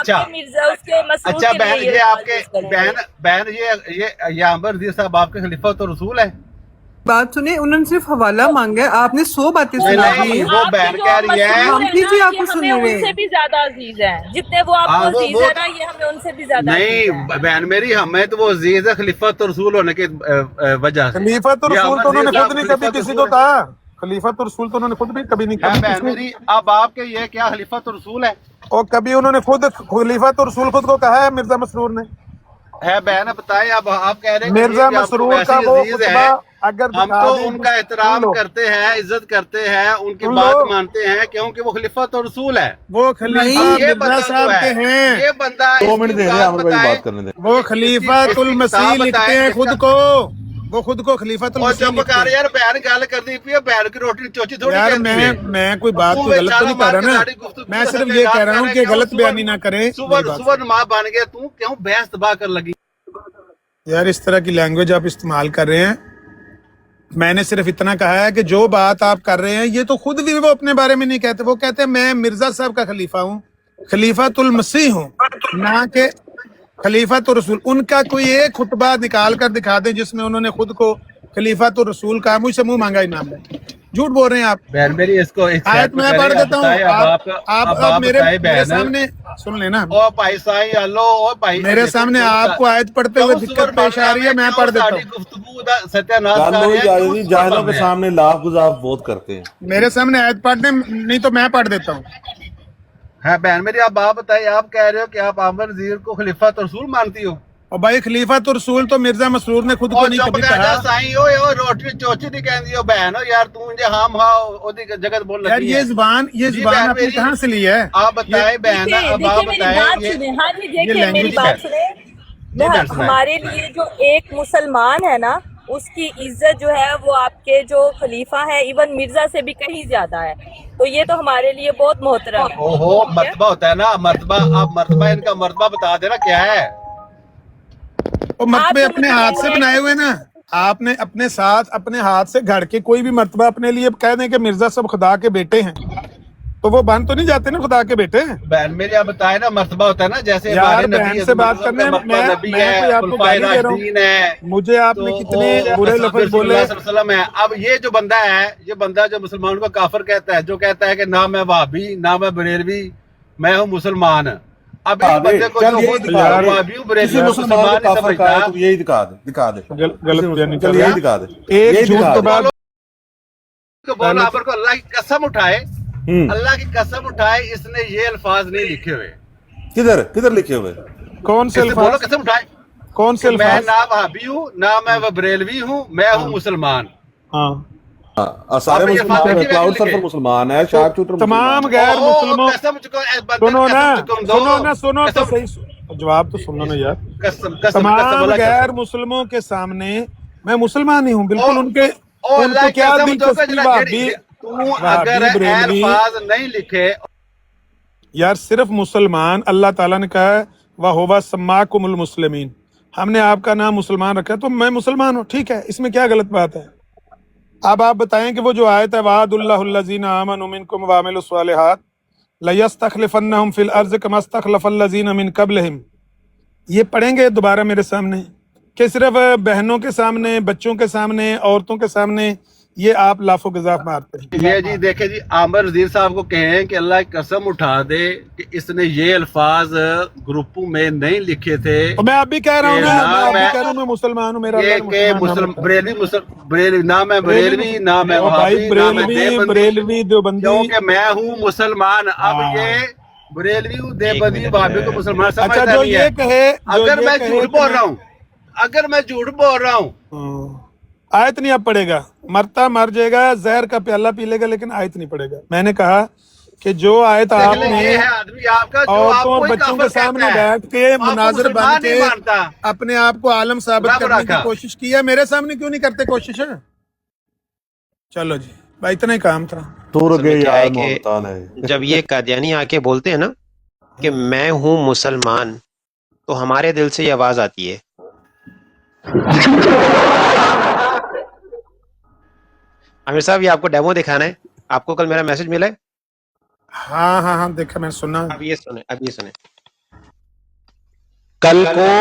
अच्छा मिर्जा उसके मसरूर अच्छा के बहन, लिए ये आपके यूज करेंगे। बहन ये आमिर रजीक साहब आपके खलीफा तो रसूल है? बात सुने, उन्होंने सिर्फ हवाला मांगा है, आपने 100 बातें वो नहीं तो सुना नहीं, दी। वो आपके बहन जो कह रही है। मसरूर हम है भी ना, जी ये आपको सुन हमें रहे उनसे हैं। भी ज्यादा अजीज हैं, जितने वो आपको हाँ अजीज है ना, ये हमें उनसे भी ज्यादा नहीं अजीज है। बहन मेरी, हमें तो वो अजीज है खलीफा तो रसूल होने की वजह से। खलीफा तो ये रसूल आमिर तो उन्होंने रजीक खुद साहब नहीं खलीफा कभी तो किसी रसूल को है। कहा। खलीफा तो रसूल तो उन्होंने खुद भी कभी नहीं, है कभी बहन किसी मेरी, अब आपके ये क्या खलीफा तो रसूल है? और कभी उन्होंने खुद खलीफा तो रसूल खुद को कहा है मिर्जा मसरूर ने? है बहन बताए, अब आप कह रहे हैं कि मिर्जा ये भी आपको मसरूर वैसे का ही वो अजीज खुतबा है। अगर हम दिखा तो दें उनका सुन एहतराम लो, करते हैं, इज्जत करते हैं, उनकी सुन बात लो, मानते हैं क्योंकि वो खलीफा तो रसूल है। वो खलीफा अब ये मिर्जा बंदा जो साहब के है, हैं, ये बंदा 2 इसकी मिनट दे रहे हैं, औकात आमिर भाई बताए, बात करने दें। वो खलीफातुल इसकी मसीह किताब लिखते बताए, हैं इसका खुद को, वो खुद को खलीफातुल और मसीह चुप लिखते कर हैं। यार, बहन गल कर दी पी है, बहन की रोटी चोची थोड़ी यार कहती है। मैं कोई बात तू कोई गलत तो बेचारा नहीं कर मार रहा के ना, सारी गुफ्तगू मैं का सिर्फ सत्यानाश ये कह रहा कर हूँ रहे कि क्यों गलत बयानी ना करे। मेरी सुवर बात सुवर माँ बन गया तू, क्यों बहस तबाह कर लगी? सुन। यार इस तरह की लैंग्वेज आप इस्तेमाल कर रहे हैं। मैंने सिर्फ इतना कहा है कि जो बात आप कर रहे हैं ये तो खुद भी वो अपने बारे में नहीं कहते। वो कहते हैं मैं मिर्जा साहब का खलीफा हूँ, खलीफातुल मसीह हूँ, ना के खलीफा तो रसूल। उनका कोई एक खुतबा निकाल कर दिखा दें जिसमें उन्होंने खुद को खलीफा तो रसूल कहा। मुझसे मुंह मांगा इनाम में, झूठ बोल रहे हैं आप। बहन मेरी, इसको इस आयत मैं पढ़ देता हूँ, आप मेरे बहन सामने सुन लेना। ओ भाई साईं हेलो, ओ भाई मेरे सामने आपको आयत पढ़ते हुए दिक्कत पेश आ रही है, मैं पढ़ देता हूँ। गुफ्तगू दा सत्यानाश गल कर हो रहे हैं, जाए क्यों जी, सुवर जाहिलों बन के रहे हैं? सामने लाफ गुजाफ बहुत करते हैं। मेरे सामने आयत पढ़ने, नहीं तो मैं पढ़ देता हूँ। है बहन मेरी, आप बताइए, आप कह रहे हो कि आप आमिर रजीक को खलीफा तो रसूल मानती हो? और भाई खलीफा तो रसूल तो मिर्जा मसरूर ने खुद को और नहीं चुप कभी कर जा कहा। साईं, ओ रोटी चोची नहीं कहती हो बहन हो यार, तू मुझे हाम हा ओदी जगत बोल यार लगी ये है। जुबान जी आपने मेरी, कहाँ से ली है? आप बताए बहन, देखिए अब आप देखिए मेरी बताए बात ये सुने। हाँ जी, ये देखिए मेरी लैंग्वेज बात है। सुने। जी बहन सुनाए। हमारे लिए जो एक मुसलमान है ना, उसकी इज्जत जो है वो आपके जो खलीफा है, इवन मिर्जा से भी कहीं ज्यादा है। तो ये तो हमारे लिए बहुत मोहतरम है। ओहो, मर्तबा होता है ना, मर्तबा। आप मर्तबा, इनका मर्तबा बता देना क्या है? वो आप मर्तबे जो अपने मुझे हाथ कह से रहे बनाए हैं हुए ना, आपने अपने साथ अपने हाथ से घड़ के कोई भी मर्तबा अपने लिए कह दें कि मिर्जा सब खुदा के बेटे हैं, तो वो बन तो नहीं जाते ना खुदा के बेटे। बहन मेरी, आप बताए ना, मर्तबा होता है ना, जैसे यार हमारे बहन नबी से बात करने में मर्तबा नबी मैं कोई है, आपको खुलफाए गाली दे रहा राशिदीन हूँ? है, मुझे आपने कितने बुरे लफ्ज बोले। वसल्लम है। अब ये जो बंदा है, ये बंदा जो मुसलमान को काफिर कहता है, जो कहता है कि ना मैं वहाबी, ना मैं बरेलवी, मैं हूँ मुसलमान। अब इस बंदे को चल जो यही खुद दिखा दे, वहाबी किसी बरेलवी मुसलमान को मुसलमान नहीं काफिर कहा है समझता। तो यही दिखा दे, दिखा दे। गलत बयानी कर चल रहा यही है। दिखा दे, एक यही झूठ दिखा तो दे। बात बोलो आप को अल्लाह की कसम उठाए, हम्म, अल्लाह की कसम उठाए, इसने ये अल्फाज नहीं लिखे हुए। किधर किधर लिखे हुए? कौन से इससे बोलो अल्फाज? कसम उठाए कौन से कि मैं अल्फाज? ना वहाबी हूँ, ना मैं बरेलवी हूँ, मैं हूँ मुसलमान। हाँ, सारे अब ये मुसलमान फातिहा है, की क्लाउड वैल्यू सर्फर लिखे। मुसलमान है, शार्प शूटर तमाम मुसलमान है। गैर मुस्लिमों, कसम चुको, बंदे सुनो ना, कसम चुको दो, सुनो ना, सुनो तो कसम, सही, जवाब तो सुनो ना यार। कसम कसम कसम तमाम वाला गैर कसम। मुस्लिमों के सामने मैं मुसलमान ही हूँ, बिल्कुल। उनके ओ अल्लाह उनको की क्या कसम चुको, दिलचस्पी जरा वहाबी तू अगर वहाबी बरेलवी? अल्फाज नहीं लिखे। यार सिर्फ मुसलमान, अल्लाह ताला ने कहा है वह होवा सम्माकुमुल मुस्लिमीन, हमने आपका नाम मुसलमान रखा है, तो मैं मुसलमान हूँ, ठीक है, इसमें क्या गलत बात है? अब आप बताएं कि वो जो आयत है वादुल्लाहुल्लज़ीना आमनु मिनकुम व अमिलुस सालिहात लयस्तखलिफन्नहुम फिल अर्ज़ कमा इस्तखलफल्लज़ीना मिन क़ब्लहिम, ये पढ़ेंगे दोबारा मेरे सामने कि सिर्फ बहनों के सामने, बच्चों के सामने, औरतों के सामने ये आप लाफो गजाफ मारते हैं? ये जी देखे जी, आमिर रजीक साहब को कहें कि अल्लाह की कसम उठा दे कि इसने ये अल्फाज ग्रुपों में नहीं लिखे थे। और मैं अभी कह रहा हूँ ना, मैं अभी मैं कह रहा हूँ मैं मुसलमान हूँ, मेरा ये अल्लाह के ने मुसलमान नाम बरेलवी बरेलवी, ना मैं बरेलवी, ना मैं ओ भाई, वहाबी, ना मैं देवबंदी, बरेलवी देवबंदी, क्योंकि मैं हूँ मुसलमान। अब हाँ। ये बरेलवी, देवबंदी, वहाबी को मुसलमान अच्छा, समझता जो नहीं ये है। कहे, अगर मैं झूठ बोल रहा हूँ, अगर मैं झूठ बोल रहा हूँ, आयत नहीं अब पड़ेगा, मरता मर जाएगा, जहर का प्याला पी लेगा, लेकिन आयत नहीं पड़ेगा। मैंने कहा कि जो आयत आपने ये है आदमी आपका जो औरतों आपको और ही बच्चों काफिर के सामने कहता है, बैठ के आपको मुनाजिर बन मुसलमान के नहीं मानता। अपने आप को आलम साबित रब करने की रखा। कोशिश की है, मेरे सामने क्यों नहीं करते कोशिश? है चलो जी भाई, इतना ही काम था। तोड़ असल गए में क्या है यार कि मोहतान है। जब ये कादियानी आके बोलते हैं ना कि मैं हूँ मुसलमान, तो हमारे दिल से ये आवाज आती है। आमिर साहब, ये आपको डेमो दिखाना है, आपको कल मेरा मैसेज मिला है? हाँ हाँ हाँ, देखा, मैंने सुना। अब ये सुने, अब ये सुने। کل کو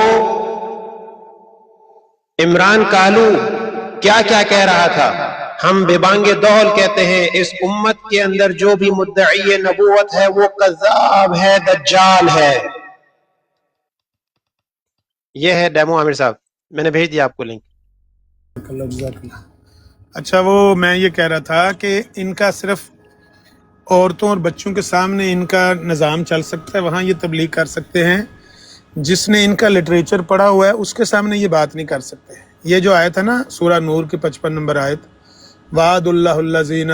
عمران کالو کیا کیا کہہ رہا تھا. ہم ببانگ دہل کہتے ہیں اس امت کے اندر جو بھی مدعی نبوت ہے وہ کذاب ہے، دجال ہے. یہ ہے ڈیمو عامر صاحب، میں نے بھیج دیا آپ کو لنک. اچھا، وہ میں یہ کہہ رہا تھا کہ ان کا صرف عورتوں اور بچوں کے سامنے ان کا نظام چل سکتا ہے، وہاں یہ تبلیغ کر سکتے ہیں. جس نے ان کا لٹریچر پڑھا ہوا ہے اس کے سامنے یہ بات نہیں کر سکتے. یہ جو آیت ہے نا سورہ نور کی 55 نمبر آیت، وعد اللہ الذین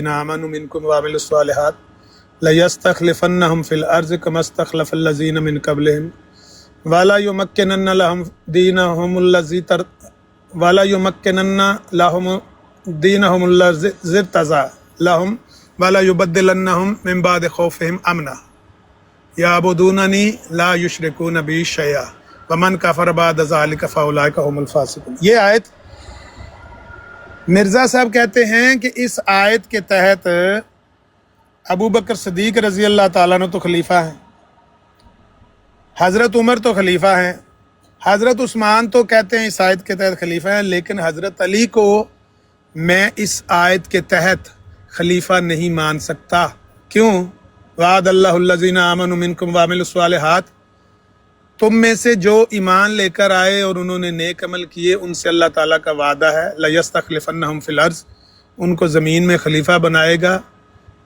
آمنوا منکم وعملوا الصالحات لیستخلفنہم فی الارض کما استخلف الذین من قبلہم ولا یمکنن لہم دینہم الذی ارتضی لہم ولا یبدلنہم من بعد خوفہم امنا یعبدوننی لا یشرکون بی شیئا ومن کفر بعد ذلک فاولئک هم الفاسقون. یہ آیت مرزا صاحب کہتے ہیں کہ اس آیت کے تحت ابو بکر صدیق رضی اللہ تعالیٰ عنہ تو خلیفہ ہیں، حضرت عمر تو خلیفہ ہیں، حضرت عثمان تو کہتے ہیں اس آیت کے تحت خلیفہ ہیں، لیکن حضرت علی کو میں اس آیت کے تحت خلیفہ نہیں مان سکتا. کیوں؟ وعد اللہ الذین آمنوا منکم وعملوا الصالحات، تم میں سے جو ایمان لے کر آئے اور انہوں نے نیک عمل کیے ان سے اللہ تعالیٰ کا وعدہ ہے لیستخلفنہم فی الارض، ان کو زمین میں خلیفہ بنائے گا.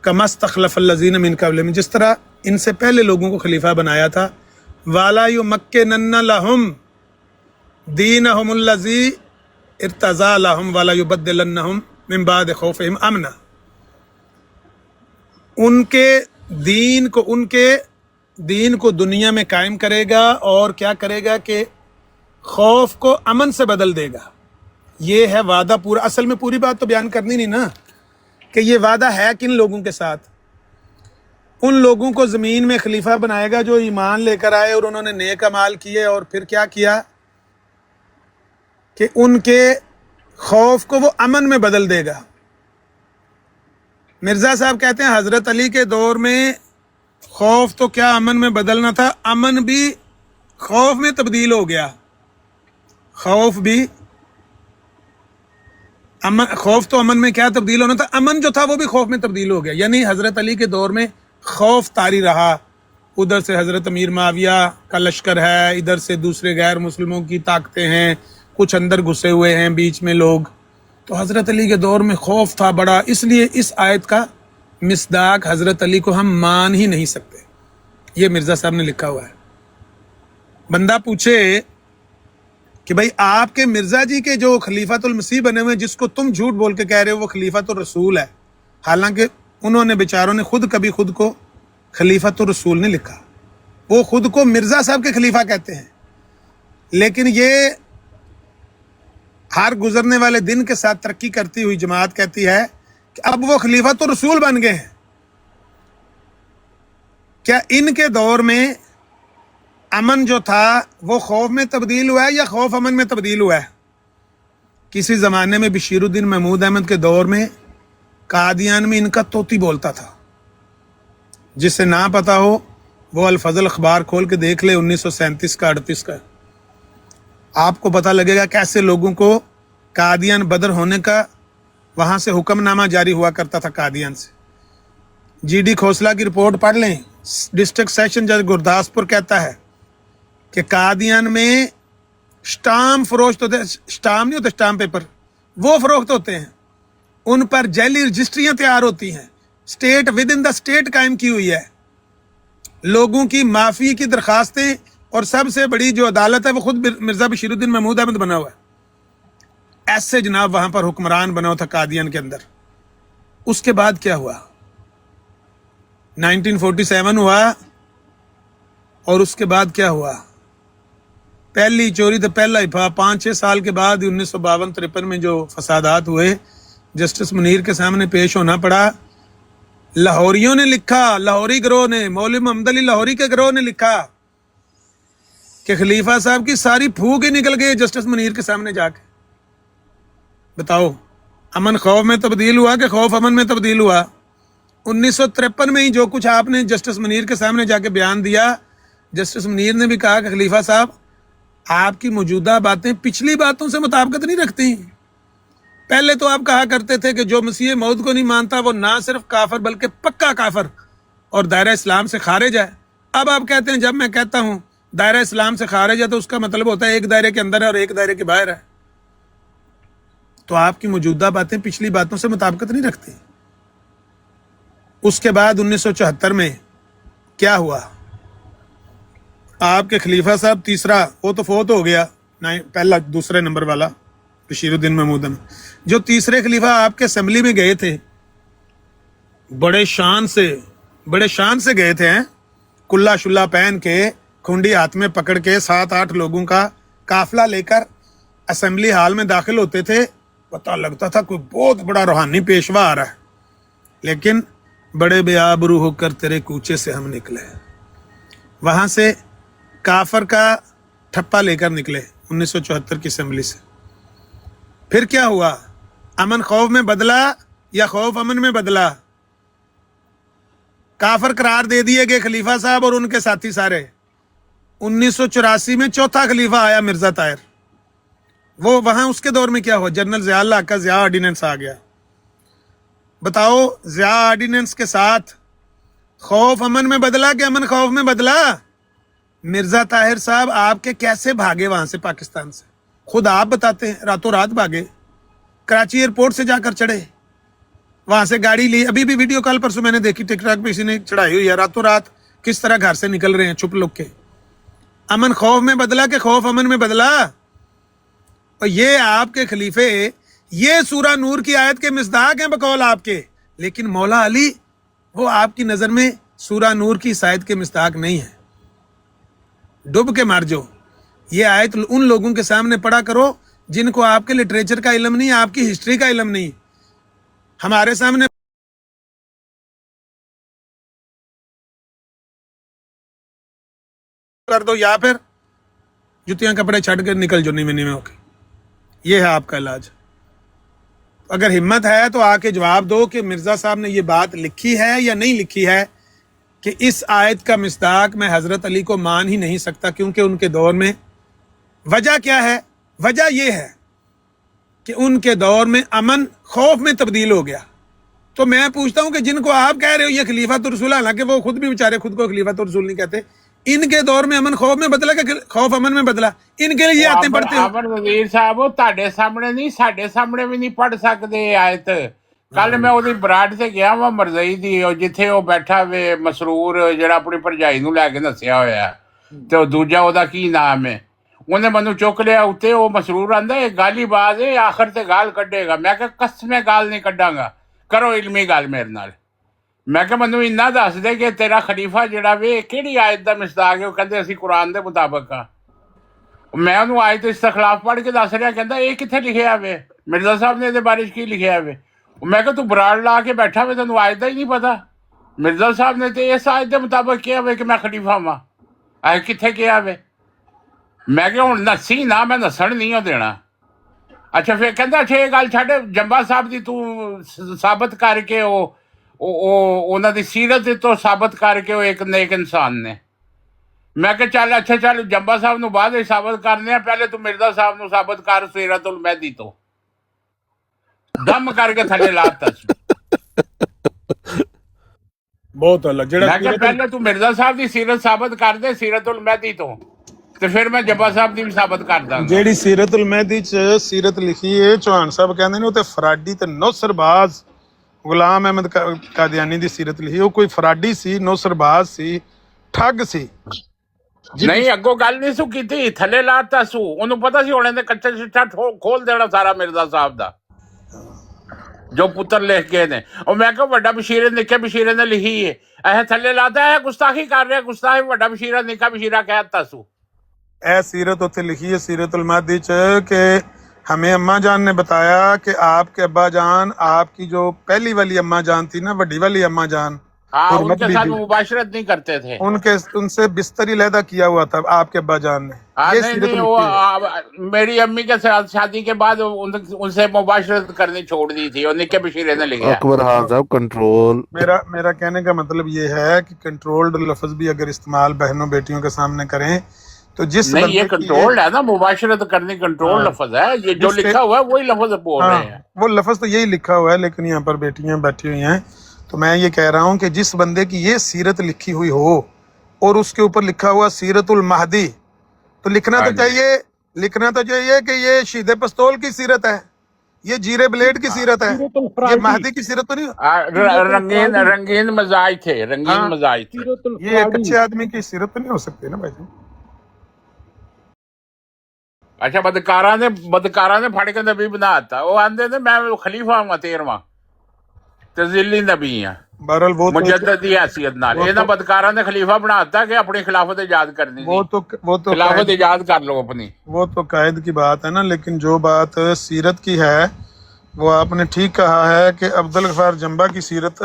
کما استخلف الذین من قبلہم، جس طرح ان سے پہلے لوگوں کو خلیفہ بنایا تھا. ولا یمکنن لہم دینہم الذی ارتضی لہم ولا یبدلنہم من بعد خوفہم امنا، ان کے دین کو دنیا میں قائم کرے گا اور کیا کرے گا کہ خوف کو امن سے بدل دے گا. یہ ہے وعدہ پورا. اصل میں پوری بات تو بیان کرنی نہیں نا کہ یہ وعدہ ہے کن لوگوں کے ساتھ. ان لوگوں کو زمین میں خلیفہ بنائے گا جو ایمان لے کر آئے اور انہوں نے نیک اعمال کیے، اور پھر کیا کیا کہ ان کے خوف کو وہ امن میں بدل دے گا. مرزا صاحب کہتے ہیں حضرت علی کے دور میں خوف تو کیا امن میں بدلنا تھا، امن بھی خوف میں تبدیل ہو گیا. خوف تو امن میں کیا تبدیل ہونا تھا، امن جو تھا وہ بھی خوف میں تبدیل ہو گیا. یعنی حضرت علی کے دور میں خوف طاری رہا. ادھر سے حضرت امیر معاویہ کا لشکر ہے، ادھر سے دوسرے غیر مسلموں کی طاقتیں ہیں، کچھ اندر گھسے ہوئے ہیں بیچ میں لوگ. تو حضرت علی کے دور میں خوف تھا بڑا، اس لیے اس آیت کا مصداق حضرت علی کو ہم مان ہی نہیں سکتے. یہ مرزا صاحب نے لکھا ہوا ہے. بندہ پوچھے کہ بھائی آپ کے مرزا جی کے جو خلیفۃ المسیح بنے ہوئے، جس کو تم جھوٹ بول کے کہہ رہے ہو وہ خلیفۃ الرسول ہے، حالانکہ انہوں نے بیچاروں نے کبھی خود کو خلیفۃ الرسول نہیں لکھا، وہ خود کو مرزا صاحب کے خلیفہ کہتے ہیں. لیکن یہ ہر گزرنے والے دن کے ساتھ ترقی کرتی ہوئی جماعت کہتی ہے کہ اب وہ خلیفۃ الرسول بن گئے ہیں. کیا ان کے دور میں امن جو تھا وہ خوف میں تبدیل ہوا ہے یا خوف امن میں تبدیل ہوا ہے؟ کسی زمانے میں بشیر الدین محمود احمد کے دور میں قادیان میں ان کا طوطی بولتا تھا. جسے نہ پتا ہو وہ الفضل اخبار کھول کے دیکھ لے 1937 کا 38 کا، آپ کو پتہ لگے گا کیسے لوگوں کو قادیان بدر ہونے کا وہاں سے حکم نامہ جاری ہوا کرتا تھا قادیان سے. جی ڈی کھوسلا کی رپورٹ پڑھ لیں. ڈسٹرکٹ سیشن جج گرداسپور کہتا ہے کہ قادیان میں سٹامپ فروخت ہوتے، سٹامپ نہیں ہوتے، سٹامپ پیپر وہ فروخت ہوتے ہیں، ان پر جعلی رجسٹریاں تیار ہوتی ہیں، state with in the state قائم کی ہوئی ہے، لوگوں کی معافی کی درخواستیں، اور سب سے بڑی جو عدالت ہے وہ خود مرزا بشیر الدین محمود احمد بنا ہوا ہے. ایسے جناب وہاں پر حکمران بنا ہوا تھا قادیان کے اندر. اس کے بعد کیا ہوا؟ 1947 ہوا، اور اس کے بعد کیا ہوا؟ پہلی چوری تو پہلا ہی تھا. 5-6 سال کے بعد 1952-53 میں جو فسادات ہوئے، جسٹس منیر کے سامنے پیش ہونا پڑا. لاہوریوں نے لکھا، لاہوری گروہ نے، مولوی محمد علی لاہوری کے گروہ نے لکھا کہ خلیفہ صاحب کی ساری پھوک ہی نکل گئی جسٹس منیر کے سامنے جا کے. بتاؤ امن خوف میں تبدیل ہوا کہ خوف امن میں تبدیل ہوا؟ 1953 میں ہی جو کچھ آپ نے جسٹس منیر کے سامنے جا کے بیان دیا، जस्टिस मुनीर ने भी कहा कि खलीफा साहब आपकी मौजूदा बातें पिछली बातों से मुताबिकत नहीं रखती। पहले तो आप कहा करते थे कि जो मसीह मौत को नहीं मानता वो ना सिर्फ काफर बल्कि पक्का काफर और दायरा इस्लाम से खारिज है। अब आप कहते हैं जब मैं कहता हूं दायरा इस्लाम से खारिज है तो उसका मतलब होता है एक दायरे के अंदर है और एक दायरे के बाहर है। तो आपकी मौजूदा बातें पिछली बातों से मुताबिकत नहीं रखती। उसके बाद 1974 में क्या हुआ, आपके खलीफा साहब तीसरा, वो तो फोत हो गया, पहला दूसरे नंबर वाला बशीरुद्दीन महमूदन, जो तीसरे खलीफा आपके असेंबली में गए थे, बड़े शान से गए थे हैं, कुल्ला शुल्ला पहन के, खुंडी हाथ में पकड़ के 7-8 लोगों का काफिला लेकर असेंबली हाल में दाखिल होते थे। पता लगता था कोई बहुत बड़ा रूहानी पेशवा आ रहा है, लेकिन बड़े बेआबरू होकर तेरे कूचे से हम निकले। वहां से काफर का ठप्पा लेकर निकले 1974 की असेंबली से। फिर क्या हुआ, अमन खौफ में बदला या खौफ अमन में बदला? काफर करार दे दिए गए खलीफा साहब और उनके साथी सारे। 1984 में चौथा खलीफा आया मिर्जा ताहिर, वो वहां उसके दौर में क्या हुआ, जनरल ज़िया का ज़िया ऑर्डिनेंस आ गया। बताओ ज़िया ऑर्डिनेंस के साथ खौफ अमन में बदला कि अमन खौफ में बदला? मिर्जा ताहिर साहब आपके कैसे भागे वहां से, पाकिस्तान से? खुद आप बताते हैं, रातों रात भागे, कराची एयरपोर्ट से जाकर चढ़े, वहां से गाड़ी ली। अभी भी वीडियो कॉल परसों मैंने देखी टिकटॉक पे, किसी ने चढ़ाई हुई है, रातों रात किस तरह घर से निकल रहे हैं छुप लुक के। अमन खौफ में बदला कि खौफ अमन में बदला? और ये आपके खलीफे, ये सूरा नूर की आयत के मिसदाक हैं बकौल आपके, लेकिन मौला अली वो आपकी नजर में सूरा नूर की इस आयत के मिसदाक नहीं है। डूब के मर जाओ। ये आयत उन लोगों के सामने पढ़ा करो जिनको आपके लिटरेचर का इल्म नहीं, आपकी हिस्ट्री का इल्म नहीं। हमारे सामने कर दो या फिर जुतियां कपड़े छड़ कर निकल जो नीमे नीमे होके। ये है आपका इलाज। अगर हिम्मत है तो आके जवाब दो कि मिर्जा साहब ने ये बात लिखी है या नहीं लिखी है कि इस आयत का मिस्दाक मैं हजरत अली को मान ही नहीं सकता, क्योंकि उनके दौर में वजह क्या है? वजह यह है कि उनके दौर में अमन खौफ में तब्दील हो गया। तो मैं पूछता हूं कि जिनको आप कह रहे हो ये खलीफा तो रसूल, हालांकि वो खुद भी बेचारे खुद को खलीफा तो रसूल नहीं कहते, इनके दौर में अमन खौफ में बदला कि खौफ अमन में बदला? इनके लिए आते पढ़ते हो। ਅਮਰ ਵਜ਼ੀਰ ਸਾਹਿਬ ਉਹ ਤੁਹਾਡੇ ਸਾਹਮਣੇ ਨਹੀਂ, ਸਾਡੇ ਸਾਹਮਣੇ ਵੀ ਨਹੀਂ ਪੜ ਸਕਦੇ ਆਇਤ। ਕੱਲ ਮੈਂ ਉਹਦੀ ਬਰਾਤ ਤੇ ਗਿਆ ਵਾ ਮਰਜ਼ਈ ਦੀ, ਉਹ ਜਿੱਥੇ ਉਹ ਬੈਠਾ ਵੇ ਮਸਰੂਰ, ਜਿਹੜਾ ਆਪਣੀ ਭਰਜਾਈ ਨੂੰ ਲੈ ਕੇ ਨੱਸਿਆ ਹੋਇਆ, ਤੇ ਉਹ ਦੂਜਾ ਉਹਦਾ ਕੀ ਨਾਮ ਹੈ, ਉਹਨੇ ਮੈਨੂੰ ਚੁੱਕ ਲਿਆ ਉੱਤੇ। ਉਹ ਮਸਰੂਰ ਆਂਦਾ ਇਹ ਗਾਲੀਬਾਜ਼ ਹੈ, ਆਖਰ ਤੇ ਗਾਲ ਕੱਢੇਗਾ। ਮੈਂ ਕਿਹਾ ਕਸਮੇ ਗਾਲ ਨਹੀਂ ਕੱਢਾਂਗਾ, ਕਰੋ ਇਲਮੀ ਗੱਲ ਮੇਰੇ ਨਾਲ। ਮੈਂ ਕਿਹਾ ਮੈਨੂੰ ਇੰਨਾ ਦੱਸ ਦੇ ਕਿ ਤੇਰਾ ਖਲੀਫਾ ਜਿਹੜਾ ਵੇ ਕਿਹੜੀ ਆਇਤ ਦਾ ਮਿਸਦਾਕ ਹੈ? ਉਹ ਕਹਿੰਦੇ ਅਸੀਂ ਕੁਰਾਨ ਦੇ ਮੁਤਾਬਕ ਆ। ਮੈਂ ਉਹਨੂੰ ਆਇਤ ਇਸਤਖਲਾਫ ਪੜ੍ਹ ਕੇ ਦੱਸ ਰਿਹਾ, ਕਹਿੰਦਾ ਇਹ ਕਿੱਥੇ ਲਿਖਿਆ ਵੇ? ਮਿਰਜ਼ਾ ਸਾਹਿਬ ਨੇ ਇਹਦੇ ਬਾਰੇ ਕੀ ਲਿਖਿਆ ਵੇ? ਮੈਂ ਕਿਹਾ ਤੂੰ ਬਰਾੜ ਲਾ ਕੇ ਬੈਠਾ ਵੇ, ਤੈਨੂੰ ਆਇਤ ਦਾ ਹੀ ਨਹੀਂ ਪਤਾ? ਮਿਰਜ਼ਾ ਸਾਹਿਬ ਨੇ ਤੇ ਇਸ ਆਇਤ ਦੇ ਮੁਤਾਬਕ ਕਿਹਾ ਵੇ ਕਿ ਮੈਂ ਖਲੀਫਾ ਵਾਂ, ਆਇਤ ਕਿੱਥੇ ਕਿਹਾ ਵੇ? ਮੈਂ ਕਿਹਾ ਹੁਣ ਨੱਸੀ ਨਾ, ਮੈਂ ਨੱਸਣ ਨਹੀਂ ਉਹ ਦੇਣਾ। ਅੱਛਾ ਫਿਰ ਕਹਿੰਦਾ ਅੱਛਾ ਇਹ ਗੱਲ ਛੱਡ, ਜੰਬਾ ਸਾਹਿਬ ਦੀ ਤੂੰ ਸਾਬਤ ਕਰਕੇ ਉਹ ਉਹਨਾਂ ਦੀ ਸੀਰਤ ਤੋਂ ਸਾਬਤ ਕਰਕੇ ਉਹ ਇੱਕ ਨੇਕ ਇਨਸਾਨ ਨੇ। ਮੈਂ ਕਿਹਾ ਚੱਲ ਅੱਛਾ ਚੱਲ ਜੰਬਾ ਸਾਹਿਬ ਨੂੰ ਬਾਅਦ ਵਿੱਚ ਸਾਬਤ ਕਰਨੇ ਆ, ਪਹਿਲੇ ਤੂੰ ਮਿਰਜ਼ਾ ਸਾਹਿਬ ਨੂੰ ਸਾਬਤ ਕਰ ਸੀਰਤੁਲ ਮਹਿਦੀ ਤੋਂ। ਦਮ ਕਰਕੇ ਥੱਲੇ ਲਾਤਾ ਸੀ। ਬਹੁਤ ਅੱਲਾ ਜਿਹੜਾ ਮੈਂ ਕਿਹਾ ਪਹਿਲੇ ਤੂੰ ਮਿਰਜ਼ਾ ਸਾਹਿਬ ਦੀ ਸੀਰਤ ਸਾਬਤ ਕਰ ਦੇ ਸੀਰਤੁਲ ਮਹਿਦੀ ਤੋਂ, ਤੇ ਫਿਰ ਮੈਂ ਜੱਬਾ ਸਾਹਿਬ ਦੀ ਵੀ ਸਾਬਤ ਕਰ ਦਾਂਗਾ। ਜਿਹੜੀ ਸੀਰਤੁਲ ਮਹਿਦੀ ਚ ਸੀਰਤ ਲਿਖੀ ਹੈ, ਚੌਹਾਨ ਸਾਹਿਬ ਕਹਿੰਦੇ ਨੇ ਉਹ ਤੇ ਫਰਾਡੀ ਤੇ ਨੌਸਰਬਾਜ਼ ਗੁਲਾਮ ਅਹਿਮਦ ਕਾਦੀਆਨੀ ਦੀ ਸੀਰਤ ਲਿਖੀ। ਉਹ ਕੋਈ ਫਰਾਡੀ ਸੀ, ਨੌਸਰਬਾਜ਼ ਸੀ, ਠੱਗ ਸੀ। ਨਹੀਂ ਅੱਗੋਂ ਗੱਲ ਨਹੀਂ ਸੂ ਕੀਤੀ, ਥੱਲੇ ਲਾਤਾ ਸੂ। ਉਹਨੂੰ ਪਤਾ ਸੀ ਹੁਣ ਇਹਨੇ ਕੱਚਾ ਚਿੱਟਾ ਖੋਲ ਦੇਣਾ ਸਾਰਾ ਮਿਰਜ਼ਾ ਸਾਹਿਬ ਦਾ, ਜੋ ਪੁੱਤਰ ਲਿਖ ਕੇ ਨੇ। ਉਹ ਮੈਂ ਕਿਹਾ ਵੱਡਾ ਬਸ਼ੀਰ ਨਿੱਕੇ ਬਸ਼ੀਰ ਨੇ ਲਿਖੀ ਹੈ, ਇਹ ਥੱਲੇ ਲਾਤਾ ਹੈ, ਗੁਸਤਾਖੀ ਕਰ ਰਿਹਾ, ਗੁਸਤਾਖੀ ਵੱਡਾ ਬਸ਼ੀਰਾ ਨਿੱਕਾ ਬਸ਼ੀਰਾ ਕਹਿ ਦਿੱਤਾ ਸੂ। ਇਹ सीरत उत्थे लिखी है सीरतुल महदी च कि हमें अम्मा जान ने बताया कि आपके अब्बा जान, आपकी जो पहली वाली अम्मा जान थी ना, वड्डी वाली अम्मा जान, हाँ, हुर्मत उनके साथ बीबी, मुबाशरत नहीं करते थे। उनसे बिस्तर ही लहदा किया हुआ था आपके अब्बा जान ने। हाँ, ये नहीं सीरत नहीं, वो लिखी है। मेरी अम्मी के साथ शादी के बाद उनसे मुबाशरत करनी छोड़ दी थी, और निक्के बशीरे ने लिखा। अकबर खान साहब कंट्रोल। मेरा कहने का मतलब ये है कि कंट्रोल्ड लफ्ज भी अगर इस्तेमाल बहनों बेटियों के सामने करें तो जिस नहीं, ये बंदे की कंट्रोल्ड है ना, मुबाशरत करनी कंट्रोल हाँ, लफ्ज है, ये जो जिससे लिखा हुआ है वही लफ्ज बोल रहे हाँ हैं। वो लफ्ज तो यही लिखा हुआ है, लेकिन यहाँ पर बेटियां बैठी हुई हैं, तो मैं ये कह रहा हूँ कि जिस बंदे की ये सीरत लिखी हुई हो और उसके ऊपर लिखा हुआ सीरतुल महदी, तो लिखना हाँ तो जी। चाहिए कि ये शीदे पस्तोल की सीरत है, ये जीरे ब्लेड की सीरत है, ये महदी की सीरत तो नहीं। रंगीन मजाज थे, रंगीन हाँ, मजाज थे। ये एक अच्छे आदमी की सीरत तो नहीं हो सकती ना भाई जी। अच्छा, बदकारा ने फड़ के नबी बनाता, वो आंदे ने मैं खलीफा हूं 13वां तजिली नबी हां, बहरहाल मुजद्ददी हैसियत नाल। वो इन्हां तो बदकारा ने खलीफा बनाता कि अपनी खिलाफत इजाद करनी वो नहीं, तो खिलाफत कायद इजाद कर लो अपनी। वो तो कायद की बात है ना, लेकिन जो बात सीरत की है वो आपने ठीक कहा है कि अब्दुल गफ्फार जंबा की सीरत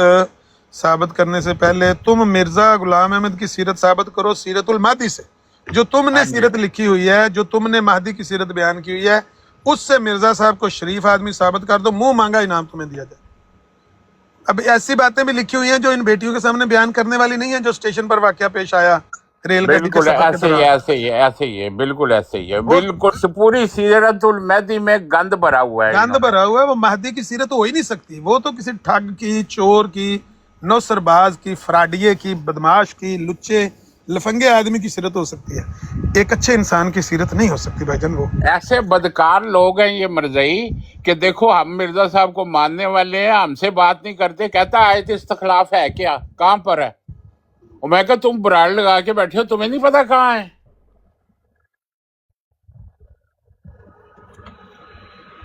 साबित करने से पहले तुम मिर्जा गुलाम अहमद की सीरत साबित करो सीरतुल महदी से। जो तुमने हाँ जी। सीरत लिखी हुई है, जो तुमने महदी की सीरत बयान की हुई है, उससे मिर्जा साहब को शरीफ आदमी साबित कर दो, मुंह मांगा इनाम तुम्हें दिया जाए। अब ऐसी बातें भी लिखी हुई हैं जो इन बेटियों के सामने बयान करने वाली नहीं है, जो स्टेशन पर वाकया पेश आया रेलगाड़ी के बिल्कुल सफर के ऐसे ही दौरान। है, ऐसे ही है, ऐसे ही है, बिल्कुल ऐसे ही है, वो बिल्कुल पूरी सीरतुल महदी में गंद भरा हुआ है गंद इन्होंने। भरा हुआ है। वो महदी की सीरत तो हो ही नहीं सकती, वो तो किसी ठग की, चोर की, नौसरबाज की, फ्राडिये की, बदमाश की, लुच्चे लफंगे आदमी की सीरत हो सकती है, एक अच्छे इंसान की सीरत नहीं हो सकती भाईजान। वो ऐसे बदकार लोग हैं ये मरजई कि देखो हम मिर्जा साहब को मानने वाले हैं, हमसे बात नहीं करते, कहता आयत इस्तखलाफ है क्या, कहाँ पर है? और मैं कहा तुम ब्रांड लगा के बैठे हो, तुम्हें नहीं पता कहाँ है?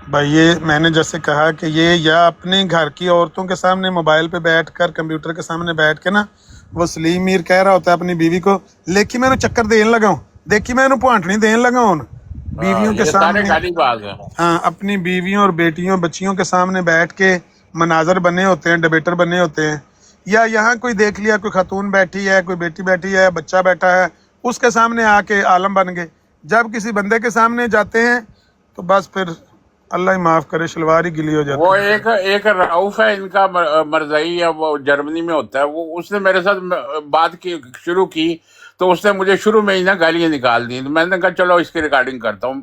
भाई ये मैंने जैसे कहा कि ये या अपने घर की औरतों के सामने मोबाइल पे बैठकर, कंप्यूटर के सामने बैठ के ना, वो सलीम मीर कह रहा होता है अपनी बीवी को, लेकी मैं चक्कर देन लगा हूं, देखी मैं पुआंटनी देन लगा हूं बीवियों के ये सारे सामने। गालीबाज हैं। हाँ, अपनी बीवियों और बेटियों बच्चियों के सामने बैठ के मनाजर बने होते हैं, डिबेटर बने होते हैं। या यहाँ कोई देख लिया, कोई खातून बैठी है, कोई बेटी बैठी है, बच्चा बैठा है, उसके सामने आके आलम बन गए। जब किसी बंदे के सामने जाते हैं तो बस फिर अल्लाह ही माफ करे, शलवार ही गिली हो जाती वो है। एक रऊफ है इनका, मरजई है, वो जर्मनी में होता है, वो उसने मेरे साथ बात की शुरू की, तो उसने मुझे शुरू में ही ना गालियां निकाल दी। तो मैंने कहा चलो इसकी रिकॉर्डिंग करता हूँ।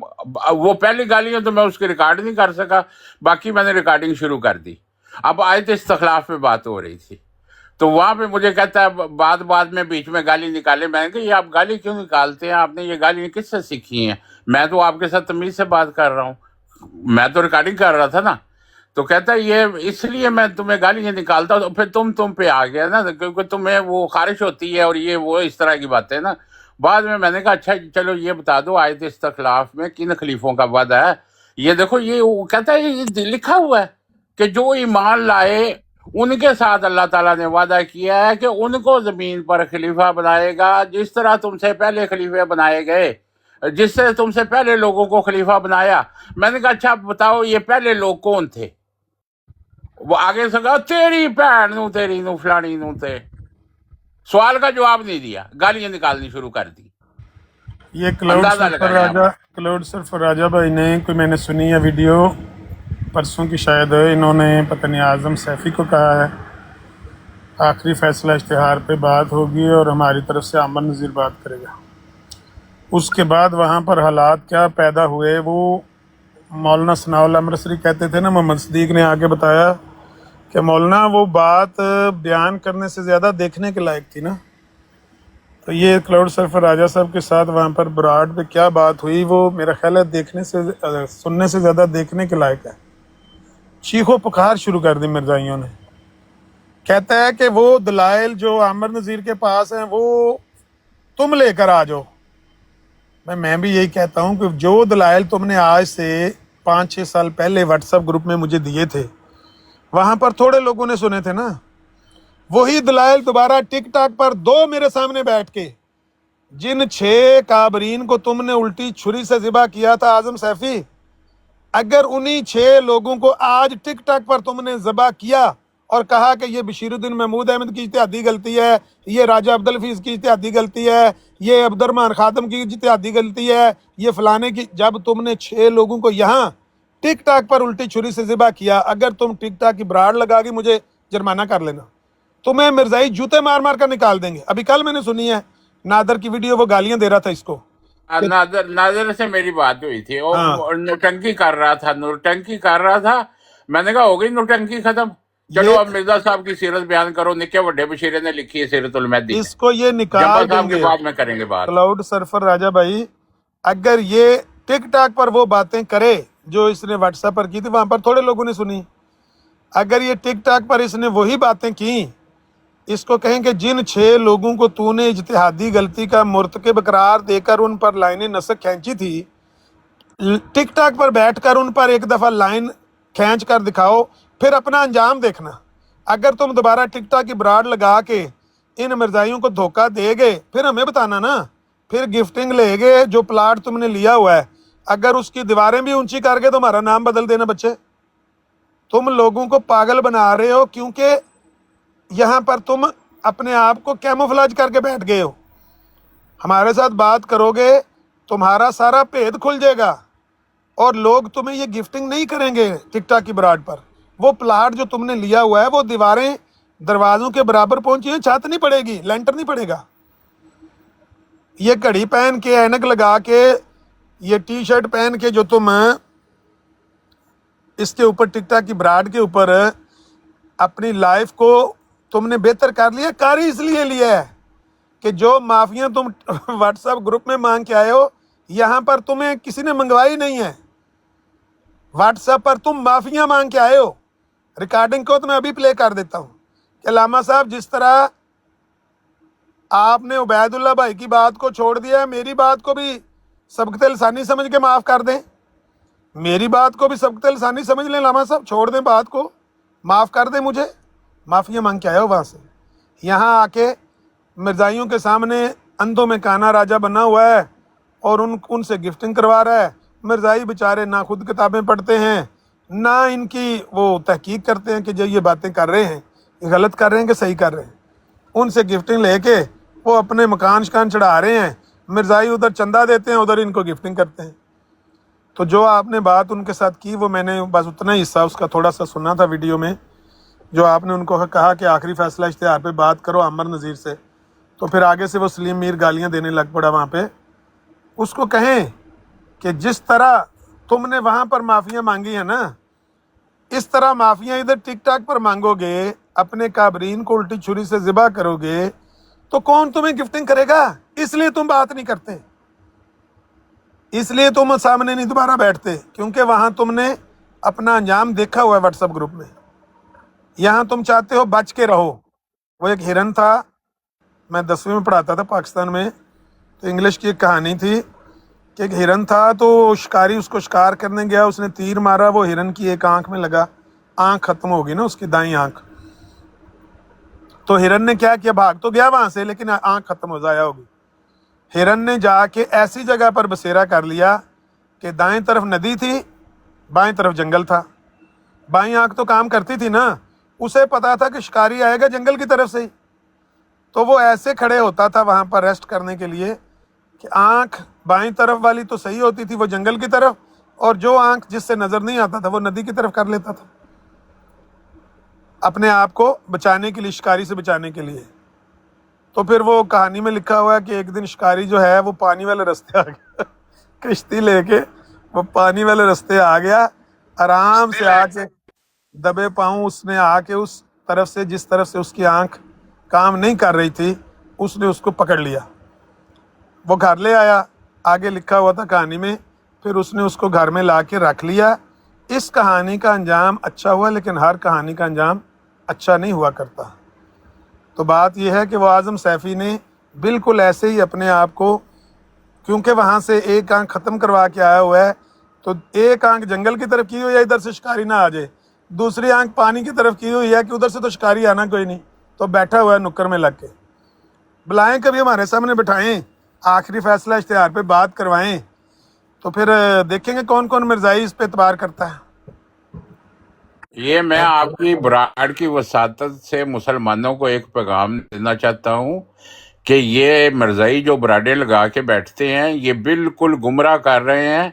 वो पहली गालियां तो मैं उसकी रिकॉर्ड नहीं कर सका, बाकी मैंने रिकॉर्डिंग शुरू कर दी। अब आयत इस्तखलाफ पे बात हो रही थी, तो वहां पे मुझे कहता है बाद में बीच में गाली निकाले। मैंने कहा ये आप गाली क्यों निकालते हैं, आपने ये गाली किससे सीखी है? मैं तो आपके साथ तमीज से बात कर रहा हूँ, मैं तो रिकॉर्डिंग कर रहा था ना। तो कहता है ये इसलिए मैं तुम्हें गालियां निकालता हूँ। तो फिर तुम पे आ गया ना, क्योंकि तुम्हें वो खारिश होती है और ये वो इस तरह की बातें ना। बाद में मैंने कहा अच्छा चलो ये बता दो आयत इस्तखलाफ में किन खलीफों का वादा है। ये देखो, ये वो कहता है ये लिखा हुआ है कि जो ईमान लाए उनके साथ अल्लाह ताला ने वादा किया है कि उनको जमीन पर खलीफा बनाएगा, जिस तरह तुमसे पहले खलीफे बनाए गए, जिससे तुमसे पहले लोगों को खलीफा बनाया। मैंने कहा अच्छा बताओ ये पहले लोग कौन थे? वो आगे से कहा तेरी भैन नू, तेरी नू, फलानी नू थे। सवाल का जवाब नहीं दिया, गालियां निकालनी शुरू कर दी। ये क्लाउड अंदाजा लगाया आप। सर्फर राजा भाई ने कोई मैंने सुनी है वीडियो परसों की, शायद इन्होंने पता नहीं आजम सैफी को कहा है आखिरी फैसला इश्तिहार पे बात होगी और हमारी तरफ से आमर नज़ीर बात करेगा। उसके बाद वहाँ पर हालात क्या पैदा हुए, वो मौलाना सनाउल्लाह अमृतसरी कहते थे ना, मोहम्मद सदीक ने आके बताया कि मौलाना वो बात बयान करने से ज़्यादा देखने के लायक थी ना। तो ये क्लाउड सर्फर राजा साहब के साथ वहाँ पर ब्राड पे क्या बात हुई, वो मेरा ख्याल है देखने से, सुनने से ज़्यादा देखने के लायक है। चीखो पुकार शुरू कर दी मिर्जाइयों ने। कहता है कि वो दलाइल जो आमर नज़ीर के पास हैं वो तुम लेकर आ जाओ। मैं भी यही कहता हूँ कि जो दलाइल तुमने आज से 5-6 साल पहले व्हाट्सएप ग्रुप में मुझे दिए थे, वहाँ पर थोड़े लोगों ने सुने थे ना, वही दलाइल दोबारा टिकटॉक पर दो मेरे सामने बैठ के, जिन 6 काबरीन को तुमने उल्टी छुरी से ज़िबा किया था आजम सैफी, अगर उन्हीं 6 लोगों को आज टिकटॉक पर तुमने ज़िबा किया اور کہا کہ یہ بشیرالدین محمود احمد کی اجتہادی غلطی ہے, یہ راجہ عبدالحفیظ کی اجتہادی غلطی ہے, یہ عبد الرحمان خاتم کی اجتہادی غلطی ہے, یہ فلانے کی. جب تم نے 6 لوگوں کو یہاں ٹک ٹاک پر الٹی چھری سے ذبح کیا, اگر تم ٹک ٹاک کی براڑ لگا کے مجھے جرمانہ کر لینا, تمہیں مرزائی جوتے مار مار کر نکال دیں گے. ابھی کل میں نے سنی ہے نادر کی ویڈیو, وہ گالیاں دے رہا تھا اس کو. ناظر سے میری بات ہوئی تھی, ہاں. وہ نوٹنکی کر رہا تھا. میں نے کہا ہو گئی نوٹنکی ختم, چلو اب مرزا صاحب کی سیرت بیان کرو. نکے وڈے بشیرے نے لکھی ہے سیرت المہدی, اس کو یہ جمبا نکال دیں صاحب کے گے. بعد میں کریں گے بات. کلاؤڈ سرفر راجہ بھائی, اگر یہ ٹک ٹاک پر وہ باتیں کرے جو اس نے واٹس ایپ پر کی تھی, وہاں پر تھوڑے لوگوں نے سنی, اگر یہ ٹک ٹاک پر اس نے وہی باتیں کی, اس کو کہیں کہ جن 6 لوگوں کو تو نے اجتہادی غلطی کا مرتکب قرار دے کر ان پر لائن نسق کھینچی تھی, ٹک ٹاک پر بیٹھ کر ان پر ایک دفعہ لائن کھینچ کر دکھاؤ, پھر اپنا انجام دیکھنا. اگر تم دوبارہ ٹک ٹاک کی براڑ لگا کے ان مرزائیوں کو دھوکہ دے گے, پھر ہمیں بتانا نا, پھر گفٹنگ لے گے جو پلاٹ تم نے لیا ہوا ہے, اگر اس کی دیواریں بھی اونچی کر کے تمہارا نام بدل دینا. بچے تم لوگوں کو پاگل بنا رہے ہو, کیونکہ یہاں پر تم اپنے آپ کو کیموفلاج کر کے بیٹھ گئے ہو. ہمارے ساتھ بات کرو گے تمہارا سارا بھید کھل جائے گا, اور لوگ تمہیں یہ گفٹنگ نہیں کریں گے ٹک ٹاک کی براڈ پر. وہ پلاٹ جو تم نے لیا ہوا ہے وہ دیواریں دروازوں کے برابر پہنچی ہیں, چھت نہیں پڑے گی, لینٹر نہیں پڑے گا. یہ گھڑی پہن کے, اینک لگا کے, یہ ٹی شرٹ پہن کے جو تم اس کے اوپر ٹک ٹاک کی براڈ کے اوپر اپنی لائف کو تم نے بہتر کر لیا, کر ہی اس لیے لیا ہے کہ جو معافیاں تم واٹس ایپ گروپ میں مانگ کے آئے ہو, یہاں پر تمہیں کسی نے منگوائی نہیں ہے. واٹس ایپ پر تم معافیاں مانگ کے آئے ہو. ریکارڈنگ کو تو میں ابھی پلے کر دیتا ہوں کہ علامہ صاحب جس طرح آپ نے عبید اللہ بھائی کی بات کو چھوڑ دیا ہے, میری بات کو بھی سبقت لسانی سمجھ کے معاف کر دیں. میری بات کو بھی سبقت لسانی سمجھ لیں علامہ صاحب, چھوڑ دیں بات کو, معاف کر دیں مجھے. معافیاں مانگ کے آئے ہو وہاں سے, یہاں آ کے مرزائیوں کے سامنے اندھوں میں کانا راجہ بنا ہوا ہے اور ان سے گفٹنگ کروا رہا ہے. مرزائی بیچارے نہ خود کتابیں پڑھتے ہیں, نہ ان کی وہ تحقیق کرتے ہیں کہ جو یہ باتیں کر رہے ہیں یہ غلط کر رہے ہیں کہ صحیح کر رہے ہیں. ان سے گفٹنگ لے کے وہ اپنے مکان شکان چڑھا رہے ہیں. مرزائی ادھر چندہ دیتے ہیں, ادھر ان کو گفٹنگ کرتے ہیں. تو جو آپ نے بات ان کے ساتھ کی, وہ میں نے بس اتنا ہی حصہ اس کا تھوڑا سا سنا تھا ویڈیو میں, جو آپ نے ان کو کہا کہ آخری فیصلہ اشتہار پہ بات کرو عامر نذیر سے. تو پھر آگے سے وہ سلیم میر گالیاں دینے لگ پڑا وہاں پہ. اس کو کہیں کہ جس طرح تم نے وہاں پر معافیاں مانگی ہیں نا, اس طرح معافیاں ادھر ٹک ٹاک پر مانگو گے, اپنے کابرین کو الٹی چھری سے ذبح کرو گے, تو کون تمہیں گفٹنگ کرے گا؟ اس لیے تم بات نہیں کرتے, اس لیے تم سامنے نہیں دوبارہ بیٹھتے, کیونکہ وہاں تم نے اپنا انجام دیکھا ہوا ہے واٹس ایپ گروپ میں. یہاں تم چاہتے ہو بچ کے رہو. وہ ایک ہرن تھا, میں 10ویں میں پڑھاتا تھا پاکستان میں, تو انگلش کی ایک کہانی تھی کہ ایک ہرن تھا, تو شکاری اس کو شکار کرنے گیا, اس نے تیر مارا, وہ ہرن کی ایک آنکھ میں لگا, آنکھ ختم ہو گئی نا اس کی, دائیں آنکھ. تو ہرن نے کیا کیا, بھاگ تو گیا وہاں سے, لیکن آنکھ ختم ہو ضائع ہو گئی. ہرن نے جا کے ایسی جگہ پر بسیرا کر لیا کہ دائیں طرف ندی تھی, بائیں طرف جنگل تھا. بائیں آنکھ تو کام کرتی تھی نا, اسے پتا تھا کہ شکاری آئے گا جنگل کی طرف سے ہی, تو وہ ایسے کھڑے ہوتا تھا وہاں پر ریسٹ کرنے کے لیے کہ آنکھ بائیں طرف والی تو صحیح ہوتی تھی, وہ جنگل کی طرف, اور جو آنکھ جس سے نظر نہیں آتا تھا وہ ندی کی طرف کر لیتا تھا, اپنے آپ کو بچانے کے لیے, شکاری سے بچانے کے لیے. تو پھر وہ کہانی میں لکھا ہوا ہے کہ ایک دن شکاری جو ہے وہ پانی والے رستے آ گیا, کشتی لے کے وہ پانی والے رستے آ گیا, آرام سے آ کے دبے پاؤں اس نے آ کے اس طرف سے جس طرف سے اس کی آنکھ کام نہیں کر رہی تھی, اس نے اس کو پکڑ لیا, وہ گھر لے آیا. آگے لکھا ہوا تھا کہانی میں, پھر اس نے اس کو گھر میں لا کے رکھ لیا. اس کہانی کا انجام اچھا ہوا, لیکن ہر کہانی کا انجام اچھا نہیں ہوا کرتا. تو بات یہ ہے کہ وہ اعظم سیفی نے بالکل ایسے ہی اپنے آپ کو, کیونکہ وہاں سے ایک آنکھ ختم کروا کے آیا ہوا ہے, تو ایک آنکھ جنگل کی طرف کی ہوئی ہے ادھر سے شکاری نہ آ جائے, دوسری آنکھ پانی کی طرف کی ہوئی ہے کہ ادھر سے تو شکاری آنا کوئی نہیں, تو بیٹھا ہوا ہے نکر میں لگ کے. بلائیں کبھی ہمارے سامنے بٹھائیں, آخری فیصلہ اشتہار پہ بات کروائیں, تو پھر دیکھیں گے کون کون مرزائی اس پہ اعتبار کرتا ہے. ये मैं आपकी ब्राड की वसातत से मुसलमानों को एक पैगाम देना चाहता हूँ कि ये मिर्जाई जो ब्राडें लगा के बैठते हैं ये बिल्कुल गुमराह कर रहे हैं।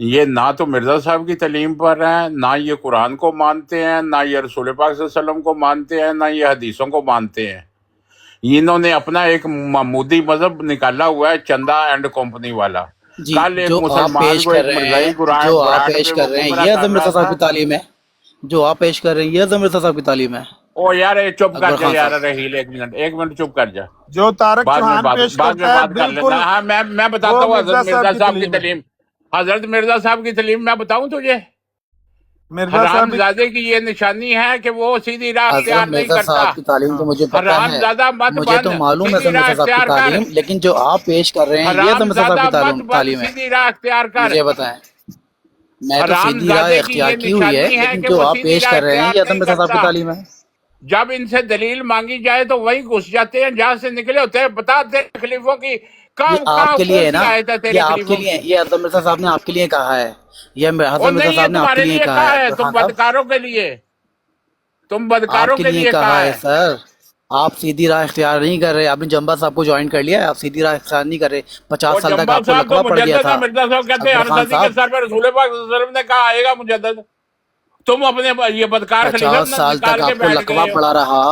ये ना तो मिर्जा साहब की तलीम पर हैं, ना ये कुरान को मानते हैं, ना ये रसूल पाक सल्लल्लाहु अलैहि वसल्लम को मानते हैं, ना ये हदीसों को मानते हैं। इन्होंने अपना एक महमूदी मजहब निकाला हुआ है, चंदा एंड कंपनी वाला। जी कल एक जो आप मुसलमान पेश को कर एक रहे मिर्जाई हैं कुरान जो आप ब्राड पेश पे कर वो रहे हैं गुमराह ये कर अजम रहा मिर्जा साहब था। की तालीम है। जो आप पेश कर रहे हैं ये अजम मिर्जा साहब की तालीम है। ओ यार ये चुप कर अकबर जा खान यार, साहब रहील एक मिनट चुप कर जा। जो तारक बाद में चौहान बात पेश बाद में करता है बात कर बिल्कुल लेना। हाँ मैं बताता वो हूँ मिर्जा हजरत मिर्जा साहब की साहब की तलीम है। तलीम। हजरत मिर्जा साहब की तलीम मैं बताऊं तुझे, मिर्जा साहब भी हरामजादे की ये निशानी है कि वो सीधी राह अजम अख्तियार नहीं मिर्जा करता। साहब की तालीम तो मुझे पता है, हरामजादा मत मुझे तो बन, मालूम है सीधी अजम राह मिर्जा साहब की अख्तियार कर। तालीम, लेकिन जो आप पेश कर रहे हैं ये अजम मिर्जा साहब हरामजादा की मत बन, तालीम है। सीधी राह अख्तियार कर। मुझे बताएं, मैं तो सीधी राह हरामजादे की इख्तियार ये की हुई है, निशानी है लेकिन कि जो वो आप सीधी पेश राह कर रहे हैं अख्तियार ये अजम नहीं मिर्जा साहब की करता। तालीम है। जब इनसे दलील मांगी जाए तो वही घुस जाते हैं जहां से निकले होते हैं। बता तेरे खलीफों की ये कहाँ कहाँ आपके लिए कौन है सी ना, आयत है ये तेरे आपके खलीफों लिए, की? ये अजम मिर्जा साहब ने आपके लिए कहा है, ये और हजरत मिर्जा नहीं, ये साहब ने आपके तुम्हारे लिए लिए कहा कहा है। है, अकबर तुम खान साहब बदकारों के लिए, तुम बदकारों आपके के लिए लिए कहा कहा है है। सर। आप सीधी राह इख्तियार नहीं कर रहे। आपने जंबा साहब को ज्वाइन कर लिया है, आप सीधी राह इख्तियार नहीं कर रहे। 50 और साल तक जम्बा आपको साहब तो लकवा पड़ गया मुजद्दद था। है। मिर्जा साहब कहते हैं अकबर हर खान सदी के साहब सर पर रसूल पाक सल्लल्लाहु अलैहि वसल्लम ने कहा आएगा मुजद्दद। तुम अपने ये बदकार खलीफे 50 साल निकाल तक के आपको बैठ लकवा गए हो। पड़ा रहा।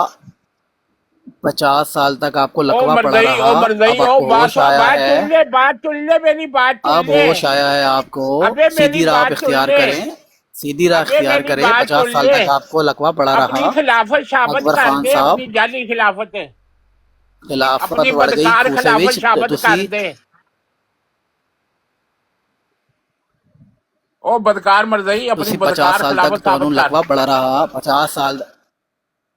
50 साल तक आपको ओ लकवा पड़ा मरदई, रहा। ओ मरदई, अब ओ आपको बात होश आया बात है, सुन ले, बात सुन ले, मेरी बात सुन अब ले। होश आया है आपको। अबे मेरी सीधी राह आप बात सुन इख्तियार ले, करें, सीधी राह अबे इख्तियार मेरी करें। बात 50 सुन साल ले। तक आपको लकवा पड़ा रहा। अपनी खिलाफत साबित अकबर कर खान दे, साहब अपनी जाली खिलाफत है, खिलाफत अपनी बढ़ गई बदकार खूसे खिलाफत विच साबित कर दे। ओ बदकार मरदई, अपनी 50 बदकार साल तक खिलाफत ਤੁਹਾਨੂੰ साबित कर। लकवा पड़ा रहा। 50 साल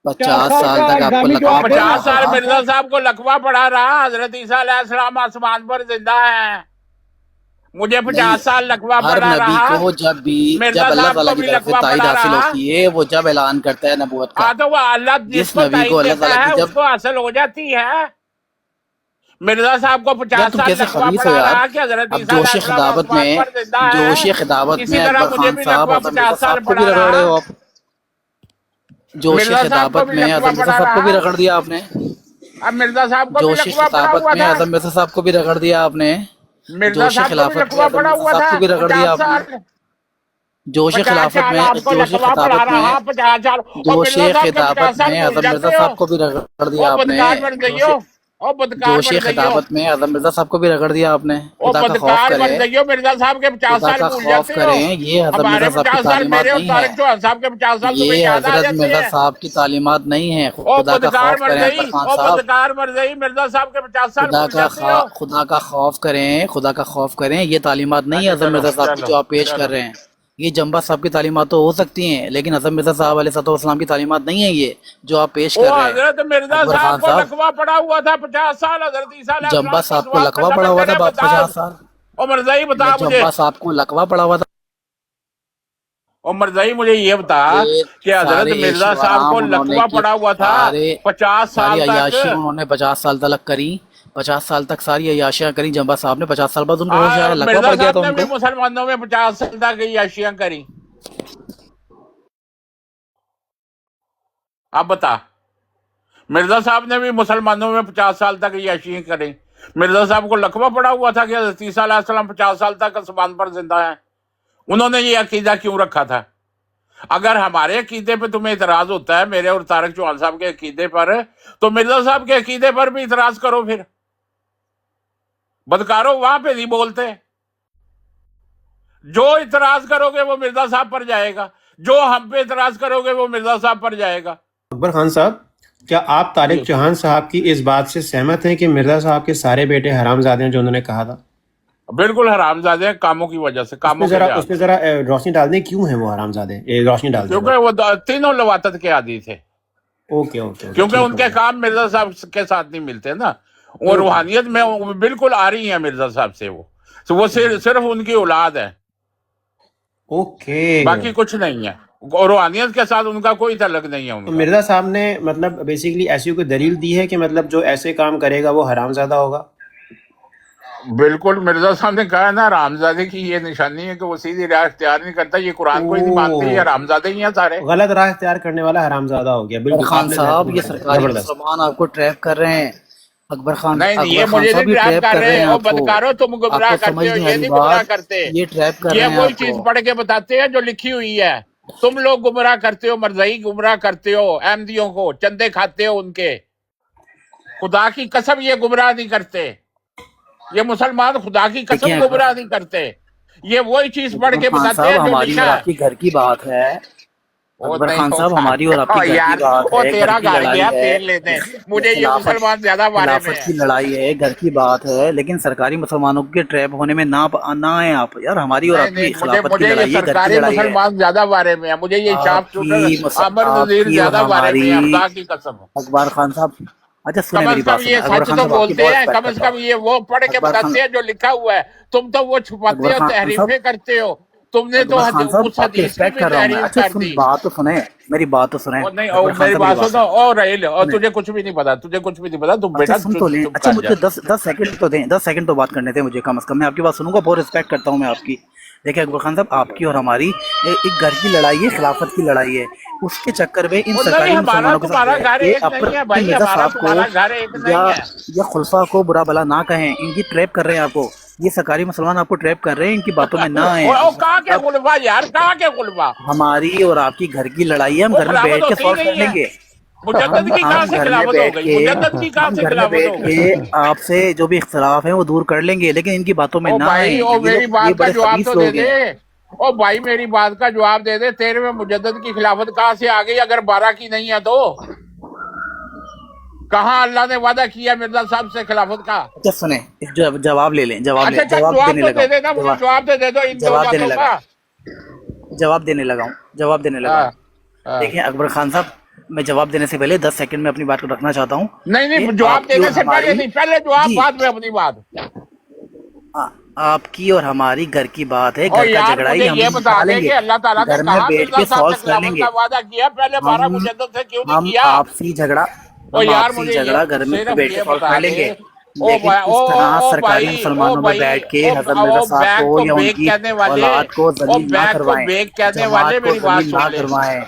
तक आपको ओ लकवा पड़ा 50 साल रहा। मिर्जा साहब को लकवा पड़ा रहा। हजरत ईसा अलैहिस्सलाम आसमान पर जिंदा है, मुझे नहीं, 50 साल लकवा हर पड़ा नबी रहा। को जब मिर्जा अल्लाह साहब ताला को की भी तरफ से लकवा ताईद पड़ा हासिल रहा। होती है, वो जब ऐलान करता है नबूवत का। हाँ तो वो अल्लाह जिस जिसको नबी ताईद को अल्लाह देता ताला है की जब उसको हासिल हो जाती है। मिर्जा साहब को यार 50 तुम साल कैसे लकवा खबीस हो पड़ा यार। रहा कि हजरत अब ईसा जोश अलैहिस्सलाम खिदावत आसमान में, पर जिंदा जोश है, खिदावत इसी में तरह अकबर मुझे खान भी साहब लकवा अजम मिर्जा 50 साल साहब को भी पड़ा रगड़ रहे रहा। हो आप। जोश मिर्जा साहब को खिताबत भी में लकवा अजम मिर्जा पड़ा साहब को भी रहा। रगड़ दिया आपने। अब मिर्जा साहब को भी जोश लकवा पड़ा खिताबत हुआ में था। अजम मिर्जा साहब को भी रगड़ दिया आपने। मिर्जा जोश साहब को भी खिलाफत में लकवा अजम पड़ा मिर्जा हुआ साहब था को भी रगड़ 50 दिया आपने। साल। जोश 50 खिलाफत साल में, आपको जोश लकवा पड़ा खिताबत रहा, में, 50 साल। और जोश मिर्जा साहब के 50 खिताबत साल में भूल अजम मिर्जा जाते हो। साहब को भी रगड़ दिया ओ आपने। बदकार मर गइयो, ओ बदकार जोश मर गइयो, खिताबत में अजम मिर्जा साहब को भी रगड़ दिया आपने। ओ खुदा का खौफ बदकार मर करें, गइयो। मिर्जा साहब के 50 खुदा साल का भूल खौफ जाते हो। करें। ये हजरत हमारे मिर्जा साहब की 50 साल, तालीमात मेरे और नहीं है। तारिक चौहान साहब के 50 साल तुम्हें ये याद आ हजरत जाते मिर्जा हैं। साहब की तालीमात नहीं है। ओ खुदा का बदकार खौफ मर करें गई, अकबर खान ओ साहब। बदकार मर गई। मिर्जा साहब के 50 साल भूल जाते हो। खुदा का खौफ करें, खुदा का खौफ करें। ये तालीमात नहीं है अच्छा हजरत चलो मिर्जा साहब की चलो जो आप पेश कर चलो। रहे हैं। ये जंबा साहब की तालीमात तो हो सकती हैं, लेकिन हजरत मिर्जा साहब अलैहिस्सलाम की तालीमात नहीं है ये जो आप पेश ओ कर रहे हैं। हजरत मिर्जा अकबर साहब खान को साहब, लकवा पड़ा हुआ था 50 साल। हजरत ईसा अलैहिस्सलाम जंबा का साहब को सवाल लकवा था, पड़ा हुआ था तेरे बता। 50 साल। ओ मरजाई बता मुझे, जंबा साहब को लकवा पड़ा हुआ था। ओ मरजाई मुझे ये बता ये कि हजरत सारे मिर्जा ऐशो साहब को आराम उन्होंने लकवा की, पड़ा हुआ था सारे 50 सारी साल अयाशी तक। उन्होंने 50 साल तक करी। 50 साल तक सारी अयाशियां करी जंबा साहब ने। 50 साल बाद उनको होश आया, लकवा मिर्जा पड़ गया था साहब ने भी उनको। मुसलमानों में 50 साल तक याशियां करी। अब बता, मिर्जा साहब ने भी मुसलमानों में 50 साल तक याशियां करी। मिर्जा साहब को लकवा पड़ा हुआ था कि हजरत ईसा अलैहिस्सलाम 50 साल तक आसमान पर जिंदा है। उन्होंने ये अकीदा क्यों रखा था? अगर हमारे अकीदे पे तुम्हें इतराज होता है, मेरे और तारिक चौहान साहब के अकीदे पर, तो मिर्जा साहब के अकीदे पर भी इतराज करो। फिर बदकारो वहां पे नहीं बोलते। जो इतराज करोगे वो मिर्जा साहब पर जाएगा, जो हम पे इतराज करोगे वो मिर्जा साहब पर जाएगा। अकबर खान साहब, क्या आप तारिक जी। चौहान साहब की इस बात से सहमत हैं कि मिर्जा साहब के सारे बेटे हरामजादे हैं जो उन्होंने कहा था? बिल्कुल हरामजादे हैं, कामों की वजह से, कामों के उस पे जरा रोशनी डाल दें, क्यों हैं वो हरामजादे? रोशनी डाल दें। क्योंकि वो तीनों लवातत के आदी थे। ओके ओके, क्योंकि उनके काम मिर्जा साहब के साथ नहीं मिलते ना। वो रूहानियत में वो बिल्कुल आ रही है मिर्जा साहब से। वो सिर्फ उनकी औलाद है, ओके। बाकी कुछ नहीं है। और रूहानियत के साथ उनका कोई तल्लुक नहीं है तो उनका। मिर्जा साहब ने मतलब बेसिकली ऐसी कोई दलील दी है कि मतलब जो ऐसे काम करेगा वो हरामजादा होगा? बिल्कुल मिर्जा साहब ने कहा ना, रामजादे की ये निशानी है कि वो सीधी राह इख्तियार नहीं करता, ये कुरान को ही नहीं मानते, ये रामजादे ही हैं सारे। गलत राह इख्तियार करने वाला हरामजादा हो गया। बिल्कुल खान आपने साहब, बेहतरीन ये बताया, सरकारी जबरदस्त। मुसलमान आपको ट्रैप कर रहे हैं। अकबर खान नहीं ये अकबर खान मुझे साहब नहीं ये ट्रैप ट्रैप कर कर रहे रहे हैं हो, आपको। बदकारो, तुम गुमराह आपको करते हो, समझ नहीं ये आई नहीं गुमराह बात, करते। ये ट्रैप कर ये रहे हैं वही चीज आपको। पढ़ के बताते हैं जो लिखी हुई है। तुम लोग गुमराह करते हो, मरज़ई गुमराह करते हो, अहमदियों को चंदे खाते हो उनके। खुदा की कसम ये गुमराह नहीं करते, ये मुसलमान खुदा की कसम देखिए गुमराह नहीं करते। ये वही चीज पढ़ के अकबर खान बताते साहब, हैं जो हमारी लिखा और है। आपकी घर की बात है। वो अकबर नहीं खान साहब, होगा हमारी और आपकी घर की यार, बात वो है, तेरा घर की घर लड़ाई गया है, तेल लेने, मुझे ये खिलाफत मुसलमान ज्यादा बारे में खिलाफत है। की लड़ाई है, घर की बात है, लेकिन सरकारी मुसलमानों के ट्रैप होने में ना आए आप यार। हमारी और नहीं आपकी नहीं, खिलाफत की मुझे ये लड़ाई है, घर की सरकारी लड़ाई है। मुसलमान ज्यादा बारे में है, मुझे ये शाप शूटर अमर नजीर आपकी और ज्यादा बारे में है, हमारी, खुदा की कसम। अकबर खान साहब, अच्छा सुने कम मेरी अज कम बात सुने। ये अकबर सच खान तो साहब आपकी बोलते बहुत हैं, रिस्पेक्ट कम अज करता कम हूँ। ये वो पढ़ के अकबर खान बताते हैं जो लिखा हुआ है। तुम तो वो छुपाते हो, अकबर खान साहब तहरीफें करते हो। तुमने तो अकबर खान साहब उस आपकी हदीस की रिस्पेक्ट भी कर रहा हूँ मैं। तहरीफ अच्छा कर सुन, दी। बात तो सुने, मेरी बात तो सुने। और नहीं, अकबर और खान मेरी साहब बात मेरी सुनो, बात और रहील, और सुने। तुझे कुछ भी नहीं पता, तुझे कुछ भी नहीं पता, तुम अच्छा बेटा सुन तो लें, चुप अच्छा कर मुझे जा। 10 सेकंड तो दें, 10 सेकंड तो बात करने दें मुझे कम से कम। मैं आपकी बात सुनूंगा, बहुत रिस्पेक्ट करता हूँ मैं आपकी। देखिए अकबर खान साहब, आपकी और हमारी एक घर की लड़ाई है, खिलाफत की लड़ाई है। उसके चक्कर में इन वो नहीं, सरकारी हमारा मुसलमानों के साथ तुम्हारा बैठ घर के एक नहीं है अपने भाई, मिर्जा हमारा साहब तुम्हारा घर एक को नहीं है। या खुलफा को बुरा भला ना कहें, इनकी ट्रैप कर रहे हैं आपको। ये सरकारी मुसलमान आपको ट्रैप कर रहे हैं, इनकी बातों में ना आए। और कहाँ के खुलफा यार, कहाँ के खुलफा? हमारी और आपकी घर की लड़ाई है, हम वो घर में खिलाफत बैठ के होती सॉल्व कर नहीं है। लेंगे। मुजद्दद की कहाँ हम से घर में खिलाफत हो बैठ गई? के मुजद्दद की कहाँ हम से घर में खिलाफत हो बैठ गई? के आपसे जो भी इख्तिलाफ है वो दूर कर लेंगे, लेकिन इनकी बातों में ओ ना आए। भाई, ओ ये मेरी लोग, ये बात का बड़े जवाब खबीस तो दे लोग दे। हैं। ओ भाई मेरी बात का जवाब दे दे, तेरे में मुजद्दद की खिलाफत कहाँ से आ गई अगर 12 की नहीं है तो? कहाँ अल्लाह ने वादा किया मिर्जा साहब से खिलाफत का? अच्छा सुने, जवाब ले लें, अच्छा चल, जवाब जवाब देने तो लगा दे हूँ, देना मुझे, जवाब तो दे दो इन दो जवाब देने बातों लगा का। जवाब देने लगा हूँ, जवाब देने लगा हाँ, हूँ। हाँ। देखिए अकबर खान साहब, मैं जवाब देने से पहले 10 सेकंड में अपनी बात को रखना चाहता हूँ। नहीं नहीं, कि जवाब आपकी देने और से पहले हमारी, नहीं, पहले जवाब, जी, बाद में अपनी बात। आपकी और हमारी घर की बात है, और घर का यार झगड़ा ही मुझे हम ये बता दे कि निकालेंगे, अल्लाह ताला ने घर में कहा बैठ मिर्जा के साहब से सॉल्व कर खिलाफत लेंगे। का वादा किया, पहले 12 हम मुजद्दद से क्यों नहीं हम किया? आपसी झगड़ा ओ हम यार आपसी मुझे ये झगड़ा घर में सिर्फ बैठ के ये सॉल्व बता कर दे। लेंगे, ओ लेकिन भाई, इस तरह ओ सरकारी भाई, मुसलमानों में बैठ के हजरत मिर्जा ओ साहब बैग को को या बेग उनकी कहने वाले, औलाद को ओ जलील ना बैग को करवाएं, बेग कहने वाले, जमात को मेरी बात जलील ना सुन ले। करवाएं।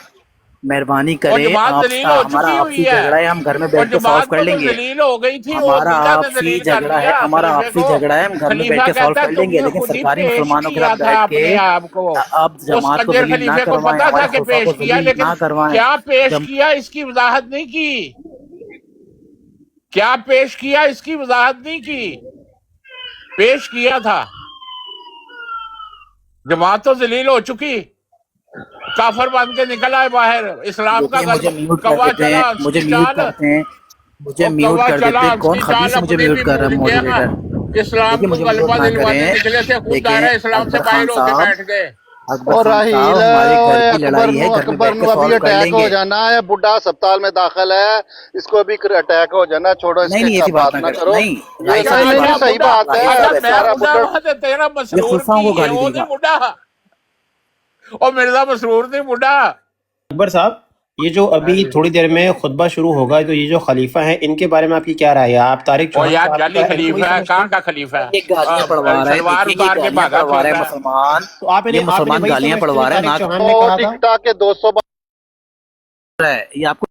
मेहरबानी और करें, जमात आप दलील हो हमारा चुकी हुई आपसी है, झगड़ा है, हम घर में और बैठ के सॉल्व जमात कर को तो लेंगे। दलील हो गई थी, वो हमारा मिर्जा ने आपसी दलील कर झगड़ा है, दिया हमारा खलीफे आपसी को। झगड़ा है, हम घर में बैठ खलीफा के सॉल्व कहता है कर लेंगे, तुमने लेकिन खुद ही सरकारी पेश मुसलमानों के किया साथ था बैठ अपने के आप को। आप उस जमात को कंजर जलील ना खलीफे को करवाएं, पता था हमारे कि खुलफा पेश को किया, जलील लेकिन ना करवाएं। क्या पेश जम, किया इसकी वजाहत नहीं की। क्या पेश किया इसकी वजाहत नहीं की। पेश किया था, जमात तो जलील हो चुकी, काफर बन के निकल आए बाहर, इस्लाम का देखिए मुझे म्यूट कर कौवा देते चला हैं, हंस मुझे की म्यूट चाल। करते हैं, मुझे वो म्यूट कौवा कर चला देते हैं। हंस कौन की खबीस चाल, से मुझे अपने म्यूट भी कर रहा है मूड गया। मॉडरेटर? इस्लाम देखिए को मुझे म्यूट गलबा ना दिलवाने करें। निकले थे, खुद देखें दायरा इस्लाम से अकबर बाहर खान होके साहब, बैठ गए। अकबर और खान साहब, राहील हमारे घर की अकबर लड़ाई है, घर में बैठ के अभी सॉल्व कर अटैक हो लेंगे। जाना है, बुढ़ा अस्पताल में दाखिल है, इसको भी अटैक हो जाना, छोड़ो नहीं इसके नहीं, ऐसी बात बात ना ना करें, करो। नहीं ये राही साहब, नहीं ऐसी नहीं बात सही बात है, राही साहब, ऐसी मैं बात बुढ़ा बेचारा हुआ तो तेरा ये मसरूर खुलफाओं को की है, गाली वो देगा। नहीं बुढ़ा, और मिर्जा मसरूर नहीं बुढ़ा। अकबर साहब, ये जो अभी थोड़ी देर में खुतबा शुरू होगा, तो ये जो खलीफा है इनके बारे में आपकी क्या राय है? आप तारिक और चौहान यार साहब जाली इनको ही खलीफा है, समझते कहाँ हैं? का खलीफा ये गालियां पढ़वा है? रहे हैं, सलवार देखिए ये उतार के गालियां भागा पढ़वा रहे हैं फिरता है। मुसलमान, तो आप ये इन्हें मुसलमान वही गालियां समझते पढ़वा हैं रहे हैं, तारिक ना चौहान ने कहा था? टिकटॉक के 200 है ये आपको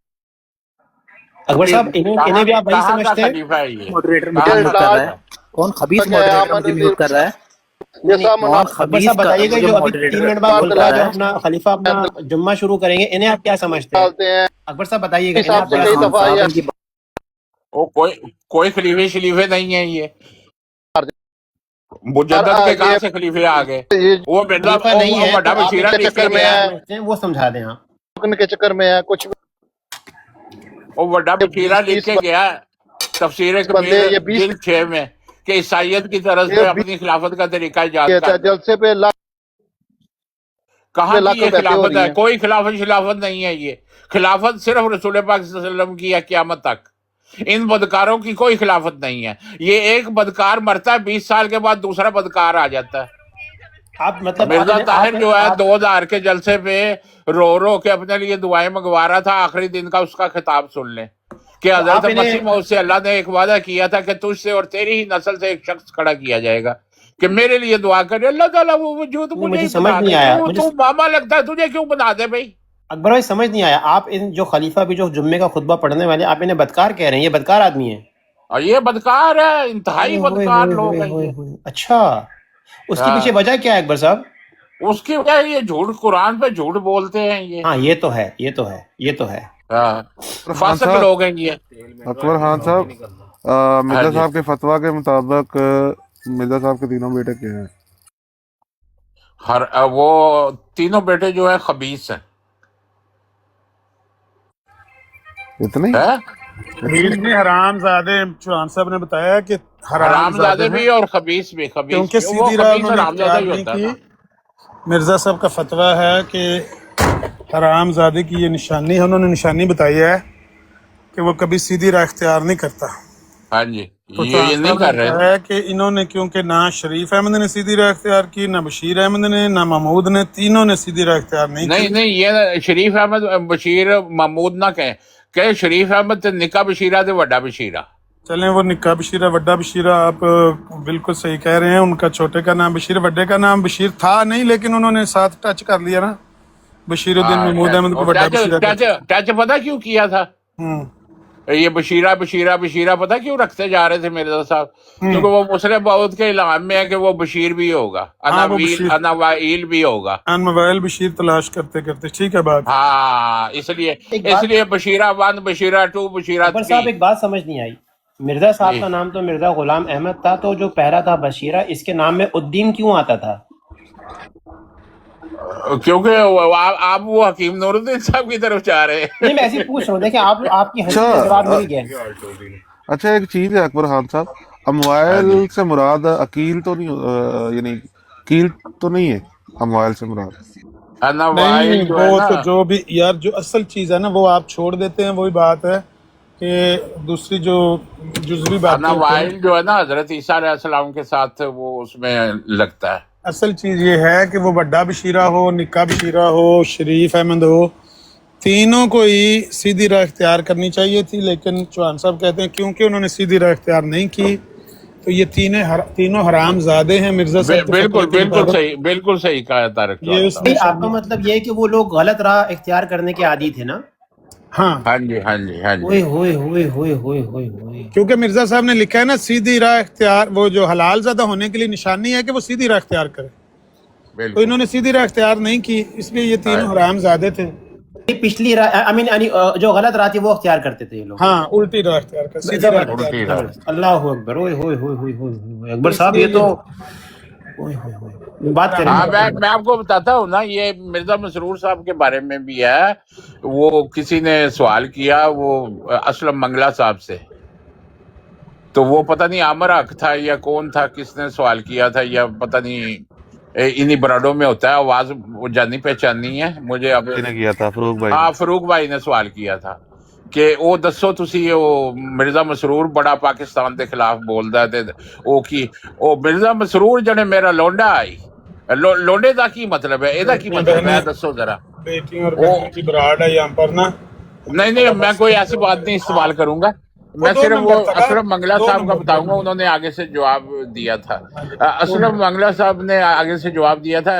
अकबर साहब, इन्हें भी आप वही कहाँ का समझते हैं? खलीफा है ये? मॉडरेटर मुझे कहाँ म्यूट का कर रहा लाल है? कौन खबीस है, मॉडरेटर अमन मुझे म्यूट कर रहा है? ये सब कौन मुनाफा अकबर खबीस साहब बताइएगा, मुझे जो अभी 3 मॉडरेटर मिनट बाद बोल खुतबा रहा जो है? अपना खलीफा अपना जुम्मा शुरू करेंगे, इन्हें आप क्या समझते हैं? डालते हैं अकबर साहब बताइएगा, इन्हें हिसाब आप से क्या कई खान दफा साहब ये इनकी वो कोई खलीफे शलीफे नहीं है ये, यार मुजद्दद के कहाँ से खलीफे आ गए? ये वो मिर्जा खलीफा नहीं है, बड़ा तो आप बशीरा इनके लिख के चक्कर में गया, क्या समझते हैं वो समझा दें आप। के चक्कर में है कुछ वो बड़ा बशीरा लिख 20 के गया तफसीर बंदे, कबीर ये 20 जिल्द 6 में कि ईसाइयत की तरफ ये से अपनी खिलाफत का तरीका इजाद ये कर दो। जलसे पे लाख कहाँ की ये बैठे हो खिलाफत रही है? है। कोई खिलाफत नहीं है ये। खिलाफत सिर्फ रसूल पाक सल्लल्लाहु अलैहि वसल्लम की है क़यामत तक। इन बदकारों की कोई खिलाफत नहीं है। ये एक बदकार मरता है, 20 साल के बाद दूसरा बदकार आ जाता है। आप मतलब मिर्जा ताहिर जो है आप 2000 के जलसे पे रो रो के अपने लिए दुआएं मंगवा रहा था, आखिरी दिन का उसका खिताब सुन ले کہ तो हजरत आप इन्हें मसीह मौद से अल्लाह ने एक वादा किया था कि तुझसे और तेरी ही नस्ल से एक शख्स खड़ा किया जाएगा कि मेरे लिए दुआ करे। अल्लाह ताला वो वजूद नहीं, मुझे ही मुझे समझ बना नहीं दे। आया, तू मामा लगता है, तुझे क्यों बना दे भाई? अकबर भाई समझ नहीं आया, आप इन जो खलीफा भी जो जुम्मे का खुतबा पढ़ने वाले, आप इन्हें बदकार कह रहे हैं? ये बदकार आदमी है? और ये बदकार है, इंतहाई ओए होए बदकार होए लोग होए हैं होए ये। होए। अच्छा, उसके हाँ, पीछे वजह क्या है अकबर साहब? उसकी वजह ये झूठ, कुरान पे झूठ बोलते हैं ये। हाँ ये तो है, ये तो है, ये तो है। हाँ, खान फासिक साहब, लोग हैं ये। अकबर खान साहब, हाँ मिर्जा जी। साहब के फतवा के मुताबिक मिर्जा साहब के तीनों बेटे क्या हैं? वो तीनों बेटे जो है खबीस हैं। इतने ही? है? खबीस नहीं, हरामजादे। चौहान साहब ने बताया कि हरामजादे हरामजादे भी हैं, और खबीस भी। खबीस क्योंकि भी, वो सीधी राह खबीस उन्होंने हरामजादा इख्तियार ही नहीं होता है की। ना। मिर्जा साहब का फतवा है कि हरामजादे की ये निशानी है, उन्होंने निशानी बताई है कि वो कभी सीधी राह इख्तियार नहीं करता। हाँ जी, तो ये चौहान नहीं साहब ने कर रहे हैं। बताया कि इन्होंने, क्योंकि ना शरीफ अहमद ने सीधी राह इख्तियार की, ना बशीर अहमद ने, ना महमूद ने, तीनों ने सीधी राह इख्तियार नहीं नहीं की। नहीं, ये शरीफ अहमद बशीर महमूद ना कहे शरीफ अहमद ते निका बशीरा ते वड्डा बशीरा। चलें, वो निक्का बशीरा वड्डा बशीरा, आप बिल्कुल सही कह रहे हैं। उनका छोटे का नाम बशीर, वड्डे का नाम बशीर था नहीं, लेकिन उन्होंने साथ टच कर लिया ना, बशीरुद्दीन हाँ, महमूद अहमद को और वड्डा टच बशीरा टच टच पता क्यों किया था? ये बशीरा बशीरा बशीरा पता क्यों रखते जा रहे थे मिर्जा साहब? क्योंकि वो मुस्लिम बहुत के इलाम में है कि वो बशीर भी होगा, हाँ, वो बशीर, अनावाइल भी होगा। अनमवाइल बशीर तलाश करते करते। ठीक है बात। हाँ, इसलिए बशीरा 1, बशीरा 2, बशीरा अकबर साहब 3। एक बात समझ नहीं आई, मिर्जा साहब जी, का नाम तो मिर्जा गुलाम अहमद था, तो जो पहला था बशीरा, इसके नाम में उद्दीन क्यों आता था? क्योंकि आप वो हकीम नूरुद्दीन साहब की तरफ जा रहे हैं। नहीं मैं ऐसे ही पूछ रहा हूँ, देखिए आप आपकी हंसी अच्छा, का जवाब मिल गया। अच्छा एक चीज है अकबर खान साहब, हाँ अमवाइल जी। से मुराद अकील तो नहीं, यानी कील तो नहीं है अमवाइल से मुराद? अनावाइल नहीं, जो है वो ना, तो जो भी यार, जो असल चीज है ना, वो आप छोड़ देते हैं। वही बात है कि दूसरी जो जुजवी बातें होती हैं, अनावाइल जो है ना हजरत ईसा अलैहिस्सलाम के साथ वो उसमें लगता है। असल चीज ये है कि वो वड्डा बशीरा हो, निक्का बशीरा हो, शरीफ अहमद हो, तीनों को ही सीधी राह इख्तियार करनी चाहिए थी। लेकिन चौहान साहब कहते हैं क्योंकि उन्होंने सीधी राह इख्तियार नहीं की, तो ये तीनों हरामजादे हैं। मिर्जा साहब के बिल्कुल फतवे के मुताबिक बिल्कुल सही कहा तारक ये चौहान उस साहब। नहीं, आपका निशानी। मतलब ये है कि वो लोग गलत राह इख्तियार करने के आदी थे ना? हाँ, हाँ जी, हाँ जी, हाँ जी। ओए होए होए होए होए होए होए। क्योंकि मिर्जा साहब ने लिखा है ना, सीधी राह इख्तियार, वो जो हलाल ज़्यादा होने के लिए निशानी है कि वो सीधी राह इख्तियार करे। तो बिल्कुल। इन्होंने सीधी राह इख्तियार नहीं की, इसलिए ये तीनों हाँ, हरामजादे थे। ये पिछली राह, आई मीन जो गलत राह थी वो इख्तियार करते थे ये लोग। हाँ, उल्टी राह इख्तियार कर, सीधी राह इख्तियार उल्टी नहीं राह। की। जबरदस्त, अल्लाह अकबर। ओए होए होए होए होए होए। अकबर साहब इसलिए ये तो ओए होए होए बात हाँ, करेंगे। मैं आपको बताता हूँ ना, ये मिर्जा मसरूर साहब के बारे में भी है। वो किसी ने सवाल किया वो असलम मंगला साहब से, तो वो पता नहीं आमर हक था या कौन था, किसने सवाल किया था, या पता नहीं इन्हीं बराडों में होता है, आवाज वो जानी पहचानी है मुझे अब। किसने किया था? फरूक भाई हाँ, ने। फरूक भाई ने सवाल किया था कि ਉਹ ਦੱਸੋ ਤੁਸੀਂ ਉਹ ਮਿਰਜ਼ਾ ਮਸਰੂਰ ਬੜਾ ਪਾਕਿਸਤਾਨ ਦੇ ਖਿਲਾਫ ਬੋਲਦਾ ਤੇ ਉਹ ਕੀ ਉਹ ਮਿਰਜ਼ਾ ਮਸਰੂਰ ਜਿਹੜੇ ਮੇਰਾ ਲੋਂਡਾ ਆਈ ਲੋਂਡੇ ਦਾ ਕੀ ਮਤਲਬ ਹੈ, ਇਹਦਾ ਕੀ ਮਤਲਬ ਹੈ ਦੱਸੋ जरा। बेटियों और वो बहनों की बराड़ है यहाँ पर ना। नहीं नहीं, मैं कोई ऐसी बात नहीं इस्तेमाल करूंगा, मैं दो सिर्फ वो नंबर तक, असलम मंगला दो साहब का नंबर बताऊंगा। उन्होंने आगे से जवाब दिया था, असलम मंगला साहब ने आगे से जवाब दिया था,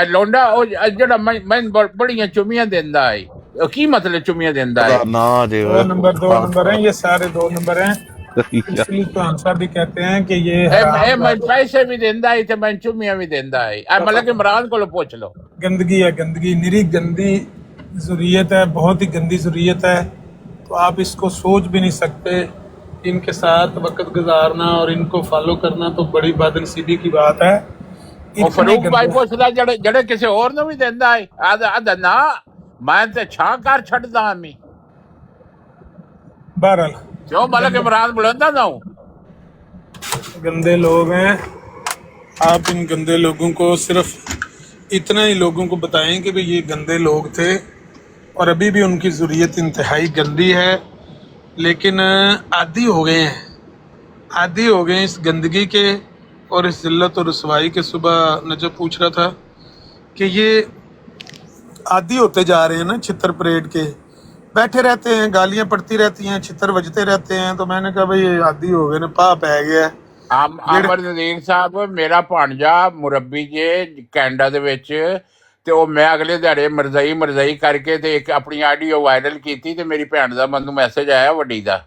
लोंडा ਉਹ ਜਿਹੜਾ ਮੈਂ ਬੜੀਆਂ ਚੁੰਮੀਆਂ ਦਿੰਦਾ ਹੈ, ਕੀ ਮਤਲਬ ਚੁੰਮੀਆਂ ਦਿੰਦਾ ਹੈ? ना जे दो नंबर हैं, ये सारे 2 नंबर हैं। इसलिए तो आंसर भी कहते हैं कि ये मैं पैसे भी देंदा है ते मैं चुम्मियां भी देंदा है। मतलब कि इमरान को पूछ लो। गंदगी है, गंदगी, निरी गंदी ज़ुर्रियत है, बहुत ही गंदी ज़ुर्रियत है। तो आप इसको सोच भी नहीं सकते। इनके साथ वक्त गुजारना और इनको फॉलो करना तो बड़ी बदनसीबी की बात है। ਉਹ ਫਰੂਕ ਭਾਈ ਪੁੱਛਦਾ ਜਿਹੜੇ ਕਿਸੇ ਹੋਰ ਨੂੰ ਵੀ ਦਿੰਦਾ ਹੈ, ਆਦਾ ਨਾ ਮੈਂ ਤੇ ਛਾਂ ਕਰ ਛੱਡਦਾ ਮੈਂ। बहरहाल क्यों मतलब इमरान बुलंदा ना हूं? गंदे लोग हैं। आप इन गंदे लोगों को सिर्फ इतना ही लोगों को बताएं कि भाई ये गंदे लोग थे और अभी भी उनकी ज़ुर्रियत इंतहाई गंदी है, लेकिन आदी हो गए हैं, आदी हो गए इस गंदगी के और इस जिल्लत और रसवाई के। सुबह नजब पूछ रहा था कि ये आदी होते जा रहे हैं ना छितर परेड के, बैठे रहते हैं, गालियां पड़ती रहती हैं, छितर बजते रहते हैं। तो मैंने कहा भाई ये आदी हो गए ने, पा पै गया है। ਅਮਰ ਨਜ਼ੀਰ ਸਾਹਿਬ ਮੇਰਾ ਭਾਣਜਾ ਮੁਰੱਬੀ ਜੇ ਕੈਨੇਡਾ ਦੇ ਵਿੱਚ ਤੇ ਉਹ ਮੈਂ ਅਗਲੇ ਦਿਹਾੜੇ ਮਰਜ਼ਈ ਕਰਕੇ ਤੇ ਇੱਕ ਆਪਣੀ ਆਡੀਓ ਵਾਇਰਲ ਕੀਤੀ ਤੇ ਮੇਰੀ ਭੈਣ ਦਾ ਮੈਨੂੰ ਮੈਸੇਜ ਆਇਆ ਵੱਡੀ ਦਾ,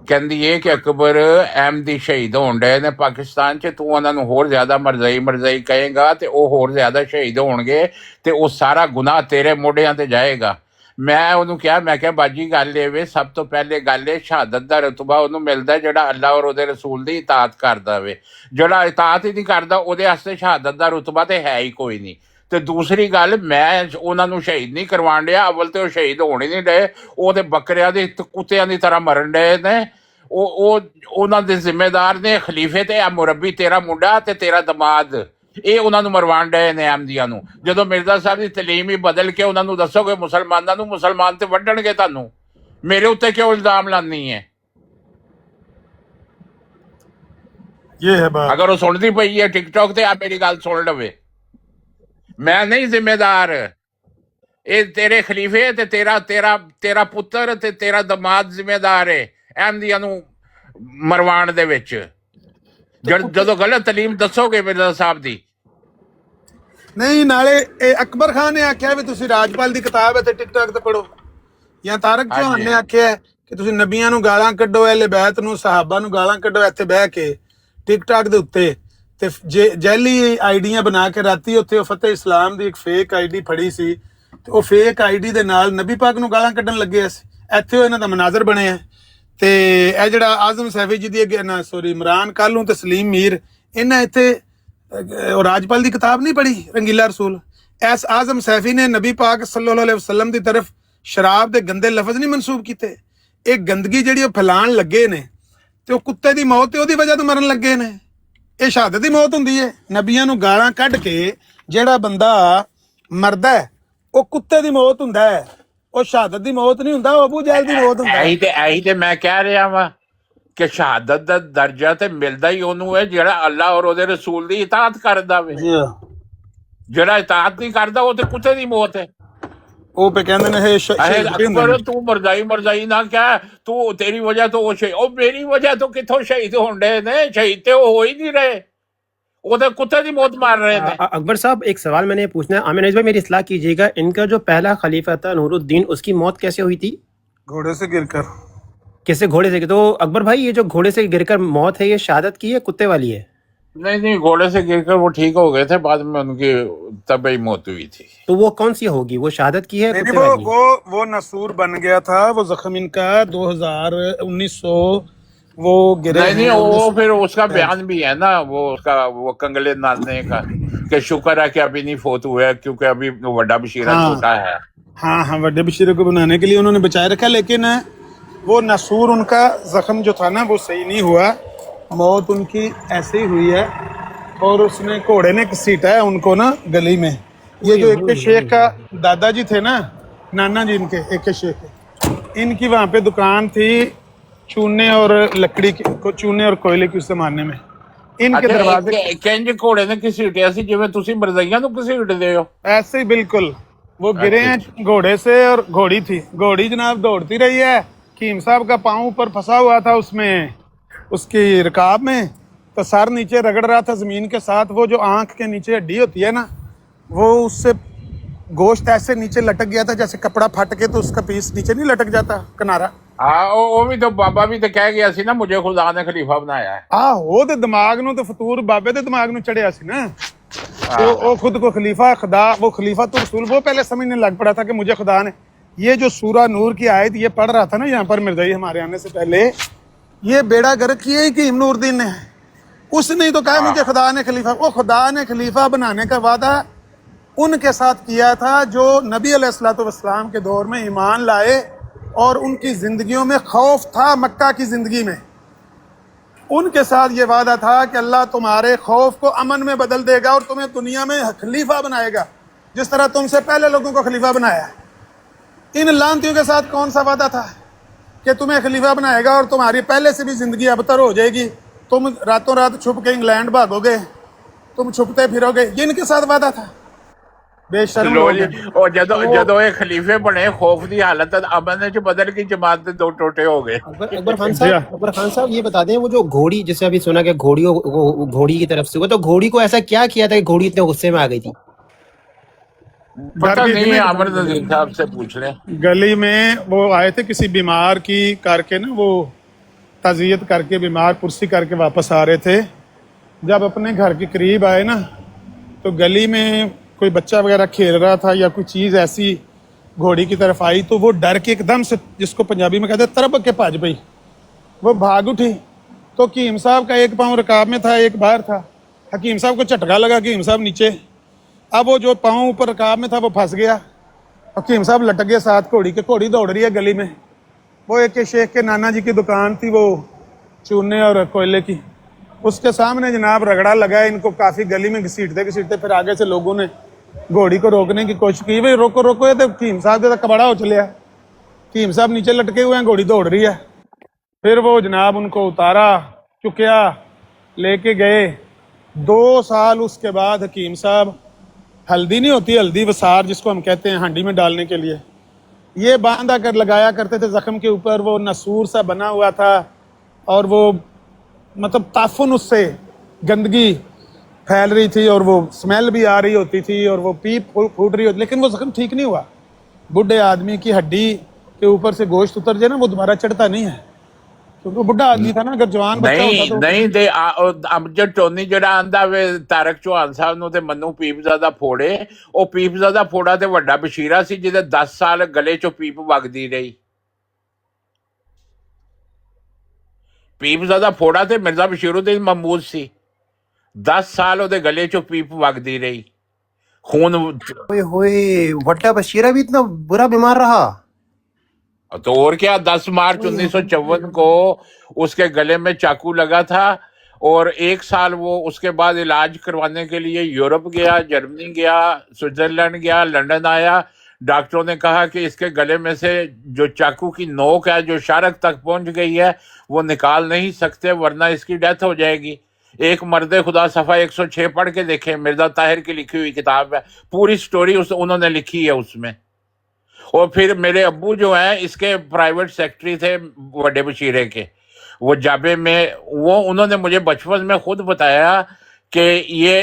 ਕਹਿੰਦੀ ਏ ਕਿ ਅਕਬਰ ਅਹਿਮਦੀ ਸ਼ਹੀਦ ਹੋਣ ਡਏ ਨੇ ਪਾਕਿਸਤਾਨ 'ਚ, ਤੂੰ ਉਹਨਾਂ ਨੂੰ ਹੋਰ ਜ਼ਿਆਦਾ ਮਰਜ਼ਈ ਕਹੇਗਾ ਤੇ ਉਹ ਹੋਰ ਜ਼ਿਆਦਾ ਸ਼ਹੀਦ ਹੋਣਗੇ ਤੇ ਉਹ ਸਾਰਾ ਗੁਨਾਹ ਤੇਰੇ ਮੋਢਿਆਂ ਤੇ ਜਾਏਗਾ। ਮੈਂ ਉਹਨੂੰ ਕਿਹਾ, ਮੈਂ ਕਿਹਾ ਬਾਜੀ ਗੱਲ ਇਹ ਵੇ, ਸਭ ਤੋਂ ਪਹਿਲੇ ਗੱਲ ਇਹ ਸ਼ਹਾਦਤ ਦਾ ਰਤਬਾ ਉਹਨੂੰ ਮਿਲਦਾ ਜਿਹੜਾ ਅੱਲਾ ਔਰ ਉਹਦੇ ਰਸੂਲ ਦੀ ਇਤਾਅਤ ਕਰਦਾ ਵੇ। ਜਿਹੜਾ ਇਤਾਅਤ ਹੀ ਨਹੀਂ ਕਰਦਾ ਉਹਦੇ ਵਾਸਤੇ ਸ਼ਹਾਦਤ ਦਾ ਰਤਬਾ ਤੇ ਹੈ ਹੀ ਕੋਈ ਨਹੀਂ। ਤੇ ਦੂਸਰੀ ਗੱਲ, ਮੈਂ ਉਹਨਾਂ ਨੂੰ ਸ਼ਹੀਦ ਨਹੀਂ ਕਰਵਾਉਣ ਡਿਆ, ਅਵਲ ਤੇ ਉਹ ਸ਼ਹੀਦ ਹੋਣ ਹੀ ਨਹੀਂ ਡਏ, ਉਹ ਤੇ ਬੱਕਰਿਆਂ ਦੇ ਕੁੱਤਿਆਂ ਦੀ ਤਰ੍ਹਾਂ ਮਰਨ ਡਏ ਨੇ। ਉਹ ਉਹਨਾਂ ਦੇ ਜ਼ਿੰਮੇਦਾਰ ਨੇ ਖਲੀਫੇ ਤੇ ਆ ਮੁਰੱਬੀ ਤੇਰਾ ਮੁੰਡਾ ਤੇ ਤੇਰਾ ਦਮਾਦ, ਇਹ ਉਹਨਾਂ ਨੂੰ ਮਰਵਾਉਣ ਡਏ ਨੇ ਅਹਿਮਦੀਆਂ ਨੂੰ। ਜਦੋਂ ਮਿਰਜ਼ਾ ਸਾਹਿਬ ਦੀ ਤਲੀਮ ਹੀ ਬਦਲ ਕੇ ਉਹਨਾਂ ਨੂੰ ਦੱਸੋਗੇ ਮੁਸਲਮਾਨਾਂ ਨੂੰ, ਮੁਸਲਮਾਨ ਤੇ ਵੱਢਣਗੇ ਤੁਹਾਨੂੰ। ਮੇਰੇ ਉੱਤੇ ਕਿਉਂ ਇਲਜ਼ਾਮ ਲਾਉਂਦੀ ਹੈ? ये है बात। ਅਗਰ ਉਹ ਸੁਣਦੀ ਪਈ ਹੈ ਟਿਕਟੌਕ ਤੇ, ਆ ਮੇਰੀ ਗੱਲ ਸੁਣ ਲਵੇ। ਮੈਂ ਨਹੀਂ ਜ਼ਿੰਮੇਦਾਰ, ਇਹ ਤੇਰੇ ਖਲੀਫੇ ਤੇ ਤੇਰਾ ਪੁੱਤਰ ਤੇ ਤੇਰਾ ਦਮਾਦ ਜ਼ਿੰਮੇਦਾਰ ਹੈ ਅਹਿਮਦੀਆਂ ਨੂੰ ਮਰਵਾਉਣ ਦੇ ਵਿੱਚ। ਜਦੋਂ ਗਲਤ ਤਲੀਮ ਦੱਸੋਗੇ ਮਿਰਜ਼ਾ ਸਾਹਿਬ ਦੀ। ਨਹੀਂ, ਨਾਲੇ ਇਹ ਅਕਬਰ ਖਾਨ ਨੇ ਆਖਿਆ ਵੀ ਤੁਸੀਂ ਰਾਜਪਾਲ ਦੀ ਕਿਤਾਬ ਹੈ ਤੇ ਟਿਕਟੌਕ ਤੇ ਪੜੋ, ਜਾਂ ਤਾਰਕ ਚੌਹਾਨ ਨੇ ਆਖਿਆ ਕਿ ਤੁਸੀਂ ਨਬੀਆਂ ਨੂੰ ਗਾਲਾਂ ਕੱਢੋ, ਅਹਿਲੇ ਬੈਤ ਨੂੰ, ਸਹਾਬਾ ਨੂੰ ਗਾਲਾਂ ਕੱਢੋ ਇੱਥੇ ਬਹਿ ਕੇ ਟਿਕਟੌਕ ਦੇ ਉੱਤੇ। ਤੇ ਜੈਲੀ ਆਈਡੀਆਂ ਬਣਾ ਕੇ ਰਾਤੀ ਉੱਥੇ ਉਹ ਫਤਿਹ ਇਸਲਾਮ ਦੀ ਇੱਕ ਫੇਕ ਆਈਡੀ ਫੜੀ ਸੀ ਤੇ ਉਹ ਫੇਕ ਆਈਡੀ ਦੇ ਨਾਲ ਨਬੀ ਪਾਕ ਨੂੰ ਗਾਲਾਂ ਕੱਢਣ ਲੱਗੇ ਸੀ। ਇੱਥੇ ਇਹਨਾਂ ਦਾ ਮਨਾਜ਼ਰ ਬਣਿਆ। ਤੇ ਇਹ ਜਿਹੜਾ ਆਜ਼ਮ ਸੈਫੀ ਜੀ ਦੀ ਇਮਰਾਨ ਕਾਲੂ ਤੇ ਸਲੀਮ ਮੀਰ, ਇਹਨਾਂ ਇੱਥੇ ਰਾਜਪਾਲ ਦੀ ਕਿਤਾਬ ਨਹੀਂ ਪੜ੍ਹੀ ਰੰਗੀਲਾ ਰਸੂਲ। ਐਸ ਆਜ਼ਮ ਸੈਫੀ ਨੇ ਨਬੀ ਪਾਕ ਸੱਲੱਲਾਹੁ ਅਲੈਹਿ ਵਸੱਲਮ ਦੀ ਤਰਫ ਸ਼ਰਾਬ ਦੇ ਗੰਦੇ ਲਫ਼ਜ਼ ਨਹੀਂ ਮਨਸੂਬ ਕੀਤੇ। ਇਹ ਗੰਦਗੀ ਜਿਹੜੀ ਉਹ ਫੈਲਾਣ ਲੱਗੇ ਨੇ ਤੇ ਉਹ ਕੁੱਤੇ ਦੀ ਮੌਤ ਤੇ ਉਹਦੀ ਵਜ੍ਹਾ ਤੋਂ ਮਰਨ ਲੱਗੇ ਨੇ। ਇਹ ਸ਼ਹਾਦਤ ਦੀ ਮੌਤ ਹੁੰਦੀ ਹੈ। ਨਬੀਆਂ ਨੂੰ ਗਾਲਾਂ ਕੱਢ ਕੇ ਜਿਹੜਾ ਬੰਦਾ ਮਰਦਾ ਹੈ ਉਹ ਕੁੱਤੇ ਦੀ ਮੌਤ ਹੁੰਦਾ ਹੈ, ਉਹ ਸ਼ਹਾਦਤ ਦੀ ਮੌਤ ਨਹੀਂ ਹੁੰਦਾ, ਉਹ ਅਬੂ ਜਹਿਲ ਦੀ ਮੌਤ ਹੁੰਦਾ। ਇਹੀ ਤੇ ਮੈਂ ਕਹਿ ਰਿਹਾ ਵਾਂ ਕਿ ਸ਼ਹਾਦਤ ਦਾ ਦਰਜਾ ਤੇ ਮਿਲਦਾ ਹੀ ਉਹਨੂੰ ਹੈ ਜਿਹੜਾ ਅੱਲਾ ਔਰ ਉਹਦੇ ਰਸੂਲ ਦੀ ਇਤਾਅਤ ਕਰਦਾ ਵੇ। ਜਿਹੜਾ ਇਤਾਅਤ ਨਹੀਂ ਕਰਦਾ ਉਹ ਤੇ ਕੁੱਤੇ ਦੀ ਮੌਤ ਹੈ। ਉਹ ਪੇ ਕਹਿੰਦੇ ਨੇ ਅਕਬਰ ਤੂੰ ਮਰਜ਼ਾਈ ਨਾ ਕਹਿ, ਤੂੰ ਤੇਰੀ ਵਜ੍ਹਾ ਤੋਂ ਉਹ ਸ਼ਹੀਦ, ਉਹ ਮੇਰੀ ਵਜ੍ਹਾ ਤੋਂ ਕਿੱਥੋਂ ਸ਼ਹੀਦ ਹੋਣ ਡਏ ਨੇ? ਸ਼ਹੀਦ ਤੇ ਉਹ ਹੋ ਹੀ ਨਹੀਂ ਰਹੇ, वो तो कुत्ते की मौत मार रहे थे। अकबर साहब एक सवाल मैंने पूछना है, आमिर भाई मेरी इस्लाह कीजिएगा, इनका जो पहला खलीफा था नूरुद्दीन, उसकी मौत कैसे हुई थी? घोड़े से गिरकर। कैसे? घोड़े से? तो अकबर भाई ये जो घोड़े से गिरकर मौत है ये शहादत की है कुत्ते वाली है? नहीं घोड़े से गिरकर वो ठीक हो गए थे, बाद में उनकी तबई मौत हुई थी। तो वो कौन सी होगी, वो शहादत की है कुत्ते वाली? वो नसूर बन गया था, वो जख्म इनका 1900 वो गिरे नहीं वो फिर उसका बयान भी है ना, वो उसका वो कंगले नाचने का कि शुक्र है कि अभी नहीं फोत हुआ है क्योंकि अभी वड्डा बशीरा छोटा है। हाँ वड्डे बशीरे को बनाने के लिए उन्होंने बचाए रखा, लेकिन वो नसूर उनका जख्म जो था ना वो सही नहीं हुआ, मौत उनकी ऐसे ही हुई है। और उसने घोड़े ने घसीटा है उनको ना गली में। ये जो एक शेख का दादाजी थे ना, नाना जी इनके एक शेख, इनकी वहाँ पे दुकान थी चूने और लकड़ी को, चूने और कोयले की उससे मारने में। इनके दरवाजे कंज घोड़े ने घसीटिया सी जिवें तुसीं मरज़इयां नूं घसीटदे हो, ऐसे ही बिल्कुल वो गिरे हैं घोड़े से। और घोड़ी थी, घोड़ी जनाब दौड़ती रही है, कीम साहब का पाँव ऊपर फंसा हुआ था उसमें, उसकी रकाब में, तो सर नीचे रगड़ रहा था ज़मीन के साथ। वो जो आँख के नीचे हड्डी होती है ना, वो उससे गोश्त ऐसे नीचे लटक गया था जैसे कपड़ा फट के तो उसका पीस नीचे नहीं लटक जाता किनारा। हाँ वो भी तो बाबा भी तो कह गया सी ना मुझे खुदा ने खलीफा बनाया है। वो तो दिमाग नूं तो फतूर बाबे दे दिमाग नूं चढ़िया सी ना, तो वो खुद को खलीफा खुदा, वो खलीफा तो रसूल, वो पहले समझने लग पड़ा था कि मुझे खुदा ने। ये जो सूरा नूर की आयत ये पढ़ रहा था ना यहाँ पर मिर्ज़ाई हमारे आने से पहले, ये बेड़ा गर्क किया ही कि नूरुद्दीन ने, उसने तो कहा मुझे खुदा ने खलीफा। वो खुदा ने खलीफा बनाने का वादा उनके साथ किया था जो नबी अलैहिस्सलाम के दौर में ईमान लाए और उनकी ज़िंदगियों में खौफ था। मक्का की ज़िंदगी में उनके साथ ये वादा था कि अल्लाह तुम्हारे खौफ को अमन में बदल देगा और तुम्हें दुनिया में खलीफा बनाएगा जिस तरह तुमसे पहले लोगों को खलीफा बनाया। इन लानतियों के साथ कौन सा वादा था कि तुम्हें खलीफा बनाएगा और तुम्हारी पहले से भी ज़िंदगी अबतर हो जाएगी, तुम रातों रात छुप के इंग्लैंड भागोगे, तुम छुपते फिरोगे। ये इनके साथ वादा था। बेशर्म ਲੋ लोग ਜੀ, हैं। ਉਹ ਜਦੋਂ तो ਜਦੋਂ ਇਹ ਖਲੀਫੇ ਬਣੇ, ਖੌਫ ਦੀ ਹਾਲਤ ਅਮਨ ਚ ਬਦਲ ਗਈ, ਜਮਾਤ ਦੇ ਦੋ टोटे हो गए। अकबर खान जी हाँ। साहब, अकबर खान साहब ये बता दें, वो जो घोड़ी, जैसे अभी सुना कि वो घोड़ी की तरफ से हुआ, तो घोड़ी को ऐसा क्या किया था कि घोड़ी इतने गुस्से में आ गई थी? पता डर गई थी नहीं, ना आमिर एकदम। नजीर साहब से पूछ लें। गली में वो आए थे किसी बीमार की करके ना, वो तज़ियत करके बीमार कुर्सी करके वापस आ रहे थे। जब अपने घर के करीब आए ना, तो गली में कोई बच्चा वगैरह खेल रहा था या कोई चीज़ ऐसी घोड़ी की तरफ आई, तो वो डर के एकदम से, जिसको पंजाबी में कहते हैं तरब के भज पई, वो भाग उठी। तो हकीम साहब का एक पाँव रकाब में था, एक बाहर था। हकीम साहब को झटका लगा, हकीम साहब नीचे। अब वो जो पाँव ऊपर रकाब में था वो फंस गया, हकीम साहब लटक गए साथ घोड़ी के। घोड़ी दौड़ रही है गली में। वो एक शेख के नाना जी की दुकान थी, वो चूने और कोयले की, उसके सामने जनाब रगड़ा लगा है। इनको काफ़ी गली में घसीटते घसीटते फिर आगे से लोगों ने घोड़ी को रोकने की कोशिश की, भाई रोको रोको, ये तो हकीम साहब का कबाड़ा हो चलिया। हकीम साहब नीचे लटके हुए हैं, घोड़ी दौड़ रही है। फिर वो जनाब उनको उतारा, चुकया, लेके गए। 2 साल उसके बाद हकीम साहब, हल्दी नहीं होती, हल्दी वसार जिसको हम कहते हैं हांडी में डालने के लिए, ये बांधा कर लगाया करते थे जख्म के ऊपर। वो नसूर सा बना हुआ था और वो मतलब ताफुन, उससे गंदगी फैल रही थी और वो स्मेल भी आ रही होती थी और वो पीप फूट रही होती, लेकिन वो जख्म ठीक नहीं हुआ। बुढ़े आदमी की हड्डी के ऊपर से गोश्त उतर जाए ना, वो दोबारा चढ़ता नहीं है, क्योंकि वो बुढ़ा आदमी था ना। अगर जवान बच्चा होता नहीं तो नहीं ਤੇ ਅਮਜਦ ਟੋਨੀ ਜਿਹੜਾ ਆਂਦਾ ਵੇ ਤਾਰਕ ਚੌਹਾਨ ਸਾਹਿਬ ਨੂੰ ਤੇ ਮੰਨੂ ਪੀਪਜ਼ਾਦਾ ਫੋੜੇ, ਉਹ ਪੀਪਜ਼ਾਦਾ ਫੋੜਾ ਤੇ ਵੱਡਾ ਬਸ਼ੀਰਾ ਸੀ, ਜਿਹਦੇ 10 ਸਾਲ ਗਲੇ ਚੋਂ ਪੀਪ ਵਗਦੀ ਰਹੀ। ਪੀਪਜ਼ਾਦਾ ਫੋੜਾ ਤੇ ਮਿਰਜ਼ਾ ਬਸ਼ੀਰੁੱਦੀਨ ਮਹਿਮੂਦ ਸੀ, 10 ਸਾਲ ਉਹਦੇ ਗਲੇ ਚੋਂ ਪੀਪ ਵਗਦੀ ਰਹੀ। खून ओए होए, भट्टा बशीरा भी इतना बुरा बीमार रहा? तो और क्या, 10 मार्च 1954 को उसके गले में चाकू लगा था और 1 साल वो उसके बाद इलाज करवाने के लिए यूरोप गया, जर्मनी गया, स्विट्जरलैंड गया, लंदन आया। डॉक्टरों ने कहा कि इसके गले में से जो चाकू की नोक है जो शारक तक पहुंच गई है वो निकाल नहीं सकते, वरना इसकी डेथ हो जाएगी। एक मर्द खुदा सफ़ा 106 पढ़ के देखे, मिर्जा ताहिर की लिखी हुई किताब है, पूरी स्टोरी उन्होंने लिखी है उसमें। और फिर मेरे अब्बू जो हैं इसके प्राइवेट सेक्रेटरी थे बड़े बशीरे के, वो जाबे में, वो उन्होंने मुझे बचपन में खुद बताया कि ये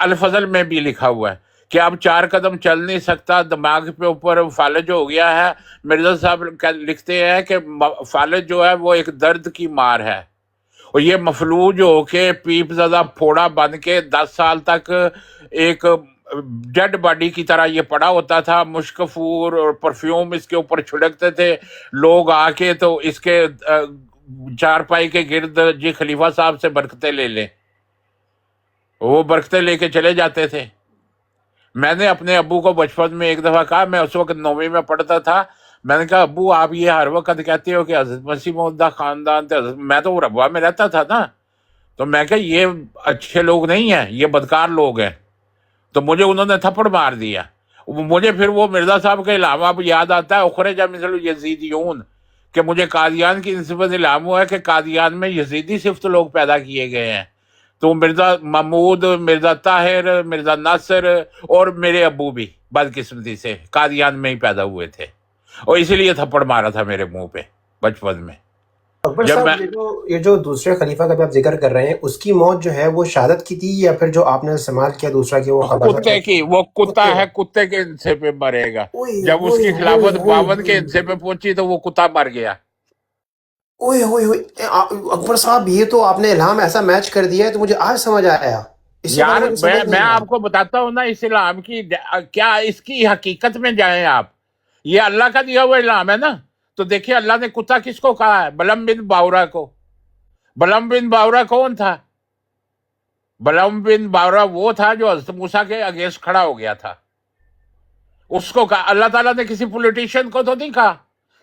अल-फजल में भी लिखा हुआ है कि अब 4 कदम चल नहीं सकता, दिमाग पे ऊपर फालज हो गया है। मिर्जा साहब लिखते हैं कि फालज जो है वो एक दर्द की मार है, और ये मफलूज होके पीप ज़्यादा फोड़ा बन के 10 साल तक एक डेड बॉडी की तरह ये पड़ा होता था। मुश्कफूर और परफ्यूम इसके ऊपर छिड़कते थे लोग आके, तो इसके चारपाई के गिर्द जी खलीफा साहब से बरकतें ले लें, वो बरकतें लेके चले जाते थे। मैंने अपने अब्बू को बचपन में एक दफ़ा कहा, मैं उस वक्त 9वीं में पढ़ता था, मैंने कहा अब्बू आप ये हर वक्त कहते हो कि हज़रत मसीह मौद खानदान थे, मैं तो रबा में रहता था ना, तो मैं कहा ये अच्छे लोग नहीं हैं, ये बदकार लोग हैं। तो मुझे उन्होंने थप्पड़ मार दिया। मुझे फिर वो मिर्ज़ा साहब का इल्हाम अब याद आता है, उखरजा मिसल यजीदियून, कि मुझे कादियान की निस्बत इल्हाम हुआ है कि कादियान में यजीदी सिफ्त लोग पैदा किए गए हैं। तो मिर्ज़ा महमूद, मिर्ज़ा ताहिर, मिर्ज़ा नासिर और मेरे अब्बू भी बदकिस्मती से कादियान में ही पैदा हुए थे, और इसीलिए थप्पड़ मारा था मेरे मुंह पे बचपन में। अकबर जब साहब, मैं ये जो दूसरे खलीफा का भी आप जिक्र कर रहे हैं, उसकी मौत जो है वो शहादत की थी, या फिर जो आपने इस्तेमाल किया दूसरा कि वो खबर कुत्ते की, वो कुत्ता कुत्ते है, कुत्ते के हिस्से पे मरेगा। ओए जब ओए उसकी ओए खिलाफत ओए 52 के हिस्से पे पहुंची तो वो कुत्ता मर गया। ओए ओए ओए, अकबर साहब ये तो आपने इल्हाम ऐसा मैच कर दिया है, तो मुझे आज समझ आया, इससे पहले यार मुझे समझ मैं नहीं आया। आपको बताता हूँ ना इस इल्हाम की क्या, इसकी हकीकत में जाएं आप, ये अल्लाह का दिया हुआ इल्हाम है ना। तो देखिए अल्लाह ने कुत्ता किसको कहा है? बलम बिन बावरा को। बलम बिन बावरा कौन था? बलम बिन बावरा वो था जो हज़रत मूसा के अगेंस्ट खड़ा हो गया था। उसको कहा, अल्लाह ताला ने किसी पॉलिटिशियन को तो नहीं कहा,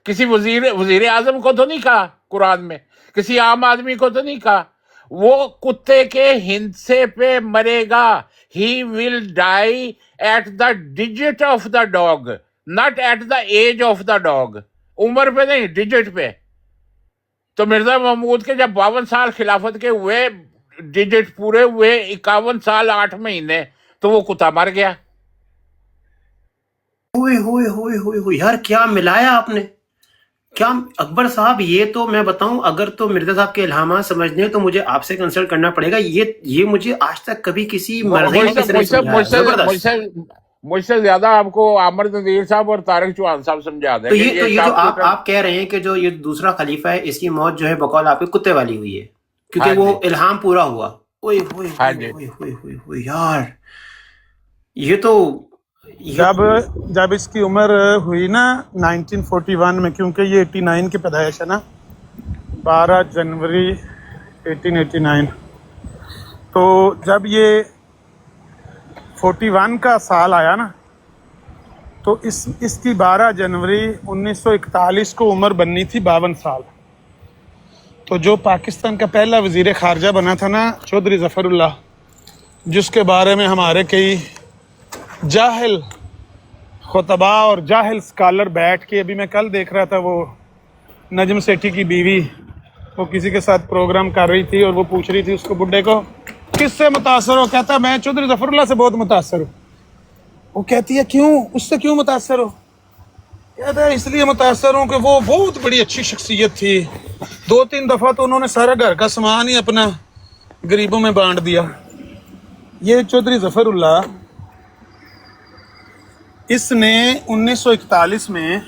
किसी वजीर आजम को तो नहीं कहा कुरान में, किसी आम आदमी को तो नहीं कहा। वो कुत्ते के हिंसे पे मरेगा। He will die at the digit of the dog, not at the age of the dog. उम्र पे नहीं, डिजिट पे। तो मिर्जा महमूद के जब 52 साल खिलाफत के हुए, डिजिट पूरे हुए 51 साल 8 महीने, तो वो कुत्ता मर गया। ओए होए होए होए होए यार, क्या मिलाया आपने, क्या अकबर साहब, ये तो मैं बताऊं, अगर तो मिर्जा साहब के इल्हामात समझने हैं तो मुझे आपसे कंसल्ट करना पड़ेगा। ये मुझे आज तक कभी किसी मर्जी ने किसी ने समझाया। जबरदस्त। मुझसे ज्यादा आपको आमिर नज़ीर साहब और तारिक चौहान साहब समझा तो देंगे। ये जो आप कह रहे हैं कि जो ये दूसरा खलीफा है, इसकी मौत जो है बकौल आपके कुत्ते वाली हुई है, क्योंकि वो इल्हाम पूरा हुआ। ओए होए होए होए होए होए यार, ये तो जब इसकी उम्र हुई ना 1941 में, क्योंकि ये 89 की पैदाइश है ना, 12 जनवरी 1889, तो जब ये 41 का साल आया ना, तो इसकी 12 जनवरी 1941 को उम्र बननी थी 52 साल। तो जो पाकिस्तान का पहला वज़ीर ख़ारजा बना था ना, चौधरी ज़फ़रुल्लाह, जिसके बारे में हमारे कई जाहिल खुतबा और जाहिल स्कॉलर बैठ के, अभी मैं कल देख रहा था, वो नजम सेठी की बीवी वो किसी के साथ प्रोग्राम कर रही थी और वो पूछ रही थी उसको, बुड्ढे को, किससे मुतासर हो? कहता मैं चौधरी ज़फ़रुल्लाह से बहुत मुतासर हूँ। वो कहती है क्यों, उससे क्यों मुतासर हो? कहता है इसलिए मुतासर हूँ कि वो बहुत बड़ी अच्छी शख्सियत थी, 2-3 दफ़ा तो उन्होंने सारा घर का सामान ही अपना गरीबों में बांट दिया। ये चौधरी ज़फ़रुल्लाह, इसने 1941 में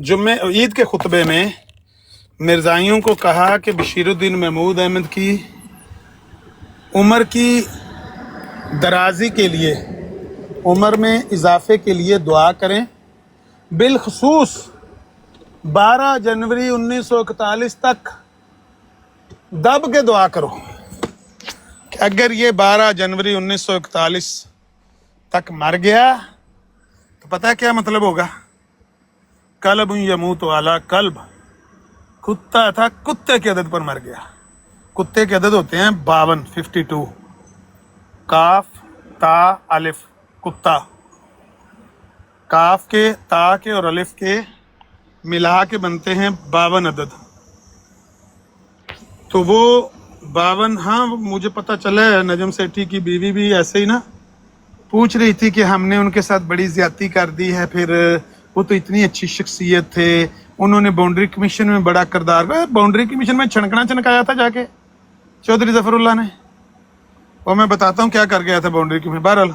जुम्मे ईद के खुतबे में मिर्ज़ाइयों को कहा कि बशीरुद्दीन महमूद अहमद की उम्र की दराजी के लिए, उम्र में इजाफे के लिए दुआ करें। बिलखसूस 12 जनवरी 1941 तक दब के दुआ करो कि अगर ये 12 जनवरी 1941 तक मर गया तो पता है क्या मतलब होगा? कल्ब यमूत वाला कल्ब, कुत्ता था, कुत्ते की अदद पर मर गया। कुत्ते के अदद होते हैं 52, 52, काफ ता अलिफ, कुत्ता। काफ के, ता के और अलिफ के मिला के बनते हैं 52 अदद। तो वो 52, हाँ मुझे पता चला है, नजम सेठी की बीवी भी ऐसे ही ना पूछ रही थी कि हमने उनके साथ बड़ी ज्यादती कर दी है, फिर वो तो इतनी अच्छी शख्सियत थे, उन्होंने बाउंड्री कमीशन में बड़ा किरदार, बाउंड्री कमीशन में छनकना छनकाया था जाके चौधरी ज़फ़रुल्लाह ने। और मैं बताता हूँ क्या कर गया था बाउंड्री कमीशन। बहरहाल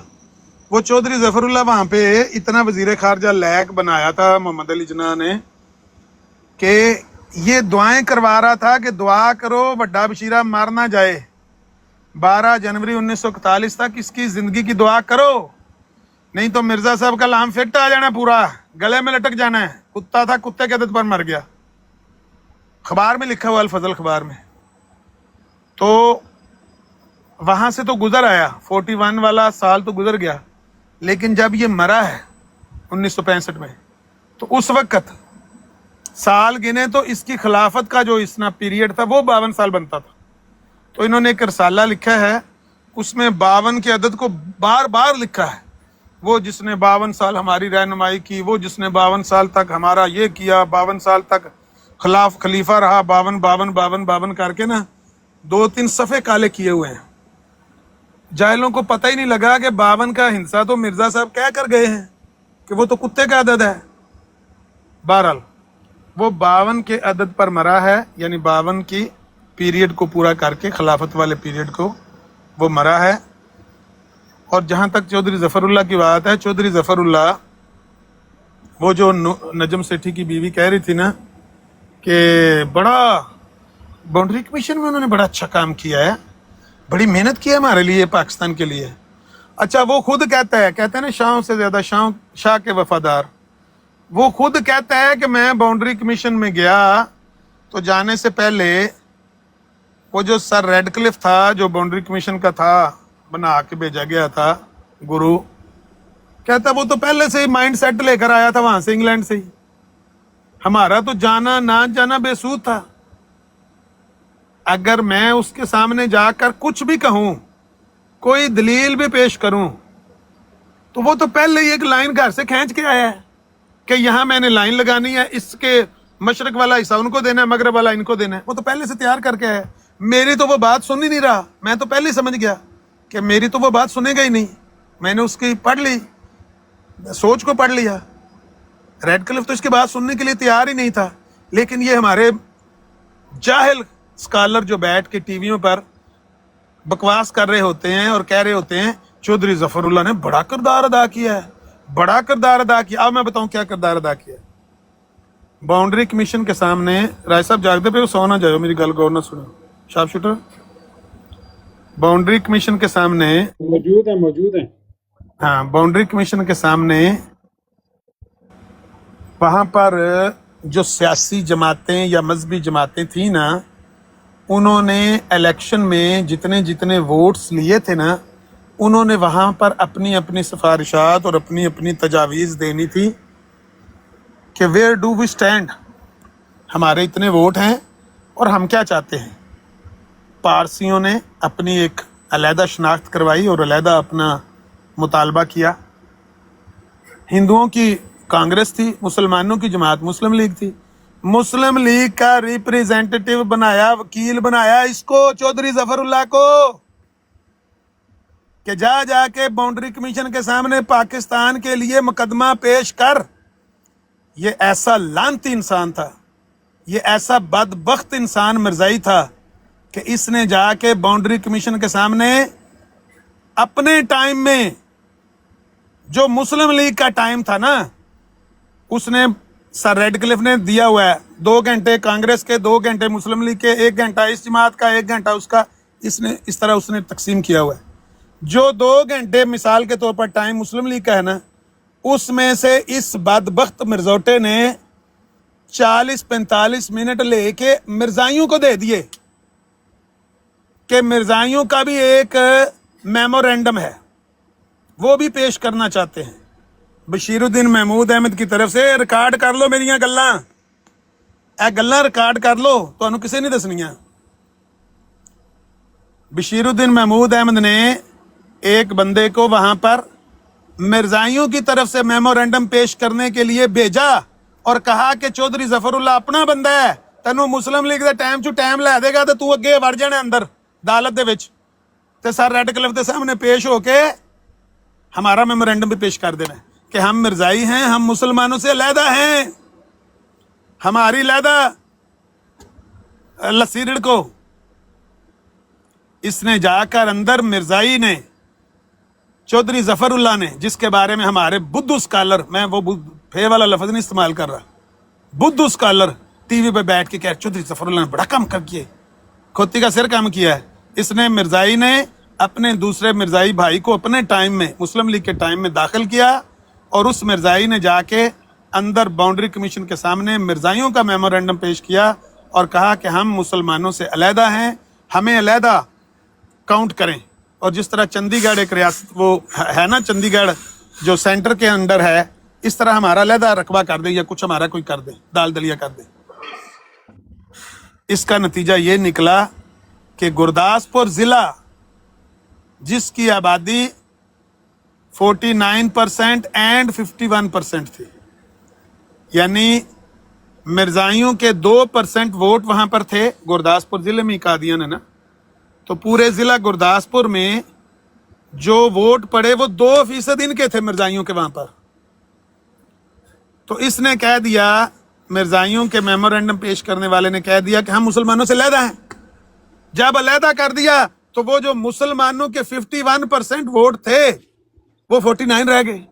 वो चौधरी ज़फ़रुल्लाह वहाँ पे इतना वज़ीर ख़ारजा लायक बनाया था मोहम्मद अली जिन्ना ने कि ये दुआएं करवा रहा था कि दुआ करो बड़ा बशीरा मर ना जाए, 12 जनवरी 1941 तक इसकी ज़िंदगी की दुआ करो, नहीं तो मिर्ज़ा साहब का लाम फिट आ जाना, पूरा गले में लटक जाना है। कुत्ता था, कुत्ते के आदत पर मर गया। अखबार में लिखा हुआ, अल फजल अखबार में। तो वहाँ से तो गुजर आया, 41 वाला साल तो गुजर गया, लेकिन जब ये मरा है 1965 में, तो उस वक्त साल गिने तो इसकी खिलाफत का जो इसना पीरियड था वो 52 साल बनता था। तो इन्होंने एक रसाला लिखा है, उसमें 52 के अदद को बार बार लिखा है। वो जिसने 52 साल हमारी रहनुमाई की, वो जिसने 52 साल तक हमारा ये किया, 52 साल तक खलीफा रहा, 52 करके ना 2-3 सफ़े काले किए हुए हैं। जाहिलों को पता ही नहीं लगा कि 52 का हिंसा तो मिर्ज़ा साहब कह कर गए हैं कि वो तो कुत्ते का अदद है। बहरहाल वो 52 के अदद पर मरा है, यानी 52 की पीरियड को पूरा करके, खिलाफत वाले पीरियड को वो मरा है। और जहाँ तक चौधरी ज़फ़रुल्लाह की बात है, चौधरी ज़फ़रुल्लाह वो जो नजम सेठी की बीवी कह रही थी ना कि बड़ा बाउंड्री कमीशन में उन्होंने बड़ा अच्छा काम किया है, बड़ी मेहनत की है हमारे लिए, पाकिस्तान के लिए। अच्छा वो खुद कहता है, कहते हैं ना शाह से ज़्यादा शाह के वफादार, वो खुद कहता है कि मैं बाउंड्री कमीशन में गया तो जाने से पहले वो जो सर रेडक्लिफ था, जो बाउंड्री कमीशन का था, बना के भेजा गया था गुरु, कहता वो तो पहले से ही माइंड सेट लेकर आया था वहां से, इंग्लैंड से ही। हमारा तो जाना ना जाना बेसूद था। अगर मैं उसके सामने जाकर कुछ भी कहूं, कोई दलील भी पेश करूं, तो वो तो पहले ही एक लाइन घर से खींच के आया है कि यहाँ मैंने लाइन लगानी है, इसके मशरक वाला हिस्सा उनको देना है, मगरब वाला इनको देना है। वो तो पहले से तैयार करके आया है। मेरी तो वो बात सुन ही नहीं रहा, मैं तो पहले ही समझ गया कि मेरी तो वो बात सुनेगा ही नहीं। मैंने उसकी पढ़ ली, सोच को पढ़ लिया। रेडक्लिफ तो इसकी बात सुनने के लिए तैयार ही नहीं था, लेकिन ये हमारे जाहिल स्कॉलर जो बैठ के टीवियों पर बकवास कर रहे होते हैं और कह रहे होते हैं चौधरी जफरुल्लाह ने बड़ा किरदार अदा किया है, बड़ा किरदार अदा किया। अब मैं बताऊं क्या किरदार अदा किया। बाउंड्री कमीशन के सामने, राय साहब जागते पे सो ना जाओ, मेरी गल गौर ना सुनो, शार्प शूटर। बाउंड्री कमीशन के सामने मौजूद है हाँ, बाउंड्री कमीशन के सामने वहां पर जो सियासी जमातें या मजहबी जमातें थी ना, उन्होंने इलेक्शन में जितने जितने वोट्स लिए थे ना, उन्होंने वहां पर अपनी अपनी सिफारिशात और अपनी अपनी तजावीज़ देनी थी कि वेयर डू वी स्टैंड, हमारे इतने वोट हैं और हम क्या चाहते हैं। पारसियों ने अपनी एक अलहदा शनाख्त करवाई और अलहदा अपना मुतालबा किया। हिंदुओं की कांग्रेस थी, मुसलमानों की जमात मुस्लिम लीग थी। मुस्लिम लीग का रिप्रेजेंटेटिव बनाया, वकील बनाया इसको, चौधरी जफरुल्लाह को, कि जाके बाउंड्री कमीशन के सामने पाकिस्तान के लिए मुकदमा पेश कर। ये ऐसा लानती इंसान था, ये ऐसा बदबख्त इंसान मिर्जाई था कि इसने जाके बाउंड्री कमीशन के सामने अपने टाइम में, जो मुस्लिम लीग का टाइम था ना, उसने सर रेडक्लिफ ने दिया हुआ है 2 घंटे कांग्रेस के, 2 घंटे मुस्लिम लीग के, 1 घंटा इस जमात का, 1 घंटा उसका, इसने इस तरह उसने तकसीम किया हुआ है। जो 2 घंटे मिसाल के तौर पर टाइम मुस्लिम लीग का है ना, उसमें से इस बदबख्त मिर्जोटे ने 40-45 मिनट लेके मिर्जाइयों को दे दिए कि मिर्जाइयों का भी एक मेमोरेंडम है, वो भी पेश करना चाहते हैं। बशीरुद्दीन महमूद अहमद की तरफ से रिकॉर्ड कर लो मेरियां गल्लां, ए गल्लां रिकॉर्ड कर लो, तुहानू किसे नहीं दसनियां। बशीरुद्दीन महमूद अहमद ने एक बंदे को वहां पर मिर्जाइयों की तरफ से मेमोरेंडम पेश करने के लिए भेजा और कहा कि चौधरी जफरुल्लाह अपना बंदा है, तेनू मुस्लिम लीग दे टाइम चू टाइम लै देगा तो तू अगे वड़ जाना अंदर अदालत दे विच, ते सर रेडक्लिफ के सामने पेश होके हमारा मेमोरेंडम भी पेश कर देना कि हम मिर्जाई हैं, हम मुसलमानों से अलहदा हैं, हमारी अलहदा लस्सी रिड़को। इसने जाकर अंदर मिर्जाई ने, चौधरी जफरुल्लाह ने, जिसके बारे में हमारे बुद्धू स्कॉलर, मैं वो फे वाला लफ्ज नहीं इस्तेमाल कर रहा, बुद्धू स्कॉलर टीवी पे बैठ के कह चौधरी जफरुल्लाह ने बड़ा काम कर किया, खोती का सिर काम किया है। इसने मिर्जाई ने अपने दूसरे मिर्जाई भाई को अपने टाइम में, मुस्लिम लीग के टाइम में दाखिल किया और उस मिर्जाई ने जाके अंदर बाउंड्री कमीशन के सामने मिर्जाइयों का मेमोरेंडम पेश किया और कहा कि हम मुसलमानों से अलहदा हैं, हमें अलहदा काउंट करें। और जिस तरह चंडीगढ़ एक रियासत वो है ना, चंडीगढ़ जो सेंटर के अंडर है, इस तरह हमारा अलहदा रकबा कर दे या कुछ हमारा कोई कर दे, दाल दलिया कर दे। इसका नतीजा ये निकला कि गुरदासपुर जिला, जिसकी आबादी 49% एंड 51% थी, यानी मिर्जाइयों के 2% वोट वहां पर थे। गुरदासपुर जिले में कादियान है ना, तो पूरे जिला गुरदासपुर में जो वोट पड़े वो 2% इनके थे मिर्जाइयों के वहां पर। तो इसने कह दिया, मिर्जाइयों के मेमोरेंडम पेश करने वाले ने कह दिया कि हम मुसलमानों से अलहदा हैं। जब अलहदा कर दिया तो वो जो मुसलमानों के 51% वोट थे वो 49 रह गए,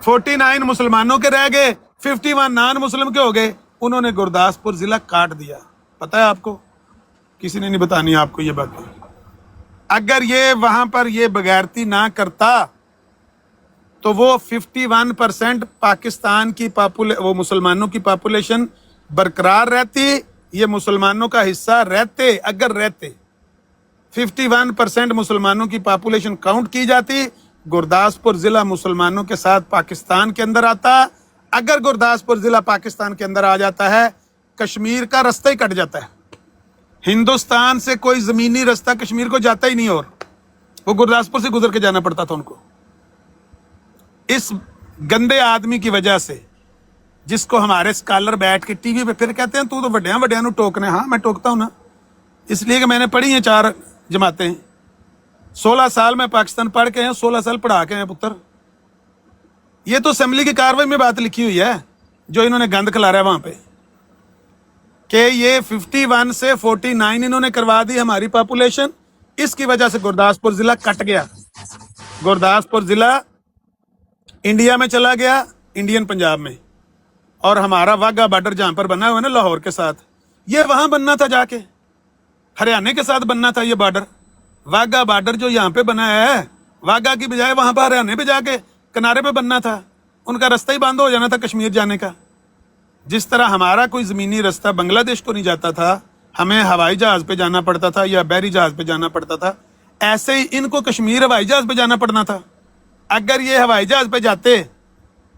49 मुसलमानों के रह गए, 51 नॉन मुस्लिम के हो गए। उन्होंने गुरदासपुर जिला काट दिया। पता है आपको, किसी ने नहीं बतानी आपको ये बात। अगर ये वहां पर ये बगैरती ना करता तो वो 51% पाकिस्तान की वो मुसलमानों की पॉपुलेशन बरकरार रहती, ये मुसलमानों का हिस्सा रहते। अगर रहते 51% मुसलमानों की पॉपुलेशन काउंट की जाती, गुरदासपुर जिला मुसलमानों के साथ पाकिस्तान के अंदर आता। अगर गुरदासपुर जिला पाकिस्तान के अंदर आ जाता है, कश्मीर का रास्ता ही कट जाता है। हिंदुस्तान से कोई जमीनी रास्ता कश्मीर को जाता ही नहीं, और वो गुरदासपुर से गुजर के जाना पड़ता था उनको। इस गंदे आदमी की वजह से, जिसको हमारे स्कॉलर बैठ के टीवी पे फिर कहते हैं तू तो वड्डियां वड्डियां नू टोकने। हाँ, मैं टोकता हूं ना, इसलिए कि मैंने पढ़ी हैं 4 जमातें। 16 साल में पाकिस्तान पढ़ के हैं, 16 साल पढ़ा के हैं पुत्र। ये तो असेंबली की कार्रवाई में बात लिखी हुई है जो इन्होंने गंद खिला रहा है वहां पे, कि ये 51 से 49 इन्होंने करवा दी हमारी पॉपुलेशन। इसकी वजह से गुरदासपुर जिला कट गया, गुरदासपुर जिला इंडिया में चला गया, इंडियन पंजाब में। और हमारा वाघा बॉर्डर जहां पर बना हुआ है ना लाहौर के साथ, ये वहां बनना था, जाके हरियाणा के साथ बनना था ये बॉर्डर। वाघा बॉर्डर जो यहाँ पे बना है, वाघा की बजाय वहां पर हरियाणा पे जाके किनारे पे बनना था। उनका रास्ता ही बंद हो जाना था कश्मीर जाने का। जिस तरह हमारा कोई ज़मीनी रास्ता बांग्लादेश को नहीं जाता था, हमें हवाई जहाज़ पे जाना पड़ता था या बहरी जहाज़ पे जाना पड़ता था, ऐसे ही इनको कश्मीर हवाई जहाज़ पे जाना पड़ना था। अगर ये हवाई जहाज़ पे जाते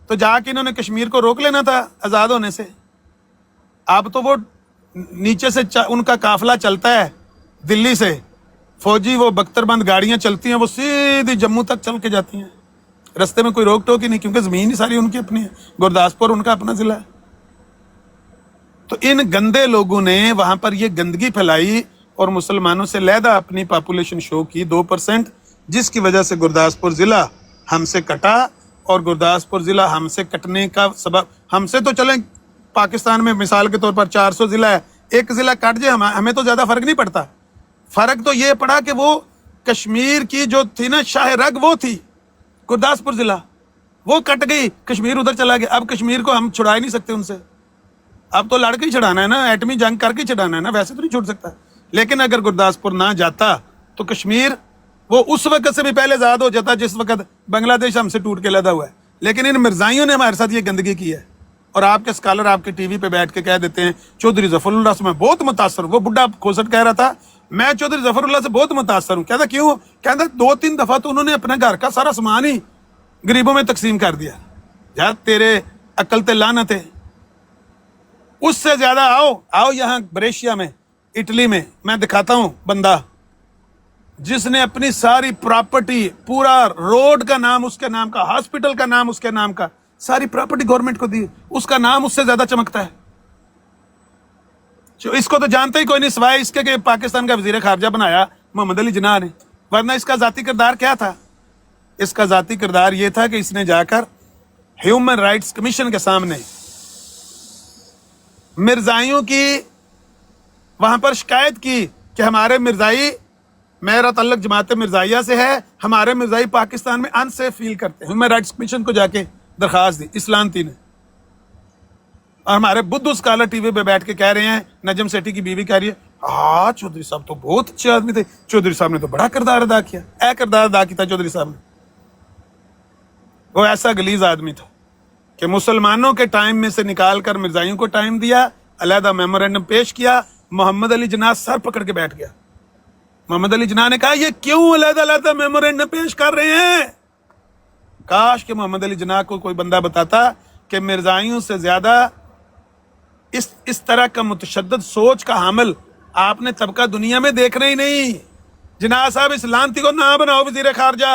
तो जाके इन्होंने कश्मीर को रोक लेना था आज़ाद होने से। अब तो वो नीचे से उनका काफिला चलता है दिल्ली से, फौजी वो बख्तरबंद गाड़ियाँ चलती हैं, वो सीधी जम्मू तक चल के जाती हैं, रास्ते में कोई रोक टोक ही नहीं, क्योंकि ज़मीन ही सारी उनकी अपनी है। गुरदासपुर उनका अपना ज़िला है। तो इन गंदे लोगों ने वहां पर ये गंदगी फैलाई और मुसलमानों से लहदा अपनी पॉपुलेशन शो की 2%, जिसकी वजह से गुरदासपुर ज़िला हमसे कटा। और गुरदासपुर ज़िला हमसे कटने का सबब, हमसे तो चलें पाकिस्तान में मिसाल के तौर पर 400 ज़िला है, एक ज़िला कट जाए हमें तो ज़्यादा फ़र्क नहीं पड़ता। फ़र्क तो ये पड़ा कि वो कश्मीर की जो थी ना शाह रग, वो थी गुरदासपुर ज़िला, वो कट गई, कश्मीर उधर चला गया। अब कश्मीर को हम छुड़ा ही नहीं सकते उनसे, अब तो लड़के ही छुड़ाना है ना, एटमी जंग करके छुड़ाना है ना, वैसे तो नहीं छूट सकता। लेकिन अगर गुरदासपुर ना जाता तो कश्मीर वो उस वक्त से भी पहले आज़ाद हो जाता जिस वक्त बांग्लादेश हमसे टूट के लदा हुआ है। लेकिन इन मिर्जाइयों ने हमारे साथ ये गंदगी की है। और आपके स्कॉलर आपके टीवी पे बैठ के कह देते हैं चौधरी जफरुल्लाह से मैं बहुत मुतासर हूँ। वो बुढ़ा खोसट कह रहा था मैं चौधरी जफरुल्लाह से बहुत मुतासर हूँ। कहता क्यों? कहता 2-3 दफा तो उन्होंने अपने घर का सारा सामान ही गरीबों में तकसीम कर दिया। यार तेरे अक्ल ते लानत है। उससे ज्यादा आओ यहाँ ब्रेशिया में, इटली में, मैं दिखाता हूँ बंदा जिसने अपनी सारी प्रॉपर्टी, पूरा रोड का नाम उसके नाम का, हॉस्पिटल का नाम उसके नाम का, सारी प्रॉपर्टी गवर्नमेंट को दी, उसका नाम उससे ज्यादा चमकता है। जो इसको तो जानते ही कोई नहीं सिवाय इसके कि पाकिस्तान का वजीर खारजा बनाया मोहम्मद अली जिन्ना ने। वरना इसका जाती किरदार क्या था? इसका जाती किरदार ये था कि इसने जाकर ह्यूमन राइट्स कमीशन के सामने मिर्जाइयों की वहां पर शिकायत की कि हमारे मिर्जाई, मेरा तल्लक जमात मिर्जाइया से है, हमारे मिर्जाई पाकिस्तान में अनसेफ फील करते हैं। ह्यूमन राइट्स कमीशन को जाके दरखास्त दी इस्लांती ने। और हमारे बुद्धू स्कॉलर टीवी पे बैठ के कह रहे हैं, नजम सेठी की बीवी कह रही है हाँ चौधरी साहब तो बहुत अच्छे आदमी थे, चौधरी साहब ने तो बड़ा किरदार अदा किया। किरदार अदा किया चौधरी साहब ने। वो ऐसा गलीज आदमी था कि मुसलमानों के टाइम में से निकाल कर मिर्जाइयों को टाइम दिया, अलहदा मेमोरेंडम पेश किया। मोहम्मद अली जिन्ना सर पकड़ के बैठ गया। मोहम्मद अली जिन्ना ने कहा ये क्यों अलहदा मेमोरेंडम पेश कर रहे हैं? काश कि मोहम्मद अली जिन्ना को कोई बंदा बताता कि मिर्जाइयों से ज्यादा इस तरह का मुतशद्दद सोच का हामिल आपने तबका दुनिया में देख रहे ही नहीं। जिन्ना साहब इस लानती को ना बनाओ वजीर खारजा।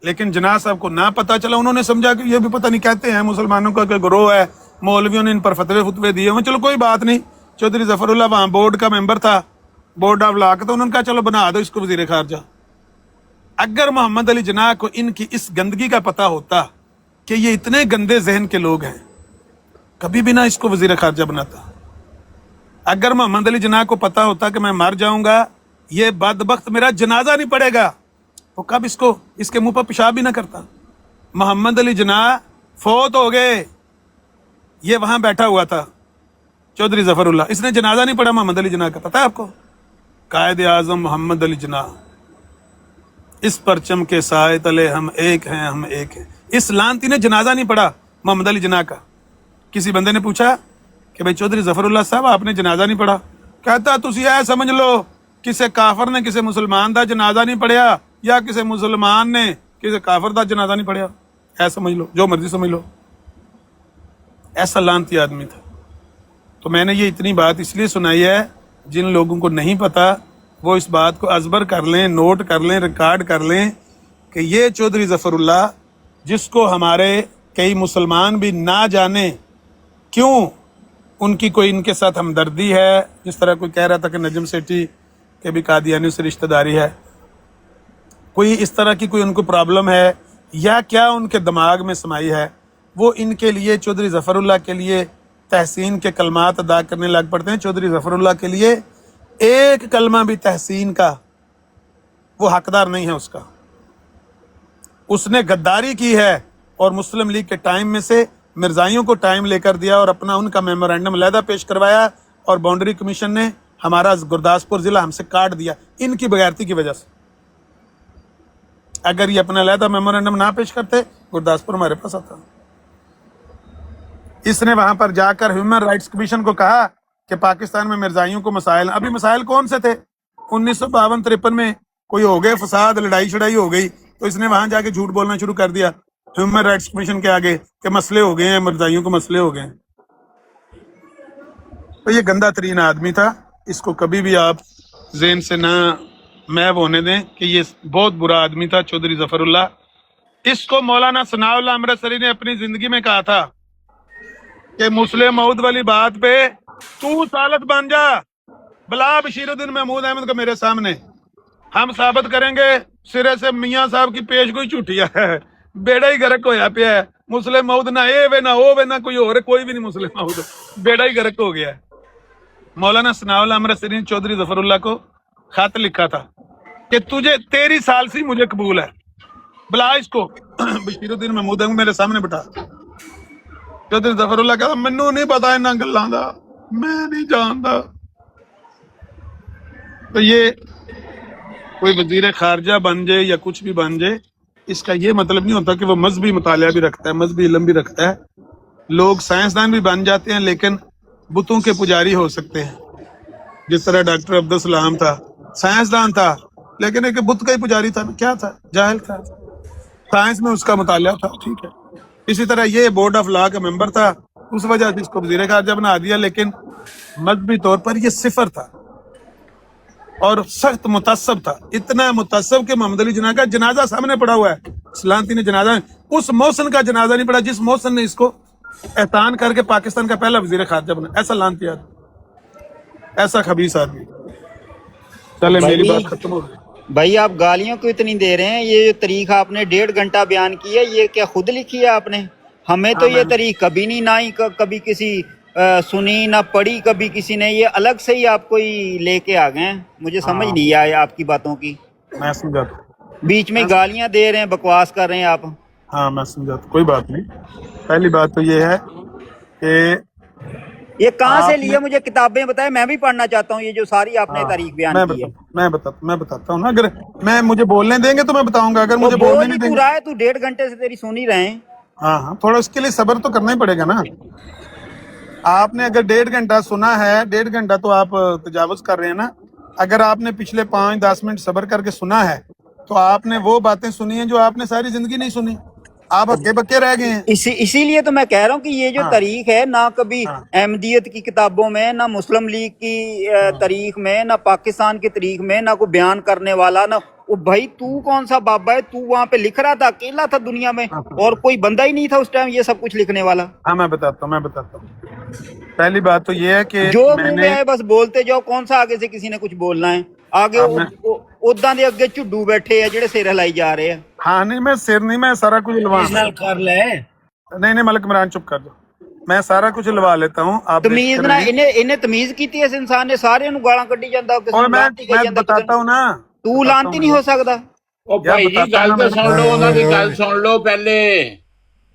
लेकिन जिन्ना साहब को ना पता चला, उन्होंने समझा कि ये भी पता नहीं कहते हैं मुसलमानों का गिरोह है, मौलवियों ने इन पर फतवे दिए हुए, चलो कोई बात नहीं। चौधरी जफरुल्लाह वहाँ बोर्ड का मेंबर था, बोर्ड ऑफ लॉ का, तो उन्होंने कहा चलो बना दो इसको वजीर खारजा। अगर मोहम्मद अली जिन्ना को इनकी इस गंदगी का पता होता कि ये इतने गंदे जहन के लोग हैं, कभी भी ना इसको वजीर खारजा बनाता। अगर मोहम्मद अली जिन्ना को पता होता कि मैं मर जाऊंगा, ये बदबख्त मेरा जनाजा नहीं पड़ेगा, तो कब इसके मुंह पर पेशाब भी ना करता। मोहम्मद अली जिन्ना फौत हो गए, ये वहां बैठा हुआ था चौधरी जफरुल्लाह, इसने जनाजा नहीं पढ़ा मोहम्मद अली जिन्ना का। पता है आपको? कायद आजम मोहम्मद अली जिन्ना, इस परचम के साए तले हम एक हैं, हम एक हैं। इस लानती ने जनाजा नहीं पढ़ा मोहम्मद अली जिन्ना का। किसी बंदे ने पूछा कि भाई चौधरी जफरुल्लाह साहब आपने जनाजा नहीं पढ़ा? कहता तुसी ऐ समझ लो किसी काफर ने किसी मुसलमान का जनाजा नहीं पढ़िया, या किसी मुसलमान ने किसी काफर का जनाजा नहीं पढ़िया। ऐ समझ लो, जो मर्जी समझ लो। ऐसा लानती आदमी था। तो मैंने ये इतनी बात इसलिए सुनाई है, जिन लोगों को नहीं पता वो इस बात को अजबर कर लें, नोट कर लें, रिकॉर्ड कर लें कि ये चौधरी जफरुल्लाह, जिसको हमारे कई मुसलमान भी ना जाने क्यों उनकी कोई इनके साथ हमदर्दी है। जिस तरह कोई कह रहा था कि नजम सेठी کہ بھی قادیانیوں سے رشتہ داری ہے, کوئی اس طرح کی کوئی ان کو پرابلم ہے یا کیا ان کے دماغ میں سمائی ہے, وہ ان کے لیے چودھری ظفر اللہ کے لیے تحسین کے کلمات ادا کرنے لگ پڑتے ہیں. چودھری ظفر اللہ کے لیے ایک کلمہ بھی تحسین کا وہ حقدار نہیں ہے اس کا. اس نے غداری کی ہے اور مسلم لیگ کے ٹائم میں سے مرزائیوں کو ٹائم لے کر دیا اور اپنا ان کا میمورینڈم علیحدہ پیش کروایا, اور باؤنڈری کمیشن نے ہمارا گرداسپور ضلع ہم سے کاٹ دیا ان کی بغیرتی کی وجہ سے. اگر یہ اپنا علیحدہ میمورینڈم نہ پیش کرتے گرداسپور ہمارے پاس آتا. اس نے وہاں پر جا کر ہیومن رائٹس کمیشن کو کہا کہ پاکستان میں مرزائیوں کو مسائل, ابھی مسائل کون سے تھے 1952-53 میں کوئی ہو گئے فساد, لڑائی شڑائی ہو گئی, تو اس نے وہاں جا کے جھوٹ بولنا شروع کر دیا ہیومن رائٹس کمیشن کے آگے کہ مسئلے ہو گئے ہیں, مرزائیوں کو مسئلے ہو گئے ہیں. تو یہ گندا ترین آدمی تھا, اس کو کبھی بھی آپ ذہن سے نہ محو ہونے دیں کہ یہ بہت برا آدمی تھا چودھری ظفر اللہ. اس کو مولانا ثناء اللہ امرتسری نے اپنی زندگی میں کہا تھا کہ مسلم مود والی بات پہ تو سالت بن جا, بلا بشیر الدین محمود احمد کو میرے سامنے, ہم ثابت کریں گے سرے سے میاں صاحب کی پیش گوئی جھوٹی ہے, بیڑا ہی گرک ہویا پیا ہے. مسلم مود نہ اے وے نہ او وے نہ کوئی اور, کوئی بھی نہیں مسلم مود, بیڑا ہی گرک ہو گیا ہے. مولانا ثناء اللہ امرتسری نے چودھری ظفر اللہ کو خط لکھا تھا کہ تجھے تیری ثالثی مجھے قبول ہے, بلا اس کو بشیر الدین محمود احمد میرے سامنے بٹھا. چودھری ظفر اللہ کہا مینوں نہیں پتا انہاں گلاں دا, میں نہیں جانتا. تو یہ کوئی وزیر خارجہ بن جائے یا کچھ بھی بن جائے, اس کا یہ مطلب نہیں ہوتا کہ وہ مذہبی مطالعہ بھی رکھتا ہے, مذہبی علم بھی رکھتا ہے. لوگ سائنسدان بھی بن جاتے ہیں لیکن بتوں کے پجاری ہو سکتے ہیں, جس طرح ڈاکٹر عبدالسلام تھا, سائنسدان تھا لیکن ایک بت کا ہی پجاری تھا. کیا تھا؟ جاہل تھا, سائنس میں اس کا مطالعہ تھا, ٹھیک ہے. اسی طرح یہ بورڈ آف لا کا ممبر تھا, اس وجہ سے اس کو وزیر خارجہ بنا دیا, لیکن مذہبی طور پر یہ صفر تھا اور سخت متعصب تھا. اتنا متعصب کہ محمد علی جناح کا جنازہ سامنے پڑا ہوا ہے, سلانتی نے جنازہ, اس محسن کا جنازہ نہیں پڑا جس محسن نے اس کو احسان کر کے پاکستان کا پہلا وزیر خارجہ بنا. ایسا لانتی آدمی, ایسا خبیث آدمی. چلے میری بات ختم ہو گئی. بھائی آپ گالیوں کو اتنی دے رہے ہیں, یہ جو تاریخ آپ نے 1.5 گھنٹہ بیان کی ہے یہ کیا خود لکھی ہے آپ نے؟ ہمیں تو یہ تاریخ کبھی نہیں, نہ ہی کبھی کسی سنی نہ پڑھی کبھی کسی نے, یہ الگ سے ہی آپ کو ہی لے کے آ گئے ہیں. مجھے سمجھ نہیں آیا آپ کی باتوں کی. میں سمجھاتا ہوں, بیچ میں گالیاں دے رہے ہیں, بکواس کر رہے ہیں آپ. ہاں میں سمجھاتا ہوں, کوئی بات نہیں. پہلی بات تو یہ ہے کہ یہ کہاں سے لیے, مجھے کتابیں بتائیں, میں بھی پڑھنا چاہتا ہوں یہ جو ساری آپ نے تاریخ بیان کی ہے. میں بتاتا ہوں نا, اگر میں مجھے بولنے دیں گے تو میں بتاؤں گا, اگر مجھے بولنے نہیں دیں گے. تو 1.5 گھنٹے سے تیری سن ہی رہے ہیں. ہاں تھوڑا اس کے لیے صبر تو کرنا ہی پڑے گا نا. آپ نے اگر 1.5 گھنٹہ سنا ہے, 1.5 گھنٹہ تو آپ تجاوز کر رہے ہیں نا. اگر آپ نے پچھلے 5-10 منٹ صبر کر کے سنا ہے تو آپ نے وہ باتیں سنی ہیں جو آپ نے ساری زندگی نہیں سنی, آپ ہکے بکے رہ گئے ہیں. اسی لیے تو میں کہہ رہا ہوں کہ یہ جو تاریخ ہے نہ کبھی احمدیت کی کتابوں میں, نہ مسلم لیگ کی تاریخ میں, نہ پاکستان کی تاریخ میں, نہ کوئی بیان کرنے والا, نہ وہ بھائی تو کون سا بابا ہے, تو وہاں پہ لکھ رہا تھا, اکیلا تھا دنیا میں, اور کوئی بندہ ہی نہیں تھا اس ٹائم یہ سب کچھ لکھنے والا. ہاں میں بتاتا ہوں. پہلی بات تو یہ ہے کہ جو منہ میں ہے بس بولتے جاؤ, کون سا آگے سے کسی نے کچھ بولنا ہے. آگے اداں دے اگے چڈو بیٹھے ہیں جڑے سر ہلائی جا رہے ہیں. ہاں نہیں میں سر نہیں, میں سارا کچھ لوا نہیں ملک عمران چپ کر دو, میں سارا کچھ لوا لیتا ہوں. آپ تمیز نہ انہیں تمیز کیتی اس انسان نے, سارے نو گالاں کڈی جاندا, میں بتاتا ہوں نا. تو لانتی نہیں ہو سکتا. او بھائی جی گل تو سن لو, انہاں دی گل سن لو پہلے.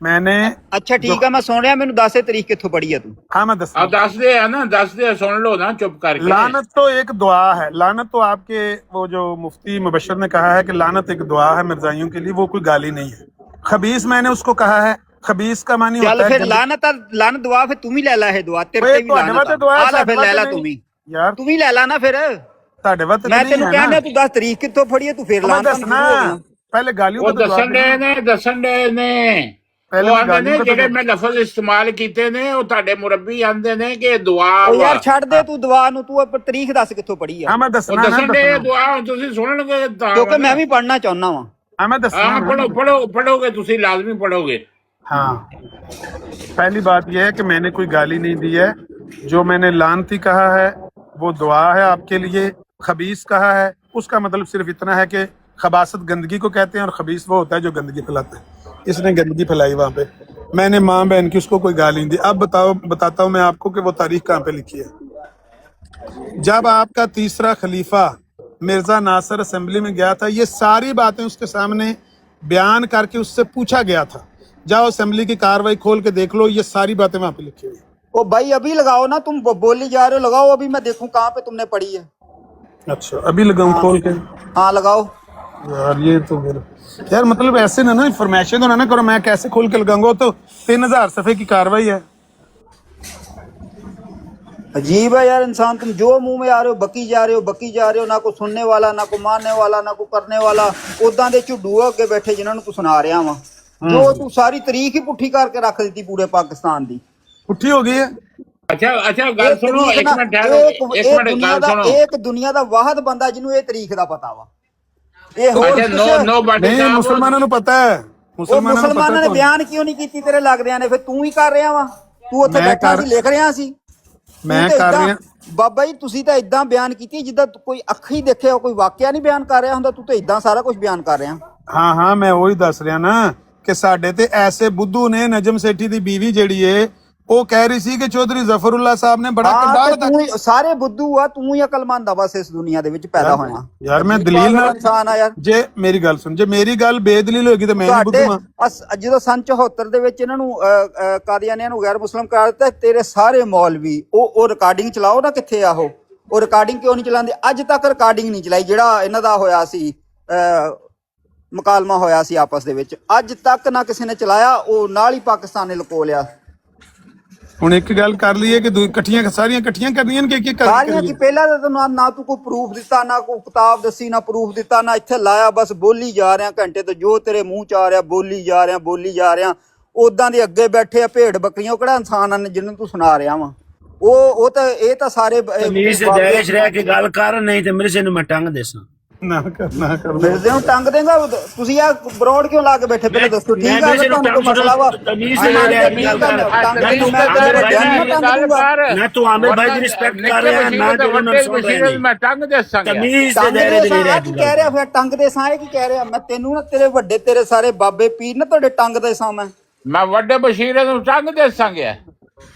میں نے اچھا ٹھیک ہے, میں سن رہا, مینوں 10 تاریخ کتھوں پڑھی ہے تو. ہاں میں دس دے ہے نا, 10 دے, سن لو نا چپ کر کے. لعنت تو ایک دعا ہے, لعنت تو آپ کے وہ جو مفتی مبشر نے کہا ہے کہ لعنت ایک دعا ہے مرزائیوں کے لیے, وہ کوئی گالی نہیں ہے. خبیث میں نے اس کو کہا ہے, خبیث کا معنی ہوتا ہے. چل پھر لعنت دعا, پھر تم ہی لے لا ہے دعا, تیرے تے بھی لعنت آ پھر لے لا تم ہی لے لا نا. پھر میں تینوں کہنا تو 10 تاریخ کتھوں پڑھی ہے, تو پھر لعنت پہلے گالیوں دسن دے نے جڑے میں لفظ استعمال کیتے نے, وہ تہاڈے مربی آندے نے کہ دعا. یار چھڑ دے تو دعا نو, تو تاریخ دس کتھوں پڑھی ہے. ہاں میں دسنا دعا تسی سنن گے, کیونکہ میں بھی پڑھنا چاہنا وا. ہاں میں دسنا, پڑھو گے تسی, لازمی پڑھو گے. ہاں پہلی بات یہ ہے کہ میں نے کوئی گالی نہیں دی ہے, جو میں نے لعنتی کہا ہے وہ دعا ہے آپ کے لیے. खबीस कहा है, उसका मतलब सिर्फ इतना है कि खबासत गंदगी को कहते हैं और खबीस वो होता है जो गंदगी फैलाता है। इसने गंदगी फैलाई वहां पे, मैंने माँ बहन की उसको कोई गाली नहीं दी। अब बताता हूँ मैं आपको कि वो तारीख कहाँ पे लिखी है। जब आपका तीसरा खलीफा मिर्जा नासिर असेंबली में गया था, ये सारी बातें उसके सामने बयान करके उससे पूछा गया था। जाओ असेंबली की कार्रवाई खोल के देख लो, ये सारी बातें वहां पे लिखी हुई। ओ भाई अभी लगाओ ना, तुम बोली जा रहे हो, लगाओ अभी, मैं देखूं कहाँ पे तुमने पढ़ी है। अच्छा अभी लगाऊं खोल के? हाँ लगाओ यार ये तो फिर यार मतलब ऐसे ना इंफॉर्मेशन तो ना करो, मैं कैसे खोल के लगाऊंगा? तो 3000 सफ़े की कार्रवाई है। अजीब है यार इंसान, तुम जो मुंह में आ रहे हो बकी जा रहे हो, बकी जा रहे हो, ना को सुनने वाला, ना को मानने वाला, ना को करने वाला। उदा दे झुड्डू अगे बैठे जिन्होंने तू सुना रहा वा, जो तू सारी तारीख ही पुट्ठी करके रख दी पूरे पाकिस्तान दी, पुट्ठी हो गई है। अच्छा अच्छा गल सुनो, एक मिनट ठहरो, एक मिनट गल सुनो। एक दुनिया दा वाहद बंदा जिन्हों ये तारीख दा पता वा। अच्छा नो बट मुसलमानों ਨੂੰ ਪਤਾ ਹੈ, मुसलमानों ने बयान क्यों नहीं ਕੀਤੀ ਤੇਰੇ ਲੱਗਦਿਆਂ ਨੇ? ਫਿਰ ਤੂੰ ਹੀ ਕਰ ਰਿਹਾ ਵਾ, ਤੂੰ ਉੱਥੇ ਬੈਠਾ ਸੀ ਲਿਖ ਰਿਹਾ ਸੀ। ਮੈਂ ਕਰ ਰਿਹਾ ਬਾਬਾ ਜੀ, ਤੁਸੀਂ ਤਾਂ ਇਦਾਂ ਬਿਆਨ ਕੀਤੀ ਜਿੱਦਾਂ ਕੋਈ ਅੱਖੀ ਦੇਖਿਆ ਕੋਈ ਵਾਕਿਆ ਨਹੀਂ ਬਿਆਨ ਕਰ ਰਿਹਾ ਹੁੰਦਾ, ਤੂੰ ਤਾਂ ਇਦਾਂ ਸਾਰਾ ਕੁਝ ਬਿਆਨ ਕਰ ਰਿਹਾ। ਹਾਂ ਹਾਂ ਮੈਂ ਉਹੀ ਦੱਸ ਰਿਹਾ ਨਾ ਕਿ ਸਾਡੇ ਤੇ ਐਸੇ ਬੁੱਧੂ ਨੇ, ਨਜਮ ਸੇਠੀ ਦੀ ਬੀਵੀ ਜਿਹੜੀ ਏ ਉਹ ਕਹਿ ਰਹੀ ਸੀ ਕਿ ਚੌਧਰੀ ਜ਼ਫਰੁੱਲਾ ਸਾਹਿਬ ਨੇ ਬੜਾ ਤੂੰ ਸਾਰੇ ਬੁੱਧੂ ਆ, ਤੂੰ ਹੀ ਅਕਲਮੰਦ ਆ ਬਸ ਇਸ ਦੁਨੀਆ ਦੇ ਵਿੱਚ ਪੈਦਾ ਹੋਇਆ। ਯਾਰ ਮੈਂ ਦਲੀਲ ਨਾਲ ਇਨਸਾਨ ਆ ਯਾਰ। ਜੇ ਮੇਰੀ ਗੱਲ ਸੁਣ, ਜੇ ਮੇਰੀ ਗੱਲ ਬੇਦਲੀਲ ਹੋਏਗੀ ਤਾਂ ਮੈਂ ਨਹੀਂ ਬੁੱਧੂ ਆ। ਜਦੋਂ ਸੰਨ 74 ਦੇ ਵਿੱਚ ਇਹਨਾਂ ਨੂੰ ਕਾਦੀਆਨੀਆਂ ਨੂੰ ਗੈਰ ਮੁਸਲਮ ਕਰਾਰ ਦਿੱਤਾ, ਤੇਰੇ ਸਾਰੇ ਮੌਲਵੀ ਉਹ ਰਿਕਾਰਡਿੰਗ ਚਲਾਓ ਨਾ, ਕਿੱਥੇ ਆ ਉਹ ਰਿਕਾਰਡਿੰਗ ਕਿਉਂ ਨਹੀਂ ਚਲਾਉਂਦੇ? ਅੱਜ ਤੱਕ ਰਿਕਾਰਡਿੰਗ ਨਹੀਂ ਚਲਾਈ। ਜਿਹੜਾ ਇਹਨਾਂ ਦਾ ਹੋਇਆ ਸੀ ਮੁਕਾਲਮਾ ਹੋਇਆ ਸੀ ਆਪਸ ਦੇ ਵਿੱਚ, ਅੱਜ ਤੱਕ ਨਾ ਕਿਸੇ ਨੇ ਚਲਾਇਆ, ਉਹ ਨਾਲ ਹੀ ਪਾਕਿਸਤਾਨ ਨੇ ਲੁਕੋ ਲਿਆ। ਹੁਣ ਇੱਕ ਗੱਲ ਕਰ ਲਈਏ ਕਿ ਇਕੱਠੀਆਂ ਸਾਰੀਆਂ ਇਕੱਠੀਆਂ ਕਰਨੀਆਂ ਨੇ ਕਿ ਸਾਰੀਆਂ ਕੀ? ਪਹਿਲਾਂ ਤਾਂ ਨਾ ਤੂੰ ਕੋਈ ਪ੍ਰੂਫ ਦਿੱਤਾ, ਨਾ ਕੋਈ ਕਿਤਾਬ ਦੱਸੀ, ਨਾ ਪ੍ਰੂਫ ਦਿੱਤਾ, ਨਾ ਇੱਥੇ ਲਾਇਆ, ਬਸ ਬੋਲੀ ਜਾ ਰਿਹਾ ਘੰਟੇ ਤੋਂ ਜੋ ਤੇਰੇ ਮੂੰਹ ਚ ਆ ਰਿਹਾ ਬੋਲੀ ਜਾ ਰਿਹਾ। ਉਦਾਂ ਦੇ ਅੱਗੇ ਬੈਠੇ ਆ ਭੇਡ ਬੱਕਰੀਆਂ, ਉਹ ਕਿਹੜਾ ਇਨਸਾਨ ਨੇ ਜਿਹਨੂੰ ਤੂੰ ਸੁਣਾ ਰਿਹਾ ਵਾ? ਉਹ ਤਾਂ ਇਹ ਤਾਂ ਸਾਰੇ ਰਹਿ ਕੇ ਗੱਲ ਕਰ, ਨਹੀਂ ਤੇ ਮੇਰੇ ਨੂੰ ਮੈਂ ਟੰਗ ਦੇਸਾਂ। ਨਾ ਕਰ ਮਿਰਜ਼ੇ ਨੂੰ ਟੰਗ ਦੇਗਾ। ਤੁਸੀਂ ਆ ਬਰੋਡ ਕਿਉਂ ਲਾ ਕੇ ਬੈਠੇ? ਪਹਿਲਾਂ ਦੱਸੋ। ਠੀਕ ਆ, ਤੁਹਾਨੂੰ ਕੋਈ ਮਸਲਾ ਵਾ? ਮੈਂ ਤੂੰ ਆਮਿਰ ਭਾਈ ਦੀ ਰਿਸਪੈਕਟ ਕਰ ਰਿਹਾ, ਨਾ ਜਿਹੜੇ ਨੂੰ ਸੁਣ ਰਹੇ ਨੇ। ਮੈਂ ਟੰਗ ਦੇਸਾਂਗਾ। ਤਮੀਜ਼ ਦੇ ਦਾਇਰੇ ਦੇ ਰਹਿ ਕੀ ਕਹਿ ਰਿਹਾ? ਫਿਰ ਟੰਗ ਦੇ ਸਾਂ ਇਹ ਕੀ ਕਹਿ ਰਿਹਾ? ਮੈਂ ਤੈਨੂੰ ਨਾ ਤੇਰੇ ਵੱਡੇ ਤੇਰੇ ਸਾਰੇ ਬਾਬੇ ਪੀਰ ਨਾ ਤੁਹਾਡੇ ਟੰਗ ਦੇ ਸਾਂ। ਮੈਂ ਵੱਡੇ ਬਸ਼ੀਰੇ ਨੂੰ ਟੰਗ ਦੇਸਾਂਗੇ।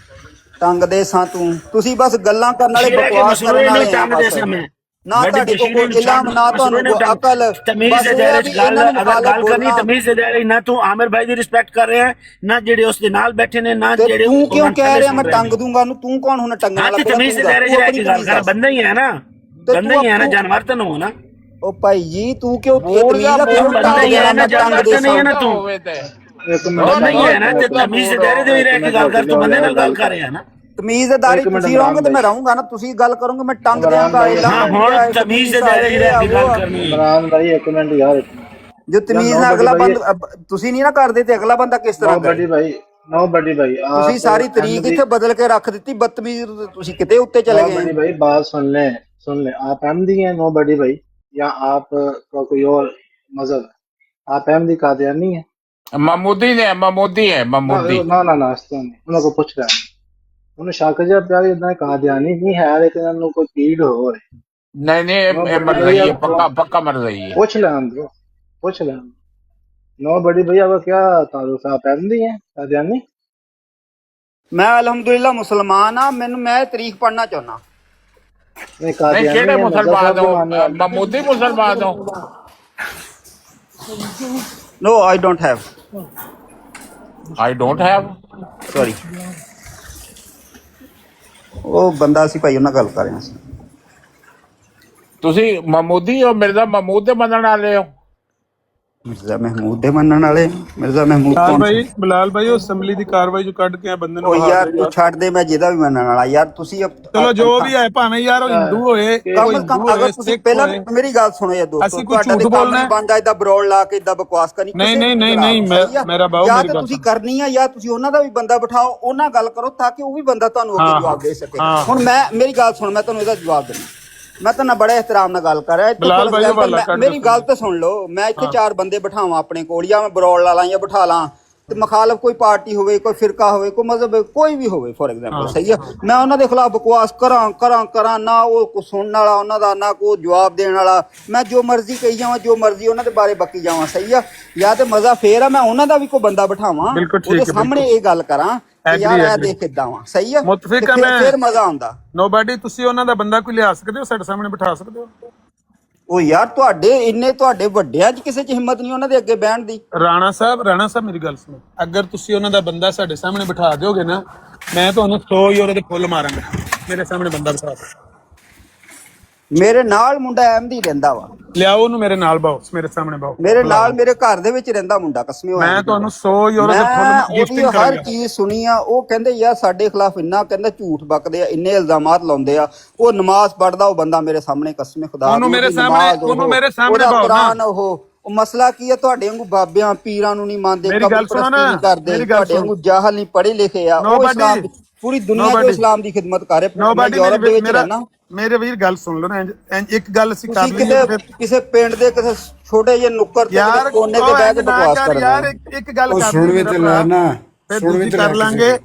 ਟੰਗ ਦੇ ਸਾਂ ਤੁਸੀਂ ਬਸ ਗੱਲਾਂ ਕਰਨ ਵਾਲੇ, ਬਕਵਾਸ ਕਰਨ ਵਾਲੇ ਟੰਗ ਦੇ ਸਾਂ। ਮੈਂ ਨਾ ਤੁਹਾਡੇ ਕੋਲ ਕੋਈ ਇਲਮ, ਨਾ ਤੁਹਾਨੂੰ ਕੋਈ ਅਕਲ। ਤਮੀਜ਼ ਦੇ ਦਾਇਰੇ ਚ ਗੱਲ ਕਰਨੀ, ਤਮੀਜ਼ ਦੇ ਦਾਇਰੇ। ਨਾ ਤੂੰ ਆਮਿਰ ਭਾਈ ਦੀ ਰਿਸਪੈਕਟ ਕਰ ਰਿਹਾ, ਨਾ ਜਿਹੜੇ ਉਸ ਦੇ ਨਾਲ ਬੈਠੇ ਨੇ, ਨਾ ਜਿਹੜੇ ਤੂੰ ਕਿਉਂ ਕਹਿ ਰਿਹਾ ਮੈਂ ਟੰਗ ਦੂੰਗਾ ਉਹਨੂੰ? ਤੂੰ ਕੌਣ ਹੁਣ ਟੰਗਣ ਵਾਲਾ? ਤਮੀਜ਼ ਦੇ ਦਾਇਰੇ ਚ ਰਹਿ ਕੇ ਗੱਲ ਕਰ। ਬੰਦਾ ਹੀ ਹੈ ਨਾ, ਬੰਦਾ ਹੀ ਹੈ ਨਾ, ਜਾਨਵਰ ਤਾਂ ਹੋ ਨਾ। ਉਹ ਭਾਈ ਜੀ ਤੂੰ ਕਿਉਂ ਤਮੀਜ਼ ਦਾ ਬੰਦਾ ਹੀ ਹੈ ਨਾ, ਜਾਨਵਰ ਤਾਂ ਨਹੀਂ ਹੈ ਨਾ ਤੂੰ। ਉਹ ਨਹੀਂ ਹੈ ਨਾ, ਤੇ ਤਮੀਜ਼ ਦੇ ਦਾਇਰੇ ਦੇ ਵੀ ਰਹਿ ਕੇ ਗੱਲ ਕਰ। ਤੂੰ ਬੰਦੇ ਨਾਲ ਗੱਲ ਕਰ ਰਿਹਾ ਨਾ। ਤਮੀਜ਼ ਦੇ ਦਾਇਰੇ ਤੁਸੀਂ ਰਹੋਗੇ ਤੇ ਮੈਂ ਰਹੂੰਗਾ ਨਾ। ਤੁਸੀਂ ਗੱਲ ਕਰੋਗੇ ਮੈਂ ਟੰਗ ਦੇਵਾਂਗਾ। ਹਾਂ ਹੁਣ ਤਮੀਜ਼ ਦੇ ਦਾਇਰੇ ਚ ਰਹਿ ਕੇ ਗੱਲ ਕਰਨੀ ਹੈ। इमरान भाई एक मिनट यार, ਜੋ ਤਮੀਜ਼ ਨਾਲ ਅਗਲਾ ਬੰਦਾ ਤੁਸੀਂ ਨਹੀਂ ਨਾ ਕਰਦੇ ਤੇ ਅਗਲਾ ਬੰਦਾ ਕਿਸ ਤਰ੍ਹਾਂ ਕਰੇ? नो बड़ी भाई ਤੁਸੀਂ ਸਾਰੀ ਤਰੀਕ ਇੱਥੇ ਬਦਲ ਕੇ ਰੱਖ ਦਿੱਤੀ। ਬਦਤਮੀਜ਼ ਤੁਸੀਂ ਕਿਤੇ ਉੱਤੇ चले गए। बड़ी भाई बात सुन ले, आप अहमदी हैं नो बड़ी भाई, या आप का कोई और मजहब है? आप अहमदी कादियानी है? महमूदी है। ना उन्होंने को पूछ रहा है, उन्हें शाक जा प्यार इतना कादियानी नहीं है, लेकिन उन्होंने कोई पीड़ हो रही। नहीं मर रही है, पक्का मर रही है। पूछ ले नो बड़ी भैया का क्या ताल्लुक है? आप अहमदी हैं कादियानी? मैं अल्हम्दुलिल्लाह मुसलमान हाँ। मैं तारीख पढ़ना चाहना। नहीं कादियानी केड़े मुसलमान हो? महमूदी मुसलमान हो? No I don't have sorry. ਉਹ ਬੰਦਾ ਸੀ ਭਾਈ, ਉਹਨਾਂ ਗੱਲ ਕਰ ਰਿਹਾ ਸੀ। ਤੁਸੀਂ ਮਹਿਮੂਦੀ ਹੋ? ਮਿਰਜ਼ਾ ਮਹਿਮੂਦ ਦੇ ਮੰਨਣ ਵਾਲੇ ਹੋ? ਮਿਰਜ਼ਾ ਮਹਿਮੂਦ ਦੇ ਮੰਨਣ ਵਾਲੇ? ਮਿਰਜ਼ਾ ਮਹਿਮੂਦ ਕੌਣ? ਭਾਈ ਬਿਲਾਲ ਭਾਈ ਉਹ ਅਸੈਂਬਲੀ ਦੀ ਕਾਰਵਾਈ ਜੋ ਕੱਢ ਕੇ ਆ ਬੰਦੇ ਨੂੰ। ਉਹ ਯਾਰ ਤੂੰ ਛੱਡ ਦੇ, ਮੈਂ ਜਿਹਦਾ ਵੀ ਮੰਨਣ ਵਾਲਾ ਯਾਰ। ਤੁਸੀਂ ਚਲੋ ਜੋ ਵੀ ਹੈ, ਭਾਵੇਂ ਯਾਰ ਉਹ ਹਿੰਦੂ ਹੋਏ, ਅਗਰ ਤੁਸੀਂ ਪਹਿਲਾਂ ਮੇਰੀ ਗੱਲ ਸੁਣੋ ਯਾਰ ਦੋਸਤੋ, ਅਸੀਂ ਕੋਈ ਝੂਠ ਬੋਲਣਾ ਬੰਦਾ ਏਦਾਂ ਬਰੋਲ ਲਾ ਕੇ ਏਦਾਂ ਬਕਵਾਸ ਕਰਨੀ ਨਹੀਂ ਮੇਰਾ ਬਾਬੂ ਜਾਂ ਤਾਂ ਤੁਸੀਂ ਕਰਨੀ ਆ, ਜਾਂ ਤੁਸੀਂ ਉਹਨਾਂ ਦਾ ਵੀ ਬੰਦਾ ਬਿਠਾਓ, ਉਹਨਾਂ ਗੱਲ ਕਰੋ ਤਾਂ ਕਿ ਉਹ ਵੀ ਬੰਦਾ ਤੁਹਾਨੂੰ ਅੱਗੇ ਜਵਾਬ ਦੇ ਸਕੇ। ਹੁਣ ਮੇਰੀ ਗੱਲ ਸੁਣ, ਮੈਂ ਤੁਹਾਨੂੰ ਇਹਦਾ ਜਵਾਬ ਦੇਣਾ। ਮੈਂ ਤਾਂ ਬੜੇ ਇhtਰਾਮ ਨਾਲ ਗੱਲ ਕਰ ਰਿਹਾ। ਮੇਰੀ ਗੱਲ ਤਾਂ ਸੁਣ ਲਓ। ਮੈਂ ਇੱਥੇ 4 ਬੰਦੇ ਬਿਠਾਵਾਂ ਆਪਣੇ ਕੋਲ, ਜਾਂ ਮੈਂ ਬਰੋਲ ਲਾ ਲਾਂ ਜਾਂ ਬਿਠਾ ਲਾਂ ਤੇ ਮੁਖਾਲਫ ਕੋਈ ਪਾਰਟੀ ਹੋਵੇ, ਕੋਈ ਫਿਰਕਾ ਹੋਵੇ, ਕੋਈ ਮਜ਼ਹਬ ਹੋਵੇ, ਕੋਈ ਵੀ ਹੋਵੇ ਫੋਰ ਐਗਜ਼ਾਮਪਲ, ਸਹੀ ਆ, ਮੈਂ ਉਹਨਾਂ ਦੇ ਖਿਲਾਫ ਬਕਵਾਸ ਕਰਾਂ ਨਾ ਉਹ ਕੋ ਸੁਣਨ ਵਾਲਾ ਉਹਨਾਂ ਦਾ, ਨਾ ਕੋਈ ਜਵਾਬ ਦੇਣ ਵਾਲਾ, ਮੈਂ ਜੋ ਮਰਜ਼ੀ ਕਹੀ ਜਾਵਾਂ, ਜੋ ਮਰਜ਼ੀ ਉਹਨਾਂ ਦੇ ਬਾਰੇ ਬਕੀ ਜਾਵਾਂ, ਸਹੀ ਆ, ਜਾਂ ਤੇ ਮਜ਼ਾ ਫੇਰ ਆ ਮੈਂ ਉਹਨਾਂ ਦਾ ਵੀ ਕੋਈ ਬੰਦਾ ਬਿਠਾਵਾਂ ਉਹਦੇ ਸਾਹਮਣੇ ਇਹ ਗੱਲ ਕਰਾਂ ਕਿ ਯਾਰ ਇਹ ਦੇਖ ਕਿੱਦਾਂ ਵਾ, ਸਹੀ ਆ, ਮੁਤਫਿਕ ਆ ਮੈਂ, ਫੇਰ ਮਜ਼ਾ ਆਉਂਦਾ। ਨੋਬਡੀ ਤੁਸੀਂ ਉਹਨਾਂ ਦਾ ਬੰਦਾ ਕੋਈ ਲਿਆ ਸਕਦੇ ਹੋ, ਸਾਡੇ ਸਾਹਮਣੇ ਬਿਠਾ ਸਕਦੇ ਹੋ? ਉਹ ਯਾਰ ਤੁਹਾਡੇ ਵੱਡਿਆਂ 'ਚ ਕਿਸੇ 'ਚ ਹਿੰਮਤ ਨਹੀਂ ਉਹਨਾਂ ਦੇ ਅੱਗੇ ਬਹਿਣ ਦੀ। ਰਾਣਾ ਸਾਹਿਬ ਮੇਰੀ ਗੱਲ ਸੁਣੋ, ਅਗਰ ਤੁਸੀਂ ਉਹਨਾਂ ਦਾ ਬੰਦਾ ਸਾਡੇ ਸਾਹਮਣੇ ਬਿਠਾ ਦਿਓਗੇ ਨਾ, ਮੈਂ ਤੁਹਾਨੂੰ 100 ਯੂਰੋ ਦੇ ਫੁੱਲ ਮਾਰਾਂਗਾ। ਮੇਰੇ ਸਾਹਮਣੇ ਬੰਦਾ ਬਿਠਾ ਦਿਓ। ਮੇਰੇ ਨਾਲ ਮੁੰਡਾ ਅਹਿਮਦੀ ਰਹਿੰਦਾ ਵਾ, ਲਿਆਓ ਉਹਨੂੰ ਮੇਰੇ ਨਾਲ ਬਾਓ, ਮੇਰੇ ਸਾਹਮਣੇ ਬਾਓ, ਮੇਰੇ ਨਾਲ ਮੇਰੇ ਘਰ ਦੇ ਵਿੱਚ ਰਹਿੰਦਾ ਮੁੰਡਾ, ਕਸਮੇ ਮੈਂ ਤੁਹਾਨੂੰ 100 ਯੂਰੋ ਦੇ ਫੁੱਲ ਗਿਫਟਿੰਗ ਹਰ ਕਰਾਂਗਾ। ਚੀਜ਼ ਸੁਣੀ ਆ। ਉਹ ਕਹਿੰਦੇ ਯਾਰ ਸਾਡੇ ਖਿਲਾਫ ਇੰਨਾ ਕਹਿੰਦਾ ਝੂਠ ਬਕਦੇ ਆ, ਇੰਨੇ ਇਲਜ਼ਾਮਾਤ ਲਾਉਂਦੇ ਆ। ਉਹ ਨਮਾਜ਼ ਪੜਦਾ ਉਹ ਬੰਦਾ ਮੇਰੇ ਸਾਹਮਣੇ, ਕਸਮੇ ਖੁਦਾ ਉਹਨੂੰ ਮੇਰੇ ਸਾਹਮਣੇ ਬਾਓ ਨਾ। ਉਹ ਮਸਲਾ ਕੀ ਆ, ਤੁਹਾਡੇ ਵਾਂਗੂ ਬਾਬਿਆਂ ਪੀਰਾਂ ਨੂੰ ਨਹੀਂ ਮੰਨਦੇ, ਮੇਰੀ ਗੱਲ ਸੁਣੋ ਨਾ, ਨਹੀਂ ਕਰਦੇ, ਤੁਹਾਡੇ ਵਾਂਗੂ ਜਾਹਲ ਨਹੀਂ, ਪੜ੍ਹੇ ਲਿਖੇ ਆ। ਉਹ ਇਸਲਾਮ ਪੂਰੀ ਦੁਨੀਆ 'ਚ ਇਸਲਾਮ ਦੀ ਖਿਦਮਤ ਕਰ ਰਹੇ। ਮੈਂ ਯੂਰਪ ਦੇ ਵਿੱਚ ਰਹਿਣਾ। ਮੇਰੇ ਵੀਰ ਗੱਲ ਸੁਣ ਲਓ ਨਾ, ਇੱਕ ਗੱਲ ਅਸੀਂ ਕਰ ਲਈ, ਕਿਸੇ ਪਿੰਡ ਦੇ ਕਿਸੇ ਛੋਟੇ ਜਿਹੇ ਨੁੱਕਰ ਤੇ ਕੋਨੇ ਤੇ ਬਹਿ ਕੇ ਬਕਵਾਸ ਕਰਦੇ ਯਾਰ। ਇੱਕ ਗੱਲ ਕਰ ਲਾਂਗੇ,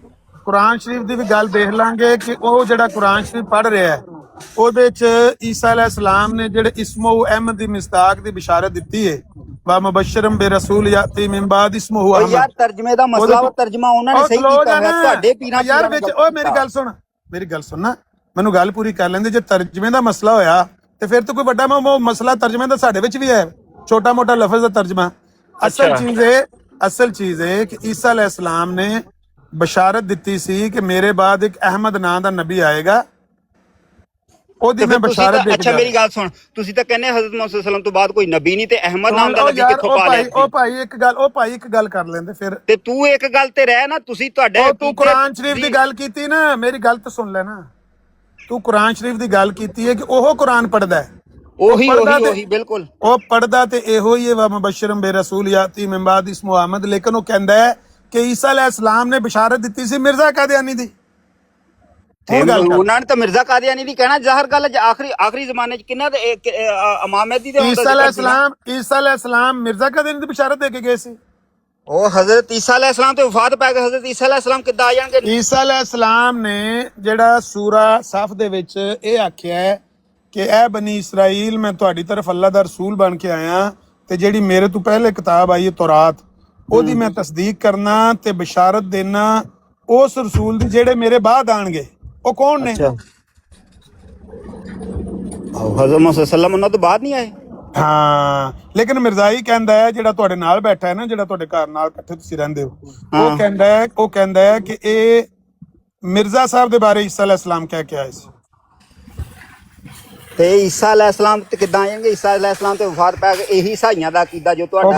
ਕੁਰਾਨ ਸ਼ਰੀਫ ਦੀ ਵੀ ਗੱਲ ਦੇਖ ਲਾਂਗੇ ਕਿ ਉਹ ਜਿਹੜਾ ਕੁਰਾਨ ਸ਼ਰੀਫ ਪੜ੍ਹ ਰਿਹਾ ਹੈ ਉਹਦੇ ਚ ਈਸਾ अलैहिस्सलाम ਨੇ ਜਿਹੜੇ ਇਸਮੋ ਅਹਿਮਦ ਦੀ ਮਿਸਦਾਕ ਦੀ ਬਿਸ਼ਾਰਤ ਦਿੱਤੀ ਹੈ, ਵਾ ਮੁਬਸ਼ਰਮ ਬਿਰਸੂਲ ਯਾਤੀ ਮਿਨ ਬਾਦ ਇਸਮੋ ਅਹਿਮਦ। ਯਾਰ ਤਰਜਮੇ ਦਾ ਮਸਲਾ, ਉਹ ਤਰਜਮਾ ਉਹਨਾਂ ਨੇ ਸਹੀ ਕੀਤਾ ਹੈ, ਤੁਹਾਡੇ ਪੀਰਾਂ ਯਾਰ ਵਿੱਚ। ਉਹ ਮੇਰੀ ਗੱਲ ਸੁਣ ਨਾ, ਮੈਨੂੰ ਗੱਲ ਪੂਰੀ ਕਰ ਲੈਂਦੇ। ਜੇ ਤਰਜਮੇ ਦਾ ਮਸਲਾ ਹੋਇਆ ਤੇ ਫਿਰ ਤਾਂ ਕੋਈ ਵੱਡਾ ਮਸਲਾ ਤਰਜਮੇ ਦਾ ਸਾਡੇ ਵਿੱਚ ਵੀ ਹੈ, ਛੋਟਾ ਮੋਟਾ ਲਫ਼ਜ਼ ਦਾ ਤਰਜਮਾ। ਅਸਲ ਚੀਜ਼ ਹੈ ਕਿ ਈਸਾ अलैहिस्सलाम ਨੇ ਬਸ਼ਾਰਤ ਦਿੱਤੀ ਸੀ ਕਿ ਮੇਰੇ ਬਾਅਦ ਇੱਕ ਅਹਿਮਦ ਨਾਂ ਦਾ ਨਬੀ ਆਏਗਾ, ਉਹਦੀ ਮੈਂ ਬਸ਼ਾਰਤ ਦੇ। ਅੱਛਾ ਮੇਰੀ ਗੱਲ ਸੁਣ, ਤੁਸੀਂ ਤਾਂ ਕਹਿੰਦੇ ਹਜ਼ਰਤ ਮੁਹੰਮਦ ਸੱਲੱਲਾਹੁ अलैहि वसल्लम ਤੋਂ ਬਾਅਦ ਕੋਈ ਨਬੀ ਨਹੀਂ, ਤੇ ਅਹਿਮਦ ਨਾਮ ਦਾ ਨਬੀ ਕਿੱਥੋਂ ਪਾ ਲਿਆ? ਉਹ ਭਾਈ ਇੱਕ ਗੱਲ ਕਰ ਲੈਂਦੇ ਫਿਰ। ਤੇ ਤੂੰ ਇੱਕ ਗੱਲ ਤੇ ਰਹਿ ਨਾ, ਤੁਸੀਂ ਤੁਹਾਡੇ ਤੂੰ ਕੁਰਾਨ ਸ਼ਰੀਫ ਦੀ ਗੱਲ ਕੀਤੀ ਨਾ, ਮੇਰੀ ਗੱਲ ਤਾਂ ਸੁਣ ਲੈ ਨਾ। ਤੂੰ ਕੁਰਾਨ ਸ਼ਰੀਫ ਦੀ ਗੱਲ ਕੀਤੀ ਹੈ ਕਿ ਉਹ ਕੁਰਾਨ ਪੜਦਾ ਹੈ, ਉਹੀ ਬਿਲਕੁਲ ਉਹ ਪੜਦਾ ਤੇ ਇਹੋ ਹੀ ਹੈ, ਵਾ ਮੁਬਸ਼ਰਮ ਬਿਰਸੂਲ ਯਾਤੀ ਮਿਨ ਬਾਦ ਇਸਮੋ ਅਹਿਮਦ। ਲੇਕਿਨ ਉਹ ਕਹਿੰਦਾ ਹੈ ਕਿ ਈਸਾ अलैहिस्सलाम ਨੇ ਬਿਸ਼ਾਰਤ ਦਿੱਤੀ ਸੀ ਮਿਰਜ਼ਾ ਕਾਦੀਆਨੀ ਦੀ। ਉਹਨਾਂ ਨੇ ਤਾਂ ਮਿਰਜ਼ਾ ਕਾਦੀਆਨੀ ਦੀ ਕਹਿਣਾ ਜ਼ਾਹਰ ਗੱਲ ਹੈ। ਆਖਰੀ ਜ਼ਮਾਨੇ 'ਚ ਕਿੰਨਾ ਇਮਾਮ ਮਹਿਦੀ ਦੇ ਈਸਾ अलैहिस्सलाम ਮਿਰਜ਼ਾ ਕਾਦੀਆਨੀ ਦੀ ਬਿਸ਼ਾਰਤ ਦੇ ਕੇ ਗਏ ਸੀ। ਉਹ ਹਜ਼ਰਤ ਈਸਾ अलैहिस्सलाम ਤੇ ਵਫਾਤ ਪੈ ਗਏ, ਹਜ਼ਰਤ ਈਸਾ अलैहिस्सलाम ਕਿੱਦਾਂ ਆ ਜਾਣਗੇ? ਈਸਾ अलैहिस्सलाम ਨੇ ਜਿਹੜਾ ਸੂਰਾ ਸਫ ਦੇ ਵਿੱਚ ਇਹ ਆਖਿਆ ਹੈ ਕਿ ਇਹ ਬਨੀ ਇਸਰਾਈਲ, ਮੈਂ ਤੁਹਾਡੀ ਤਰਫ ਅੱਲਾ ਦਾ ਰਸੂਲ ਬਣ ਕੇ ਆਇਆ, ਤੇ ਜਿਹੜੀ ਮੇਰੇ ਤੋਂ ਪਹਿਲੇ ਕਿਤਾਬ ਆਈ ਹੈ ਤੌਰਾਤ, ਉਹਦੀ ਮੈਂ ਤਸਦੀਕ ਕਰਨਾ ਤੇ ਬਿਸ਼ਾਰਤ ਦੇਣਾ ਉਸ ਰਸੂਲ ਦੀ ਜਿਹੜੇ ਮੇਰੇ ਬਾਅਦ ਆਣਗੇ। ਉਹ ਕੌਣ ਨੇ? ਹਜ਼ਰਤ ਮੁਹੰਮਦ ਸੱਲੱਲਾਹੁ ਉਹਨਾਂ ਤੋਂ ਬਾਅਦ ਨਹੀਂ ਆਏ। ਹਾਂ, ਲੇਕਿਨ ਮਿਰਜ਼ਾਈ ਕਹਿੰਦਾ ਹੈ, ਜਿਹੜਾ ਤੁਹਾਡੇ ਨਾਲ ਬੈਠਾ ਹੈ ਨਾ, ਜਿਹੜਾ ਤੁਹਾਡੇ ਘਰ ਨਾਲ ਇਕੱਠੇ ਤੁਸੀਂ ਰਹਿੰਦੇ ਹੋ, ਉਹ ਕਹਿੰਦਾ ਹੈ ਕਿ ਇਹ ਮਿਰਜ਼ਾ ਸਾਹਿਬ ਦੇ ਬਾਰੇ ਈਸਾ अलैहिस्सलाम ਕਹਿ ਕੇ ਆਏ ਸੀ। ਤੇ ਈਸਾ अलैहिस्सलाम ਤੇ ਕਿੱਦਾਂ ਆ ਜਾਣਗੇ? ਈਸਾ अलैहिस्सलाम ਤੇ ਵਫਾਤ ਪੈ ਗਏ। ਇਹੀ ਈਸਾਈਆਂ ਦਾ ਅਕੀਦਾ ਜੋ ਤੁਹਾਡਾ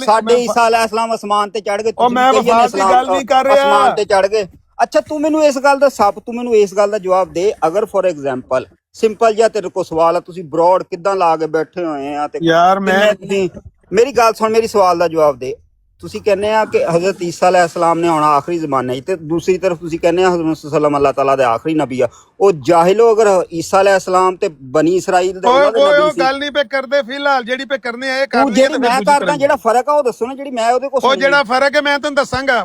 ਸਾਡੇ ਈਸਾ अलैहिस्सलाम ਅਸਮਾਨ ਤੇ ਚੜ ਗਏ, ਮੈਂ ਵਫਾਤ ਦੀ ਗੱਲ ਨਹੀਂ ਕਰ ਰਿਹਾ, ਅਸਮਾਨ ਤੇ ਚੜ ਗਏ। ਅੱਛਾ ਤੂੰ ਮੈਨੂੰ ਇਸ ਗੱਲ ਦਾ ਤੂੰ ਮੈਨੂੰ ਇਸ ਗੱਲ ਦਾ ਜਵਾਬ ਦੇ, ਅਗਰ ਫੋਰ ਐਗਜ਼ਾਮਪਲ ਸਿੰਪਲ ਜਿਹਾ ਤੇਰੇ ਕੋਲ ਸਵਾਲ ਆ, ਤੁਸੀਂ ਬਰੋਡ ਕਿੱਦਾਂ ਲਾ ਕੇ ਬੈਠੇ ਹੋਏ ਆ, ਤੇ ਯਾਰ ਮੇਰੀ ਗੱਲ ਸੁਣ, ਮੇਰੀ ਸਵਾਲ ਦਾ ਜਵਾਬ ਦੇ। ਤੁਸੀਂ ਕਹਿੰਦੇ ਆ ਕਿ ਹਜ਼ਰਤ ਈਸਾ अलैहिस्सलाम ਨੇ ਆਉਣਾ ਆਖਰੀ ਜ਼ਮਾਨੇ 'ਚ, ਤੇ ਦੂਸਰੀ ਤਰਫ ਤੁਸੀਂ ਕਹਿੰਦੇ ਆ ਹਜ਼ਰਤ ਸੱਲੱਲਾਹੁ ਅੱਲਾਹ ਤਾਲਾ ਦੇ ਆਖਰੀ ਨਬੀ ਆ। ਉਹ ਜਾਹਿਲੋ, ਅਗਰ ਈਸਾ अलैहिस्सलाम ਤੇ ਬਨੀ ਇਸਰਾਈਲ ਦੇ ਉਹ ਗੱਲ ਨਹੀਂ ਪੇ ਕਰਦੇ, ਫਿਲਹਾਲ ਜਿਹੜੀ ਪੇ ਕਰਨੇ ਆ ਇਹ ਕਰ ਲਈ। ਜਿਹੜੀ ਮੈਂ ਕਰਦਾ, ਜਿਹੜਾ ਫਰਕ ਆ ਉਹ ਦੱਸੋ ਨਾ, ਜਿਹੜੀ ਮੈਂ ਉਹਦੇ ਕੋਲ। ਉਹ ਜਿਹੜਾ ਫਰਕ ਹੈ ਮੈਂ ਤੁਹਾਨੂੰ ਦੱਸਾਂਗਾ,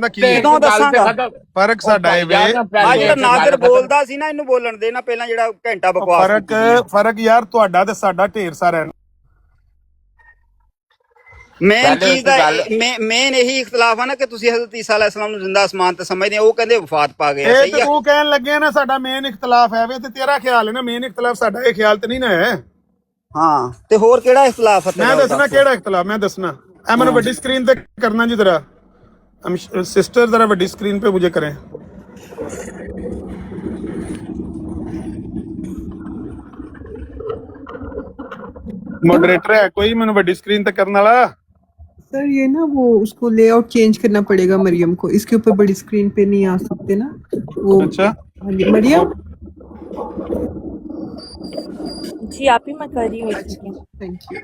ਕੀ ਹੈ ਫਰਕ ਸਾਡਾ ਇਹ ਵੇ। ਆ ਜਿਹੜਾ ਨਾਜ਼ਰ ਬੋਲਦਾ ਸੀ ਨਾ, ਇਹਨੂੰ ਬੋਲਣ ਦੇ ਨਾ ਪਹਿਲਾਂ, ਜਿਹੜਾ ਘੰਟਾ ਬਕਵਾਸ। ਫਰਕ ਯਾਰ ਤੁਹਾਡਾ ਤੇ ਸਾਡਾ ਢੇਰ ਸਾਰਾ ਹੈ। ਮੇਨ ਚੀਜ਼ ਦਾ ਮੇਨ ਇਹੀ ਇਖਤਲਾਫ ਆ ਨਾ ਕਿ ਤੁਸੀਂ ਹਜ਼ਰਤ ਈਸਾ अलैहिस्सलाम ਨੂੰ ਜ਼ਿੰਦਾ ਅਸਮਾਨ ਤੇ ਸਮਝਦੇ ਹੋ, ਉਹ ਕਹਿੰਦੇ ਵਫਾਤ ਪਾ ਗਏ। ਸਹੀ ਹੈ, ਤੂੰ ਕਹਿਣ ਲੱਗੇ ਨਾ ਸਾਡਾ ਮੇਨ ਇਖਤਲਾਫ ਹੈ ਵੇ, ਤੇ ਤੇਰਾ ਖਿਆਲ ਹੈ ਨਾ ਮੇਨ ਇਖਤਲਾਫ ਸਾਡਾ, ਇਹ ਖਿਆਲ ਤੇ ਨਹੀਂ ਨਾ ਹੈ। ਹਾਂ, ਤੇ ਹੋਰ ਕਿਹੜਾ ਇਖਤਲਾਫ ਹੈ? ਮੈਂ ਦੱਸਣਾ ਕਿਹੜਾ ਇਖਤਲਾਫ, ਮੈਂ ਦੱਸਣਾ। ਇਹ ਮੈਨੂੰ ਵੱਡੀ ਸਕਰੀਨ ਤੇ ਕਰਨਾ ਜੀ ਜਰਾ, ਸਿਸਟਰ जरा ਵੱਡੀ ਸਕਰੀਨ पे मुझे करें। मॉडरेटर है कोई मैंने बड़ी स्क्रीन तक करने वाला? सर ये ना वो उसको लेआउट चेंज करना पड़ेगा मरियम को, इसके ऊपर बड़ी स्क्रीन पे नहीं आ सकते ना वो। अच्छा मरियम जी आप ही मैं कर रही हूँ। Thank you.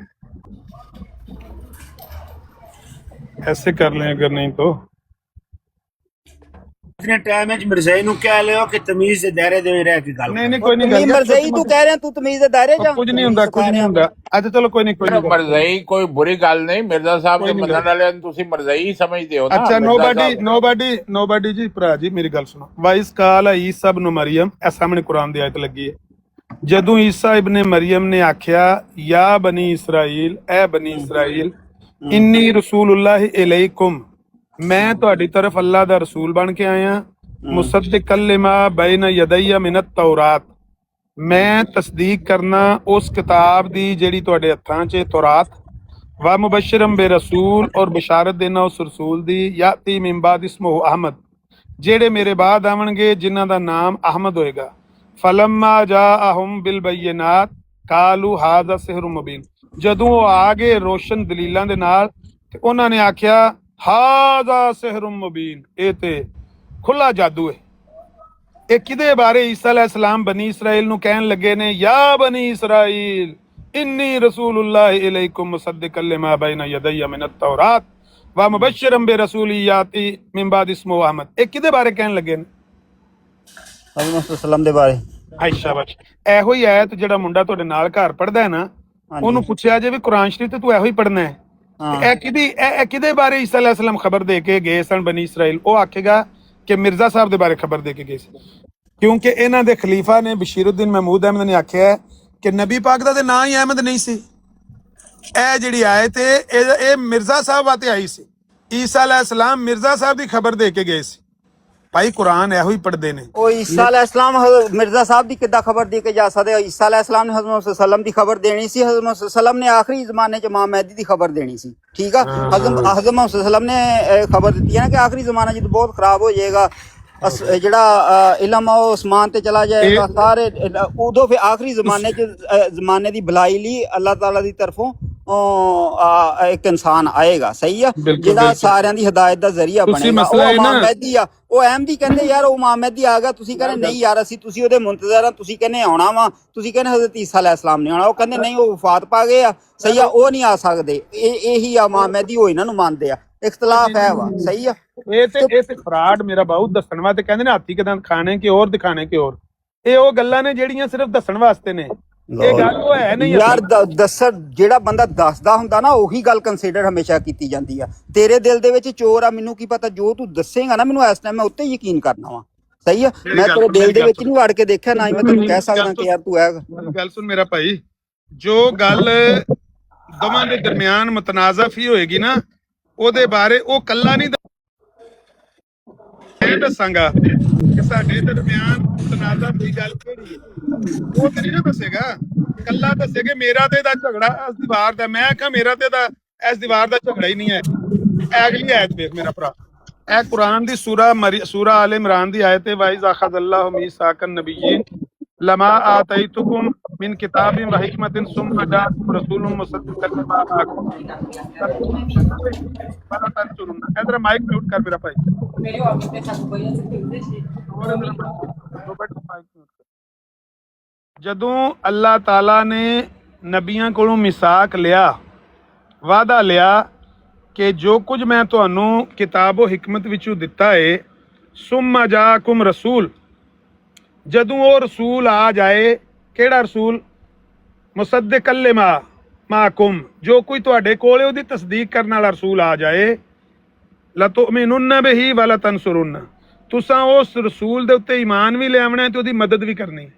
ऐसे कर लें अगर नहीं तो इतने टाइम मिर्जाई नु कह लियो कि तमीज दे दायरे दे रह के गल नहीं नहीं कोई नहीं ਤਮੀਜ਼ गल ਮਰਜ਼ਈ ਤੂੰ ਕਹਿ ਰਿਹਾ ਤੂੰ ਤਮੀਜ਼ ਦੇ ਦਾਇਰੇ ਜਾ कुछ नहीं ਹੁੰਦਾ कुछ नहीं ਹੁੰਦਾ अच्छा चलो कोई नहीं कोई नहीं ਮਰਜ਼ਈ ਕੋਈ ਬੁਰੀ ਗੱਲ ਨਹੀਂ ਮਿਰਜ਼ਾ ਸਾਹਿਬ ਦੇ ਮੰਨਣ ਵਾਲਿਆਂ ਨੂੰ ਤੁਸੀਂ ਮਰਜ਼ਈ ਹੀ ਸਮਝਦੇ ਹੋ ਨਾ अच्छा ਮਿਰਜ਼ਾ ਸਾਹਿਬ। नोबडी जी भरा जी मेरी गल सुनो वाइस काल ईसा इब्न मरियम ए सामने कुरान दी आयत लगी है ਜਦੋਂ ਈਸਾ ਇਬਨ ਮਰੀਮ ਨੇ ਆਖਿਆ ਯਾ ਬਨੀ ਇਸਰਾਈਲ ਐ ਬਨੀ ਇਸਰਾਈਲ ਇੰਨੀ ਰਸੂਲੁल्लाह ਇਲੈਕੁਮ ਮੈਂ ਤੁਹਾਡੀ ਤਰਫ ਅੱਲਾ ਦਾ ਰਸੂਲ ਬਣ ਕੇ ਆਇਆ ਮੁਸੱਦਿਕਲ ਲਿਮਾ ਬੈਨ ਯਦੈਯ ਮਿਨ ਤੌਰਾਤ ਮੈਂ ਤਸਦੀਕ ਕਰਨਾ ਉਸ ਕਿਤਾਬ ਦੀ ਜਿਹੜੀ ਤੁਹਾਡੇ ਹੱਥਾਂ 'ਚ ਤੌਰਾਤ ਵਾ ਮੁਬਸ਼ਿਰਮ ਬੇ ਰਸੂਲ ਔਰ ਬਸ਼ਾਰਤ ਦੇਣਾ ਉਸ ਰਸੂਲ ਦੀ ਯਾਤੀ ਮਿਨ ਬਾਦ ਇਸਮੁ ਅਹਮਦ ਜਿਹੜੇ ਮੇਰੇ ਬਾਅਦ ਆਵਣਗੇ ਜਿਨ੍ਹਾਂ ਦਾ ਨਾਮ ਅਹਮਦ ਹੋਏਗਾ फलम्मा जाअहुम बिल बैयिनात कालू हाज़ा सिहरुम मुबीन ਜਦੋਂ ਉਹ ਆ ਗਏ ਰੋਸ਼ਨ ਦਲੀਲਾਂ ਦੇ ਨਾਲ ਤੇ ਉਹਨਾਂ ਨੇ ਆਖਿਆ ਹਾਜ਼ਾ ਸਿਹਰੁਮ ਮੁਬੀਨ ਇਹ ਤੇ ਖੁੱਲਾ ਜਾਦੂ ਹੈ ਇਹ ਕਿਹਦੇ ਬਾਰੇ ਈਸਾ ਅਲੈਹਿਸਲਾਮ ਬਨੀ ਇਸਰਾਈਲ ਨੂੰ ਕਹਿਣ ਲੱਗੇ ਨੇ ਯਾ ਬਨੀ ਇਸਰਾਈਲ ਇੰਨੀ ਰਸੂਲੁल्लाह ਇਲੈਕੁਮ ਮੁਸੱਦਿਕਲ ਲਿਮਾ ਬੈਨ ਯਦੈਯ ਮਿਨ ਤੌਰਾਤ व मुबश्शिरम बिरसूल याती मिन बाद इस्मु अहमद ਇਹ ਕਿਹਦੇ ਬਾਰੇ ਕਹਿਣ ਲੱਗੇ ਨੇ ਹਜ਼ਰਤ ਸੱਲਮ ਦੇ ਬਾਰੇ ਅੱਛਾ ਬਸ ਇਹੋ ਹੀ ਆਇਤ ਜਿਹੜਾ ਮੁੰਡਾ ਤੁਹਾਡੇ ਨਾਲ ਘਰ ਪੜਦਾ ਹੈ ਨਾ ਉਹਨੂੰ ਪੁੱਛਿਆ ਜੇ ਵੀ ਕੁਰਾਨ ਸ਼ਰੀਫ ਤੇ ਤੂੰ ਇਹੋ ਹੀ ਪੜਨਾ ਹੈ ਇਹ ਕਿਹਦੇ ਬਾਰੇ ਈਸਾ ਅਲੈਹਿਸਲਾਮ ਖਬਰ ਦੇ ਕੇ ਗਏ ਸਨ ਬਨੀ ਇਸਰਾਈਲ ਉਹ ਆਖੇਗਾ ਕਿ ਮਿਰਜ਼ਾ ਸਾਹਿਬ ਦੇ ਬਾਰੇ ਖਬਰ ਦੇ ਕੇ ਗਏ ਸੀ ਕਿਉਂਕਿ ਇਹਨਾਂ ਦੇ ਖਲੀਫਾ ਨੇ ਬਸ਼ੀਰੁद्दीन ਮਹਿਮੂਦ ਅਹਿਮਦ ਨੇ ਆਖਿਆ ਕਿ ਨਬੀ ਪਾਕ ਦਾ ਤੇ ਨਾਂ ਹੀ ਅਹਿਮਦ ਨਹੀਂ ਸੀ ਇਹ ਜਿਹੜੀ ਆਇਤ ਇਹ ਮਿਰਜ਼ਾ ਸਾਹਿਬ ਵਾਤੇ ਆਈ ਸੀ ਈਸਾ ਅਲੈਹਿਸਲਾਮ ਮਿਰਜ਼ਾ ਸਾਹਿਬ ਦੀ ਖਬਰ ਦੇ ਕੇ ਗਏ ਸੀ ਭਾਈ ਕੁਰਾਨ ਇਹੋ ਹੀ ਪੜ੍ਹਦੇ ਨੇ ਉਹ ਈਸਾ ਅਲੈਹਿਸਲਾਮ ਮਿਰਜ਼ਾ ਸਾਹਿਬ ਦੀ ਕਿੱਦਾਂ ਖਬਰ ਦੇ ਕੇ ਜਾ ਸਕਦੇ ਈਸਾ ਅਲੈਹਿਸਲਾਮ ਨੇ ਹਜ਼ਰਤ ਸੱਲਮ ਦੀ ਖਬਰ ਦੇਣੀ ਸੀ ਹਜ਼ਰਤ ਸੱਲਮ ਨੇ ਆਖਰੀ ਜ਼ਮਾਨੇ 'ਚ ਇਮਾਮ ਮਹਿਦੀ ਦੀ ਖਬਰ ਦੇਣੀ ਸੀ ਠੀਕ ਆ ਹਜ਼ਰਤ ਸੱਲਮ ਨੇ ਖਬਰ ਦਿੱਤੀ ਹੈ ਨਾ ਕਿ ਆਖਰੀ ਜ਼ਮਾਨਾ ਜਦੋਂ ਬਹੁਤ ਖਰਾਬ ਹੋ ਜਾਏਗਾ ਜਿਹੜਾ ਇਲਮ ਉਹ ਅਸਮਾਨ ਤੇ ਚਲਾ ਜਾਏਗਾ ਸਾਰੇ ਉਦੋਂ ਫਿਰ ਆਖਰੀ ਜ਼ਮਾਨੇ ਦੀ ਭਲਾਈ ਲਈ ਅੱਲਾਹ ਤਾਲਾ ਦੀ ਤਰਫੋਂ ਇੱਕ ਇਨਸਾਨ ਆਏਗਾ ਸਹੀ ਆ ਜਿਹੜਾ ਸਾਰਿਆਂ ਦੀ ਹਦਾਇਤ ਦਾ ਜ਼ਰੀਆ ਬਣੇਗਾ ਉਹ ਇਮਾਮ ਮਹਿਦੀ ਆ ਉਹ ਅਹਿਮਦੀ ਕਹਿੰਦੇ ਯਾਰ ਉਹ ਇਮਾਮ ਮਹਿਦੀ ਆ ਗਿਆ ਤੁਸੀਂ ਕਹਿੰਦੇ ਨਹੀਂ ਯਾਰ ਅਸੀਂ ਤੁਸੀਂ ਉਹਦੇ ਮੁੰਤਜ਼ਰ ਆ ਤੁਸੀਂ ਕਹਿੰਦੇ ਆਉਣਾ ਵਾ ਤੁਸੀਂ ਕਹਿੰਦੇ ਹਜ਼ਰਤ ਈਸਾ ਅਲੈਹਿਸਲਾਮ ਨੇ ਆਉਣਾ ਉਹ ਕਹਿੰਦੇ ਨਹੀਂ ਉਹ ਵਫਾਤ ਪਾ ਗਏ ਆ ਸਹੀ ਆ ਉਹ ਨਹੀਂ ਆ ਸਕਦੇ ਇਹੀ ਆ ਇਮਾਮ ਮਹਿਦੀ ਉਹ ਇਹਨਾਂ ਨੂੰ ਮੰਨਦੇ ਆ ਇਖਤਲਾਫ ਹੈ ਵਾ ਸਹੀ ਆ ਇਹ ਤੇ ਫਰਾਡ ਮੇਰਾ ਬਾਉ ਦੱਸਣ ਵਾਸਤੇ ਕਹਿੰਦੇ ਨੇ ਹਾਥੀ ਕਿਦਾਂ ਖਾਣੇ ਕਿ ਹੋਰ ਦਿਖਾਣੇ ਕਿ ਹੋਰ ਇਹ ਉਹ ਗੱਲਾਂ ਨੇ ਜਿਹੜੀਆਂ ਸਿਰਫ ਦੱਸਣ ਵਾਸਤੇ ਨੇ ਇਹ ਗੱਲ ਉਹ ਹੈ ਨਹੀਂ ਯਾਰ ਜਿਹੜਾ ਬੰਦਾ ਦੱਸਦਾ ਹੁੰਦਾ ਨਾ ਉਹੀ ਗੱਲ ਕੰਸੀਡਰ ਹਮੇਸ਼ਾ ਕੀਤੀ ਜਾਂਦੀ ਆ ਤੇਰੇ ਦਿਲ ਦੇ ਵਿੱਚ ਚੋਰ ਆ ਮੈਨੂੰ ਕੀ ਪਤਾ ਜੋ ਤੂੰ ਦੱਸੇਗਾ ਨਾ ਮੈਨੂੰ ਇਸ ਟਾਈਮ ਮੈਂ ਉੱਤੇ ਯਕੀਨ ਕਰਨਾ ਵਾ ਸਹੀ ਆ ਮੈਂ ਤੇਰੇ ਦਿਲ ਦੇ ਵਿੱਚ ਨਹੀਂ ਵੜ ਕੇ ਦੇਖਿਆ ਨਾ ਹੀ ਮੈਂ ਤੈਨੂੰ ਕਹਿ ਸਕਦਾ ਕਿ ਯਾਰ ਤੂੰ ਹੈ ਗੱਲ ਸੁਣ ਮੇਰਾ ਭਾਈ ਜੋ ਗੱਲ ਦੋਵਾਂ ਦੇ ਦਰਮਿਆਨ ਮੁਤਨਾਜ਼ਫ ਹੀ ਹੋਏਗੀ ਨਾ ਉਹਦੇ ਬਾਰੇ ਉਹ ਕੱਲਾ ਨਹੀਂ ਦੱਸਾਂਗਾ ਕਿ ਸਾਡੇ ਦਰਮਿਆਨ ਮੁਤਨਾਜ਼ਫ ਦੀ ਗੱਲ ਕਿਹੜੀ ਹੈ ਉਹ ਤੇ ਨਹੀਂ ਦੱਸੇਗਾ ਕੱਲਾ ਦੱਸੇਗਾ ਮੇਰਾ ਤੇ ਦਾ ਝਗੜਾ ਇਸ ਦੀਵਾਰ ਦਾ ਮੈਂ ਕਹਾਂ ਮੇਰਾ ਤੇ ਦਾ ਇਸ ਦੀਵਾਰ ਦਾ ਝਗੜਾ ਹੀ ਨਹੀਂ ਹੈ ਅਗਲੀ ਆਇਤ ਵੇਖ ਮੇਰਾ ਭਰਾ ਇਹ ਕੁਰਾਨ ਦੀ ਸੂਰਾ ਆਲ ਇਮਰਾਨ ਦੀ ਆਇਤ ਹੈ ਵਾਇਜ਼ ਅਖਜ਼ ਅੱਲਾਹੁ ਮੀਸਾਕਨ ਨਬiyyin लमा आतैतुकुम मिन किताबिन व हिकमतिन सुम्मा जाअकुम रसूलुम मुसद्दिक़न लिमा माअकुम इधर माइक म्यूट कर मेरा भाई ਜਦੋਂ ਅੱਲਾਹ ਤਾਲਾ ਨੇ ਨਬੀਆਂ ਕੋਲੋਂ ਮਿਸਾਕ ਲਿਆ ਵਾਅਦਾ ਲਿਆ ਕਿ ਜੋ ਕੁਝ ਮੈਂ ਤੁਹਾਨੂੰ ਕਿਤਾਬੋ ਹਿਕਮਤ ਵਿੱਚੋਂ ਦਿੱਤਾ ਏ ਸੁम्मा जाअकुम रसूल ਜਦੋਂ ਉਹ ਰਸੂਲ ਆ ਜਾਏ ਕਿਹੜਾ ਰਸੂਲ ਮੁਸੱਦਿਕਲ ਲਿਮਾ ਮਾਕੁਮ ਜੋ ਕੋਈ ਤੁਹਾਡੇ ਕੋਲ ਉਹਦੀ ਤਸਦੀਕ ਕਰਨ ਵਾਲਾ ਰਸੂਲ ਆ ਜਾਏ ਲਤੁਮਿਨੂਨ ਬਿਹੀ ਵਲਾ ਤਨਸੁਰਨ ਤੁਸਾਂ ਉਸ ਰਸੂਲ ਦੇ ਉੱਤੇ ਈਮਾਨ ਵੀ ਲਿਆਵਣਾ ਤੇ ਉਹਦੀ ਮਦਦ ਵੀ ਕਰਨੀ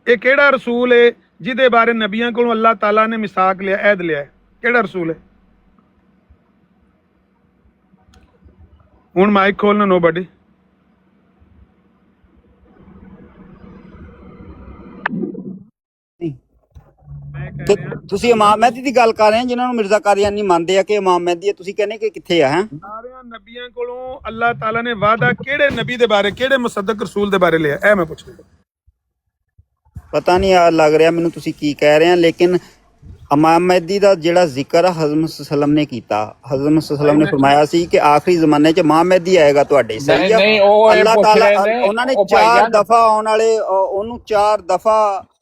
ਇਹ ਕਿਹੜਾ ਰਸੂਲ ਹੈ ਜਿਹਦੇ ਬਾਰੇ ਨਬੀਆਂ ਕੋਲੋਂ ਅੱਲਾਹ ਤਾਲਾ ਨੇ ਮਿਸਾਕ ਲਿਆ ਅਹਿਦ ਲਿਆ ਕਿਹੜਾ ਰਸੂਲ ਹੈ ਹੁਣ ਮਾਈਕ ਖੋਲਣਾ ਨੋਬਡੀ ਤੁਸੀਂ ਇਮਾਮ ਮਹਿਦੀ ਦੀ ਗੱਲ ਕਰ ਰਹੇ ਹੋ ਜਿਨ੍ਹਾਂ ਨੂੰ ਮਿਰਜ਼ਾ ਕਾਦੀਆਨੀ ਮੰਨਦੇ ਆ ਕਿ ਇਮਾਮ ਮਹਿਦੀ ਹੈ ਤੁਸੀਂ ਕਹਿੰਦੇ ਕਿ ਕਿੱਥੇ ਆ ਹੈ ਸਾਰਿਆਂ ਨਬੀਆਂ ਕੋਲੋਂ ਅੱਲਾਹ ਤਾਲਾ ਨੇ ਵਾਅਦਾ ਕਿਹੜੇ ਨਬੀ ਦੇ ਬਾਰੇ ਕਿਹੜੇ ਮੁਸੱਦਕ ਰਸੂਲ ਦੇ ਬਾਰੇ ਲਿਆ ਇਹ ਮੈਂ ਪੁੱਛ ਰਿਹਾ ਪਤਾ ਨਹੀਂ ਆ ਲੱਗ ਰਿਹਾ ਮੈਨੂੰ ਤੁਸੀਂ ਕੀ ਕਹਿ ਰਹੇ ਆ ਲੇਕਿਨ ਇਮਾਮ ਮਹਿਦੀ ਦਾ ਜਿਹੜਾ ਜ਼ਿਕਰ ਹਜ਼ਰਤ ਸੱਲਮ ਨੇ ਕੀਤਾ ਹਜ਼ਰਤ ਸੱਲਮ ਨੇ ਫਰਮਾਇਆ ਸੀ ਕਿ ਆਖਰੀ ਜ਼ਮਾਨੇ 'ਚ ਇਮਾਮ ਮਹਿਦੀ ਆਏਗਾ ਤੁਹਾਡੇ ਸਹੀ ਆ ਅੱਲਾਹ ਤਾਲਾ ਉਹਨਾਂ ਨੇ 4 ਦਫਾ ਆਉਣ ਵਾਲੇ ਉਹਨੂੰ 4 ਦਫਾ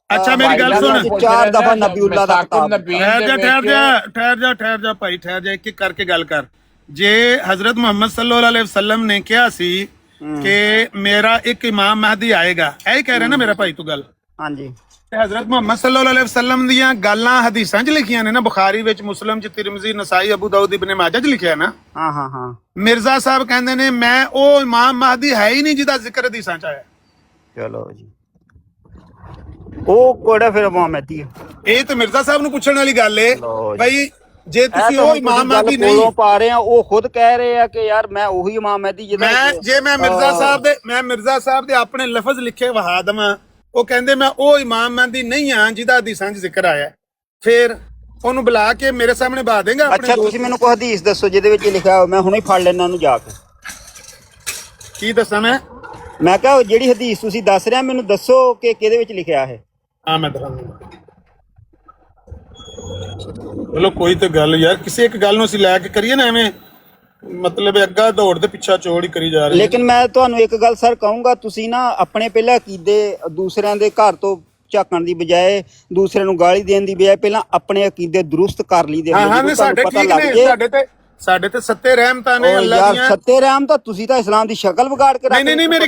अच्छा मेरी गल सुन 4 दफा नबीउल्लाह दा खिताब ठहर जा भाई ठहर जा एक एक करके गल कर जे हजरत मुहम्मद सल्लल्लाहु अलैहि वसल्लम ने कहा सी कि मेरा एक इमाम महदी आएगा, यही कह रहे ना मेरा भाई तू गल। हाँ जी। हजरत मुहम्मद सल्लल्लाहु अलैहि वसल्लम दियां गल्लां हदीसां च लिखियां ने ना, बुखारी विच, मुस्लिम च, तिरमिजी, नसाई, अबू दाऊद, इब्ने माजा च लिखिया ना। हाँ हाँ हाँ। मिर्जा साहब कहंदे ने मैं ओ इमाम महदी है ही नहीं जिहदा जिक्र हदीसां च आया। चलो जी, ਉਹ ਕਿਹੜਾ ਫਿਰ ਇਮਾਮ ਮਹਿਦੀ ਹੈ? ਇਹ ਤੇ ਮਿਰਜ਼ਾ ਸਾਹਿਬ ਨੂੰ ਪੁੱਛਣ ਵਾਲੀ ਗੱਲ ਏ ਭਾਈ, ਜੇ ਤੁਸੀਂ ਇਹ ਤਾਂ ਉਹ ਇਮਾਮ ਮਹਿਦੀ ਨਹੀਂ ਕੋਲੋਂ ਪਾ ਰਹੇ ਆ, ਉਹ ਖੁਦ ਕਹਿ ਰਹੇ ਆ ਕਿ ਯਾਰ ਮੈਂ ਉਹੀ ਇਮਾਮ ਮਹਿਦੀ ਜਿਹਦਾ ਮੈਂ ਮਿਰਜ਼ਾ ਸਾਹਿਬ ਦੇ ਆਪਣੇ ਲਫ਼ਜ਼ ਲਿਖੇ ਵਹਾ ਦਵਾਂ, ਉਹ ਕਹਿੰਦੇ ਮੈਂ ਉਹ ਇਮਾਮ ਮਹਿਦੀ ਨਹੀਂ ਆ ਜਿਹਦਾ ਹਦੀਸਾਂ 'ਚ ਜ਼ਿਕਰ ਆਇਆ, ਫਿਰ ਉਹਨੂੰ ਬੁਲਾ ਕੇ ਮੇਰੇ ਸਾਹਮਣੇ ਬਾ ਦੇਗਾ। ਅੱਛਾ ਤੁਸੀਂ ਮੈਨੂੰ ਕੋਈ ਹਦੀਸ ਦੱਸੋ ਜਿਹਦੇ ਵਿੱਚ ਲਿਖਿਆ ਹੋਵੇ, ਮੈਂ ਹੁਣੇ ਫੜ ਲੈਣਾ ਉਹਨੂੰ ਜਾ ਕੇ। ਕੀ ਦੱਸਾਂ ਮੈਂ ਕਿਹਾ ਜਿਹੜੀ ਹਦੀਸ ਤੁਸੀਂ ਦੱਸ ਰਹੇ ਮੈਨੂੰ ਦੱਸੋ ਕਿ ਕਿਹਦੇ ਵਿੱਚ ਲਿਖਿਆ ਹੈ। ਹਾਂ ਮੈਂ ਦੱਸਾਂਗਾ। ਚਲੋ ਕੋਈ ਤੇ ਗੱਲ ਯਾਰ, ਕਿਸੇ ਇੱਕ ਗੱਲ ਨੂੰ ਅਸੀਂ ਲੈ ਕੇ ਕਰੀਏ ਨਾ ਐਵੇਂ, ਮਤਲਬ ਅੱਗਾ ਦੌੜ ਦੇ ਪਿੱਛਾ ਚੋੜ ਹੀ ਕਰੀ ਜਾ ਰਹੇ। ਲੇਕਿਨ ਮੈਂ ਤੁਹਾਨੂੰ ਇੱਕ ਗੱਲ ਸਰ ਕਹੂੰਗਾ, ਤੁਸੀਂ ਨਾ ਆਪਣੇ ਪਹਿਲਾਂ ਅਕੀਦੇ ਦੂਸਰਿਆਂ ਦੇ ਘਰ ਤੋਂ ਝਾਕਣ ਦੀ ਬਜਾਏ, ਦੂਸਰਿਆਂ ਨੂੰ ਗਾਲੀ ਦੇਣ ਦੀ ਬਜਾਏ, ਪਹਿਲਾਂ ਆਪਣੇ ਅਕੀਦੇ ਦਰੁਸਤ ਕਰ ਲਈਦੇ। ਸਾਡੇ ਤੇ ਸੱਤੇ ਰਹਿਮਤਾਂ ਨੇ ਅੱਲਾਹ ਦੀਆਂ। ਸੱਤੇ ਰਹਿਮਤਾਂ ਤੁਸੀਂ ਤਾਂ ਇਸਲਾਮ ਦੀ ਸ਼ਕਲ ਵਿਗਾੜ ਕੇ ਰੱਖ। ਨਹੀਂ ਮੇਰੀ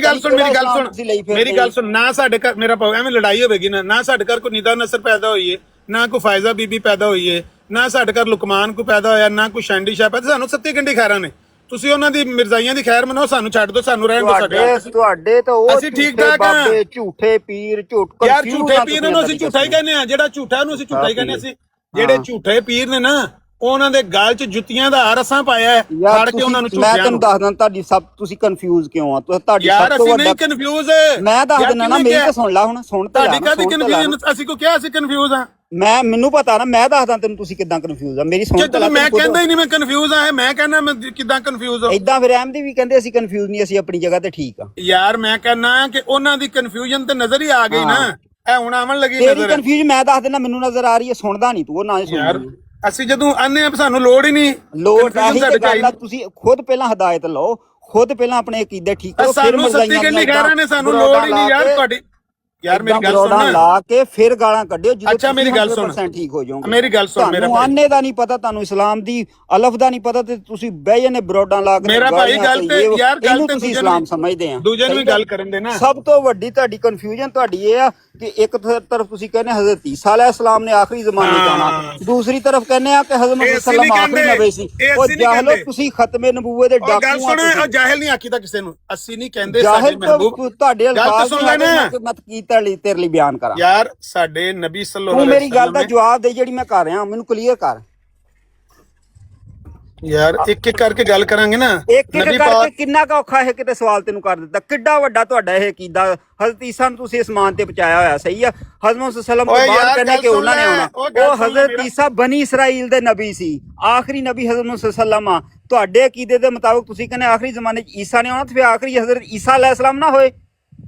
ਗੱਲ ਸੁਣ, ਨਾ ਸਾਡੇ ਘਰ ਮੇਰਾ ਪਾਉ ਐਵੇਂ ਲੜਾਈ ਹੋਵੇਗੀ ਨਾ ਸਾਡੇ ਘਰ ਕੋਈ ਨਿਦਾ ਨਸਰ ਪੈਦਾ ਹੋਈ ਹੈ, ਨਾ ਕੋਈ ਫਾਇਜ਼ਾ ਬੀਬੀ ਪੈਦਾ ਹੋਈ ਹੈ, ਨਾ ਸਾਡੇ ਘਰ ਲੁਕਮਾਨ ਕੋਈ ਪੈਦਾ ਹੋਇਆ, ਨਾ ਕੋਈ ਸ਼ੈਂਡੀ ਸ਼ਾਹ ਪੈਦਾ। ਸਾਨੂੰ ਸੱਤੇ ਗੰਢੀ ਖੈਰਾਂ ਨੇ, ਤੁਸੀਂ ਉਹਨਾਂ ਦੀ ਮਿਰਜ਼ਾਈਆਂ ਦੀ ਖੈਰ ਮਨਾਓ, ਸਾਨੂੰ ਛੱਡ ਦਿਓ, ਸਾਨੂੰ ਰਹਿਣ ਦਿਓ। ਤੁਹਾਡੇ ਤਾਂ ਉਹ ਅਸੀਂ ਠੀਕ ਠਾਕ ਹਾਂ। ਝੂਠੇ ਪੀਰ ਯਾਰ ਝੂਠੇ ਪੀਰ ਨੂੰ ਅਸੀਂ ਝੂਠਾ ਹੀ ਕਹਿੰਦੇ ਆ, ਜਿਹੜਾ ਝੂਠਾ ਉਹਨੂੰ ਅਸੀਂ ਝੂਠਾ ਹੀ ਕਹਿੰਦੇ। ਅਸੀਂ ਜਿਹੜੇ ਝੂਠੇ ਪੀਰ ਨੇ ਨਾ, ਉਹਨਾਂ ਦੇ ਗਲ 'ਚ ਜੁੱਤੀਆਂ ਦਾ ਰਸਾਂ ਪਾਇਆ ਹੈ, ਫੜ ਕੇ ਉਹਨਾਂ ਨੂੰ ਝੂਠਿਆਂ ਨੂੰ। ਮੈਂ ਤੁਹਾਨੂੰ ਦੱਸਦਾ ਤੁਹਾਡੀ ਸਭ, ਤੁਸੀਂ ਕਨਫਿਊਜ਼ ਕਿਉਂ ਆ? ਤੁਹਾਡੀ ਯਾਰ ਅਸੀਂ ਨਹੀਂ ਕਨਫਿਊਜ਼, ਮੈਂ ਦੱਸ ਦਿੰਦਾ ਨਾ, ਮੇਰੀ ਤਾਂ ਸੁਣ ਲੈ ਹੁਣ, ਸੁਣ ਤਾਂ ਤੁਹਾਡੀ ਕਾਹਦੀ ਕਨਫਿਊਜ਼ਨ? ਅਸੀਂ ਕੋ ਕਿਹਾ ਅਸੀਂ ਕਨਫਿਊਜ਼ ਆ? ਮੈਨੂੰ ਪਤਾ ਨਾ, ਮੈਂ ਦੱਸਦਾ ਤੈਨੂੰ ਤੁਸੀਂ ਕਿੱਦਾਂ ਕਨਫਿਊਜ਼ ਆ, ਮੇਰੀ ਸੁਣ ਤਾਂ। ਮੈਂ ਕਹਿੰਦਾ ਹੀ ਨਹੀਂ ਮੈਂ ਕਨਫਿਊਜ਼ ਆ, ਮੈਂ ਕਹਿੰਦਾ ਮੈਂ ਕਿੱਦਾਂ ਕਨਫਿਊਜ਼ ਆ? ਇਦਾਂ ਫਿਰ ਅਹਿਮਦੀ ਵੀ ਕਹਿੰਦੇ ਅਸੀਂ ਕਨਫਿਊਜ਼ ਨਹੀਂ, ਅਸੀਂ ਆਪਣੀ ਜਗ੍ਹਾ ਤੇ ਠੀਕ ਆ। ਯਾਰ ਮੈਂ ਕਹਿੰਦਾ ਕਿ ਉਹਨਾਂ ਦੀ ਕਨਫਿਊਜ਼ਨ ਤੇ ਨਜ਼ਰ ਹੀ ਆ ਗਈ ਨਾ, ਇਹ ਹੁਣ ਆਵਣ ਲੱਗੀ ਨਜ਼ਰ। ਤੇਰੀ ਕਨਫਿਊਜ਼ ਮੈਂ ਦੱਸ ਦਿੰਦਾ, ਮੈਨੂੰ ਨਜ਼ਰ ਆ ਰਹੀ ਹੈ, ਸੁਣਦਾ ਨਹੀਂ ਤੂੰ, ਉਹ ਨਾ ਹੀ ਸੁਣਦਾ। ਅਸੀਂ ਜਦੋਂ ਆਨੇ ਆ ਸਾਨੂੰ ਲੋੜ ਹੀ ਨਹੀਂ, ਤੁਸੀਂ ਖੁਦ ਪਹਿਲਾਂ ਹਦਾਇਤ ਲਓ, ਖੁਦ ਪਹਿਲਾਂ ਆਪਣੇ ਅਕੀਦੇ ਠੀਕ ਕਰੋ, ਫਿਰ ਸਾਨੂੰ ਸੱਤੀ ਗੰਢੀ ਖੈਰਾਂ ਨੇ, ਸਾਨੂੰ ਲੋੜ ਹੀ ਨਹੀਂ ਯਾਰ ਤੁਹਾਡੀ। ਯਾਰ ਮੇਰੀ ਗੱਲ ਸੁਣ, ਲਾ ਕੇ ਫਿਰ ਗਾਲਾਂ ਕੱਢਿਓ, ਅੱਛਾ ਮੇਰੀ ਗੱਲ ਸੁਣ, ਠੀਕ ਹੋ ਜਾਓਗੇ। ਮੇਰੀ ਗੱਲ ਸੁਣ, ਮੇਰਾ ਆਨੇ ਦਾ ਨਹੀਂ ਪਤਾ, ਤੁਹਾਨੂੰ ਇਸਲਾਮ ਦੀ ਅਲਫ ਦਾ ਨਹੀਂ ਪਤਾ, ਤੇ ਤੁਸੀਂ ਬਹਿ ਜਾਂਦੇ ਬਰੋਡਾਂ ਲਾ ਕੇ। ਮੇਰਾ ਭਾਈ ਗੱਲ ਤੇ ਯਾਰ, ਗੱਲ ਤੇ ਤੁਸੀਂ ਇਸਲਾਮ ਸਮਝਦੇ ਆ, ਦੂਜੇ ਨੂੰ ਵੀ ਗੱਲ ਕਰਨ ਦੇ ਨਾ। ਸਭ ਤੋਂ ਵੱਡੀ ਤੁਹਾਡੀ ਕਨਫਿਊਜ਼ਨ ਤੁਹਾਡੀ ਇਹ ਆ ਕਿ ਇੱਕ ਤਰਫ ਤੁਸੀਂ ਕਹਿੰਦੇ ਹਜ਼ਰਤ ਈਸਾ अलैहिस्सलाम ने आखिरी ज़माने में जाना, दूसरी तरफ कहने आ कि हज़रत मोहम्मद सल्लल्लाहु आखिरी नबी सी। और जाहलो ਤੁਸੀਂ ਖਤਮੇ ਨਬੂਵਤ ਦੇ ਡਾਕੂ। ਗੱਲ ਸੁਣ, ਜਾਹਿਲ ਨਹੀਂ ਆਖੀਦਾ ਕਿਸੇ ਨੂੰ, ਅਸੀਂ ਨਹੀਂ ਕਹਿੰਦੇ ਸਾਡੇ ਮਹਿਬੂਬ ਤੁਹਾਡੇ ਅਲਫਾਜ਼ ਸੁਣ ਲੈਣਾ। ਮੈਂ ਕੀ ਤੇਰੇ ਲਈ ਬਿਆਨ ਕਰਾਂ ਯਾਰ, ਸਾਡੇ ਨਬੀ ਸੱਲੱਲਾਹੁ ਅਲੈहि ਵਸੱਲਮ। ਮੇਰੀ ਗੱਲ ਦਾ ਜਵਾਬ ਦੇ ਜਿਹੜੀ ਮੈਂ ਕਰ ਰਿਹਾ, ਮੈਨੂੰ ਕਲੀਅਰ ਕਰ ਯਾਰ। ਇੱਕ ਇੱਕ ਕਰਕੇ ਗੱਲ ਕਰਾਂਗੇ ਨਾ, ਇੱਕ ਇੱਕ ਕਰਕੇ। ਕਿੰਨਾ ਕੁ ਔਖਾ ਹੈ, ਕਿਤੇ ਸਵਾਲ ਤੈਨੂੰ ਕਰ ਦਿੱਤਾ, ਕਿੱਡਾ ਵੱਡਾ ਤੁਹਾਡਾ ਇਹ ਅਕੀਦਾ। ਹਜ਼ਰਤ ਈਸਾ ਨੂੰ ਤੁਸੀਂ ਅਸਮਾਨ ਤੇ ਪਹੁੰਚਾਇਆ ਹੋਇਆ, ਸਹੀ ਆ। ਹਜ਼ਰਤ ਮੁਹੰਮਦ ਸੱਲੱਲਾਹੁ ਅਲੈहि ਵਸੱਲਮ ਤੋਂ ਬਾਅਦ ਕਹਿੰਦੇ ਕਿ ਉਹਨਾਂ ਨੇ ਆਉਣਾ, ਉਹ ਹਜ਼ਰਤ ਈਸਾ ਬਨੀ ਇਸਰਾਈਲ ਦੇ ਨਬੀ ਸੀ, ਆਖਰੀ ਨਬੀ ਹਜ਼ਰਤ ਮੁਹੰਮਦ ਸੱਲੱਲਾਹੁ ਅਲੈहि ਵਸੱਲਮ। ਤੁਹਾਡੇ ਅਕੀਦੇ ਦੇ ਮੁਤਾਬਕ ਤੁਸੀਂ ਕਹਿੰਦੇ ਆਖਰੀ ਜ਼ਮਾਨੇ 'ਚ ਈਸਾ ਨੇ ਆਉਣਾ, ਤੇ ਫਿਰ ਆਖਰੀ ਹਜ਼ਰਤ ਈਸਾ अलैहिस्सलाम ਨਾ ਹੋਏ?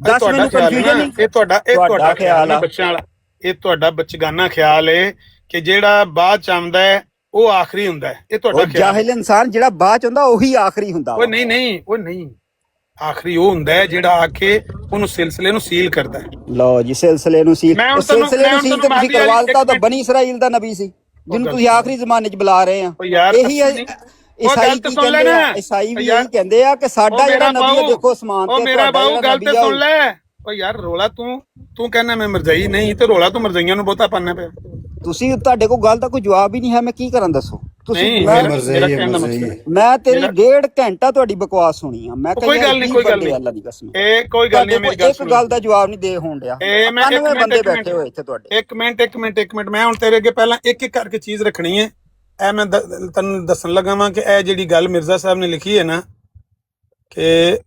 ਦੱਸ ਮੈਨੂੰ ਕਨਫਿਊਜ਼ਨ ਨਹੀਂ। ਇਹ ਤੁਹਾਡਾ ਖਿਆਲ ਆ ਬੱਚਿਆਂ ਵਾਲਾ, ਇਹ ਤੁਹਾਡਾ ਬਚਗਾਨਾ ਖਿਆਲ ਹੈ ਕਿ ਜਿਹੜਾ ਬਾਅਦ ਚ ਆਉਂਦਾ ਹੈ ਉਹ ਆਖਰੀ ਹੁੰਦਾ ਹੈ। ਇਹ ਤੁਹਾਡਾ ਖਿਆਲ। ਜਾਹਿਲ ਇਨਸਾਨ ਜਿਹੜਾ ਬਾਅਦ ਚ ਹੁੰਦਾ ਉਹੀ ਆਖਰੀ ਹੁੰਦਾ। ਉਹ ਨਹੀਂ, ਆਖਰੀ ਉਹ ਹੁੰਦਾ ਹੈ ਜਿਹੜਾ ਆ ਕੇ ਉਹਨੂੰ ਸਿਲਸਿਲੇ ਨੂੰ ਸੀਲ ਕਰਦਾ ਹੈ। ਲਓ ਜੀ, ਸਿਲਸਿਲੇ ਨੂੰ ਸੀਲ ਤੇ ਤੁਸੀਂ ਕਰਵਾ ਦਿੱਤਾ, ਤਾਂ ਬਨੀ ਇਸਰਾਈਲ ਦਾ ਨਬੀ ਸੀ ਜਿਹਨੂੰ ਤੁਸੀਂ ਆਖਰੀ ਜ਼ਮਾਨੇ 'ਚ ਬੁਲਾ ਰਹੇ ਆ। ਇਹੀ ਹੈ ਈਸਾਈ ਕੀ ਕਹਿੰਦੇ ਆ, ਈਸਾਈ ਵੀ ਇਹੀ ਕਹਿੰਦੇ ਆ ਕਿ ਸਾਡਾ ਜਿਹੜਾ ਨਬੀ ਹੈ ਦੇਖੋ ਅਸਮਾਨ ਤੇ। ਮੇਰਾ ਬਾਊ ਗੱਲ ਤੇ ਸੁਣ ਲੈ। ਓ ਯਾਰ ਰੋਲਾ ਤੂੰ ਕਹਿੰਦਾ ਮੈਂ ਮਰਜ਼ਾਈ ਨਹੀਂ, ਤੇ ਰੋਲਾ ਤੂੰ ਮਰਜ਼ਾਈਆਂ ਨੂੰ ਬਹੁਤਾ ਪਾਣਾ ਪਿਆ। ਤੁਸੀਂ ਤੁਹਾਡੇ ਕੋਲ ਗੱਲ ਦਾ ਕੋਈ ਜਵਾਬ ਹੀ ਨਹੀਂ ਹੈ, ਮੈਂ ਕੀ ਕਰਾਂ ਦੱਸੋ ਤੁਸੀਂ। ਮੈਂ ਤੇਰੀ 1.5 ਘੰਟਾ ਤੁਹਾਡੀ ਬਕਵਾਸ ਸੁਣੀ ਆ। ਮੈਂ ਕੋਈ ਗੱਲ ਨਹੀਂ ਅੱਲਾ ਦੀ ਕਸਮ, ਇਹ ਕੋਈ ਗੱਲ ਨਹੀਂ। ਮੇਰੀ ਗੱਲ ਇੱਕ ਗੱਲ ਦਾ ਜਵਾਬ ਨਹੀਂ ਦੇ ਹੋਣ ਡਿਆ। 91 ਬੰਦੇ ਬੈਠੇ ਹੋਏ ਇੱਥੇ ਤੁਹਾਡੇ। ਇੱਕ ਮਿੰਟ ਮੈਂ ਹੁਣ ਤੇਰੇ ਅੱਗੇ ਪਹਿਲਾਂ ਇੱਕ ਇੱਕ ਕਰਕੇ ਚੀਜ਼ ਰੱਖਣੀ ਹੈ। ਇਹ ਮੈਂ ਤੈਨੂੰ ਦੱਸਣ ਲੱਗਾ ਵਾਂ ਕਿ ਇਹ ਜਿਹੜੀ ਗੱਲ ਮਿਰਜ਼ਾ ਸਾਹਿਬ ਨੇ ਲਿਖੀ ਹੈ ਨਾ, ਕਿ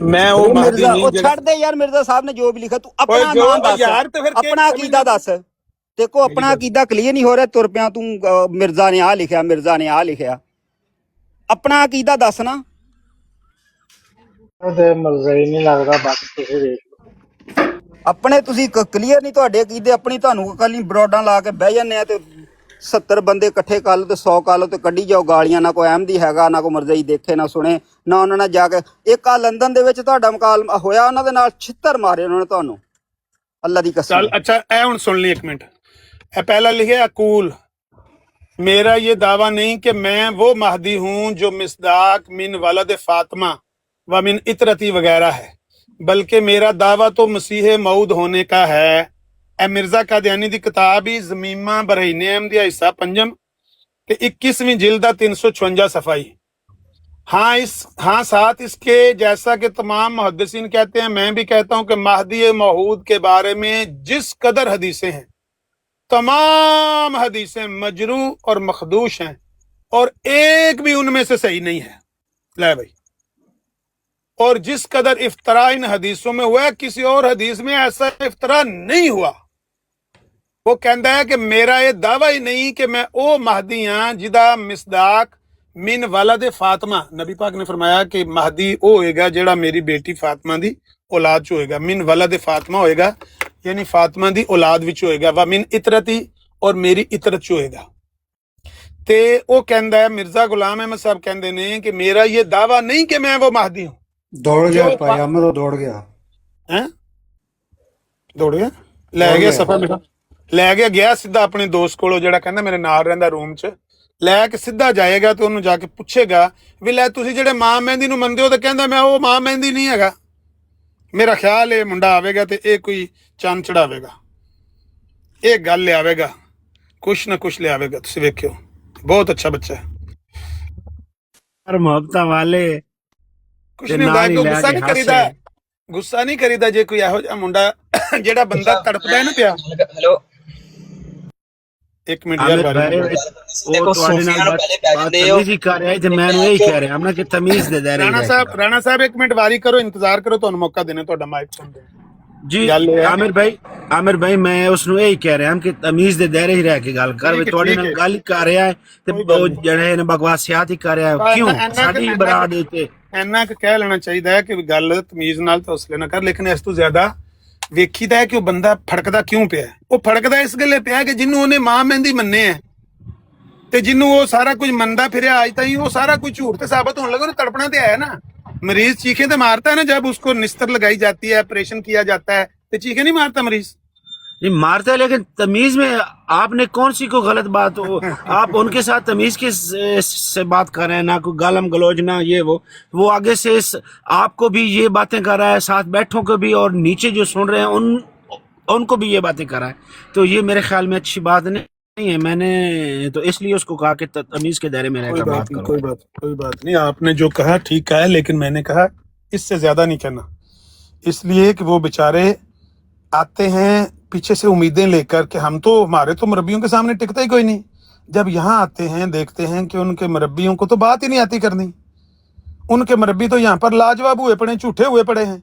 ਮੈਂ ਉਹ ਮਹਦੀ ਨਹੀਂ। ਉਹ ਛੱਡ ਦੇ ਯਾਰ, ਮਿਰਜ਼ਾ ਸਾਹਿਬ ਨੇ ਜੋ ਵੀ ਲਿਖਿਆ, ਤੂੰ ਆਪਣਾ ਨਾਮ ਦੱਸ ਯਾਰ, ਤੇ ਫਿਰ ਆਪਣਾ ਅਕੀਦਾ ਦੱਸ। ਦੇਖੋ ਆਪਣਾ ਅਕੀਦਾ ਕਲੀਅਰ ਨਹੀਂ ਹੋ ਰਿਹਾ, ਤੁਰ ਪਿਆ ਤੂੰ ਮਿਰਜ਼ਾ ਨੇ ਆਹ ਲਿਖਿਆ, ਮਿਰਜ਼ਾ ਨੇ ਆਹ ਲਿਖਿਆ। ਆਪਣਾ ਅਕੀਦਾ ਦੱਸ ਨਾ। ਉਹਦੇ ਮਰਜ਼ੀ ਨਹੀਂ ਲੱਗਦਾ, ਬਾਕੀ ਤੁਸੀਂ ਦੇਖ ਲਓ। ਆਪਣੇ ਤੁਸੀਂ ਕਲੀਅਰ ਨਹੀਂ ਤੁਹਾਡੇ ਅਕੀਦੇ, ਆਪਣੀ ਤੁਹਾਨੂੰ ਅਕਲ ਨਹੀਂ। ਬਰੋਡਾਂ ਲਾ ਕੇ ਬਹਿ ਜਾਂਦੇ ਆ ਤੇ 70 ਬੰਦੇ ਇਕੱਠੇ ਕਰ ਲਓ ਤੇ 100 ਕਰ ਲਓ ਤੇ ਕੱਢੀ ਜਾਓ ਗਾਲੀਆਂ। ਨਾ ਕੋਈ ਅਹਿਮਦੀ ਹੈਗਾ, ਨਾ ਕੋਈ ਮਰਜ਼ਈ ਦੇਖੇ ਨਾ ਸੁਣੇ, ਨਾ ਉਹਨਾਂ ਨਾਲ ਜਾ ਕੇ। ਇੱਕ ਆ ਲੰਦਨ ਦੇ ਵਿੱਚ ਤੁਹਾਡਾ ਮੁਕਾਬਲਾ ਹੋਇਆ, ਉਹਨਾਂ ਦੇ ਨਾਲ ਛਿੱਤਰ ਮਾਰੇ ਉਹਨਾਂ ਨੇ ਤੁਹਾਨੂੰ, ਅੱਲਾ ਦੀ ਕਸਮ। ਚੱਲ ਅੱਛਾ, ਇਹ ਹੁਣ ਸੁਣ ਲਈ ਇੱਕ ਮਿੰਟ। ਇਹ ਪਹਿਲਾ ਲਿਖਿਆ अकूल, मेरा ये दावा नहीं कि मैं वो महदी हूँ जो मिसदाक मिन वलद फातिमा व मिन इतरती वगैरह है, बल्कि मेरा दावा तो मसीह मऊद होने का है। ए मिर्जा कादियानी दी किताब ही ज़मीमा बरहीने अहमदिया हिस्सा पंजम ते 21वीं जिल्दा 356 सफाई। हाँ साथ इसके जैसा कि तमाम मुहद्दिसीन कहते हैं, मैं भी कहता हूं कि महदी मऊद के बारे में जिस कदर हदीसें हैं, तमाम हदीसें मजरू और मखदूश हैं और एक भी उनमें से सही नहीं है। ले भाई, और जिस कदर इफ्तरा इन हदीसों में हुआ है, किसी और हदीस में ऐसा इफ्तरा नहीं हुआ। वो कहता है कि मेरा ये दावा ही नहीं कि मैं ओ महदी हाँ जिदा मिसदाक मिन वलद फातिमा, नबी पाक ने फरमाया कि महदी ओ होएगा जेड़ा मेरी बेटी फातिमा दी औलाद च होएगा। मिन वलद फातिमा होएगा यानी फातिमा दी औलाद विच होएगा। व मिन इतरती, और मेरी इतरत च होएगा। ते वो कहता है मिर्जा गुलाम अहमद साहब कहते ने कि मेरा ये दावा नहीं कि मैं वो महदी हूँ। दौड़ गया भाई अहमद, वो दौड़ गया हैं, दौड़ गया, लै गया सफा मेरा, लै गया सीधा अपने दोस्त कोलों जेड़ा कहंदा मेरे नाल रहिंदा रूम च, लैके सीधा जाएगा तो उन्होंने जाके पूछेगा भी लै तुसी जेड़े मां मेहंदी नूं मनदे हो, तो कहंदा मैं वो मां मेहंदी नहीं हैगा। मेरा ख्याल है मुंडा आवेगा तो ये कोई चंद चढ़ावेगा, ये गल लियावेगा, कुछ ना कुछ लियावेगा। तुसी वेखियो, बहुत अच्छा बच्चा है। मोहब्बत वाले कुछ नहीं होता, कोई गुस्सा नहीं करीदा, गुस्सा नहीं करीदा जे कोई ਇਹੋ ਜਿਹਾ ਮੁੰਡਾ ਜਿਹੜਾ ਬੰਦਾ ਤੜਪਦਾ ਹੈ ਨਾ ਪਿਆ। हेलो ਇੱਕ ਮਿੰਟ ਯਾਰ ਬਾਰੇ राणा साहब एक मिनट वारी करो, इंतजार करो, ਤੁਹਾਨੂੰ मौका देने, ਤੁਹਾਡਾ ਮਾਈਕ ਸੁਣਦੇ जी। आमिर भाई मैं उसनू यही कह रहा कि तमीज दे दायरे ही रह के गल कर, ਤੁਹਾਡੇ ਨਾਲ ਗੱਲ ਹੀ ਕਰ ਰਿਹਾ ਹੈ ਤੇ ਉਹ ਜਿਹੜੇ ਨੇ ਬਕਵਾਸਿਆਤ ਹੀ ਕਰ ਰਿਹਾ ਹੈ। ਕਿਉਂ ਸਾਡੀ ਬਰਾਦ ਦੇ ਉੱਤੇ ਇੰਨਾ ਕੁ ਕਹਿ ਲੈਣਾ ਚਾਹੀਦਾ ਹੈ ਕਿ ਗੱਲ ਤਮੀਜ਼ ਨਾਲ ਤੇ ਹੌਸਲੇ ਨਾਲ ਕਰ, ਲੇਕਿਨ ਇਸ ਤੋਂ ਜ਼ਿਆਦਾ ਵੇਖੀਦਾ ਹੈ ਕਿ ਉਹ ਬੰਦਾ ਫੜਕਦਾ ਕਿਉਂ ਪਿਆ। ਉਹ ਫੜਕਦਾ ਇਸ ਗੱਲੇ ਪਿਆ ਕਿ ਜਿਹਨੂੰ ਉਹਨੇ ਮਾਂ ਮਹਿੰਦੀ ਮੰਨੇ ਹੈ ਤੇ ਜਿਹਨੂੰ ਉਹ ਸਾਰਾ ਕੁਝ ਮੰਨਦਾ ਫਿਰਿਆ ਅੱਜ ਤਾਈਂ, ਉਹ ਸਾਰਾ ਕੁਝ ਝੂਠ ਤੇ ਸਾਬਤ ਹੋਣ ਲੱਗਾ। ਉਹਨੇ ਤੜਪਣਾ ਤੇ ਆਇਆ ना। मरीज चीखें तो मारता है ना, जब उसको निस्तर लगाई जाती है, ऑपरेशन किया जाता है, तो चीखें नहीं मारता मरीज? नहीं मारता है, लेकिन तमीज में आपने कौन सी को गलत बात हो, आप उनके साथ तमीज के से बात कर रहे हैं, ना कोई गालम गलौज ना ये वो आगे से आपको भी ये बातें कर रहा है, साथ बैठों को भी और नीचे जो सुन रहे हैं उनको भी ये बातें कर रहा है। तो ये मेरे ख्याल में अच्छी बात नहीं है। मैंने तो इसलिए उसको कहा कि तमीज के दायरे में रहकर बात करो। कोई बात नहीं, आपने जो कहा ठीक है, लेकिन मैंने कहा इससे ज्यादा नहीं कहना, इसलिए कि वो बेचारे आते हैं पीछे से उम्मीदें लेकर कि हम तो, हमारे तो मुरब्बियों के सामने टिकता ही कोई नहीं। जब यहाँ आते हैं देखते हैं कि उनके मुरब्बियों को तो बात ही नहीं आती करनी, उनके मुरब्बी तो यहाँ पर लाजवाब हुए पड़े, झूठे हुए पड़े हैं।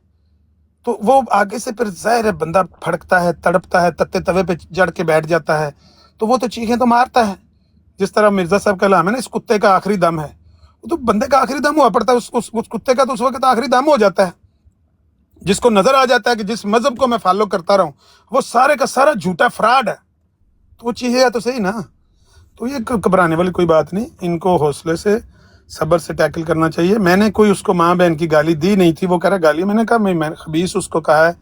तो वो आगे से फिर जाहिर है बंदा फड़कता है, तड़पता है, तत्ते तवे पे जड़ के बैठ जाता है, तो वो तो चीखें तो मारता है। जिस तरह मिर्जा साहब का कलाम है ना, इस कुत्ते का आखिरी दम है, तो बंदे का आखिरी दम हुआ पड़ता है, उस कुत्ते का तो उस वक्त आखिरी दम हो जाता है, जिसको नजर आ जाता है कि जिस मजहब को मैं फॉलो करता रहा हूँ वो सारे का सारा झूठा फ्रॉड है, तो वो चीजें तो सही ना। तो ये घबराने वाली कोई बात नहीं, इनको हौसले से सब्र से टैकल करना चाहिए। मैंने कोई उसको माँ बहन की गाली दी नहीं थी, वो कह रहा गाली, मैंने कहा मैं खबीस उसको कहा है,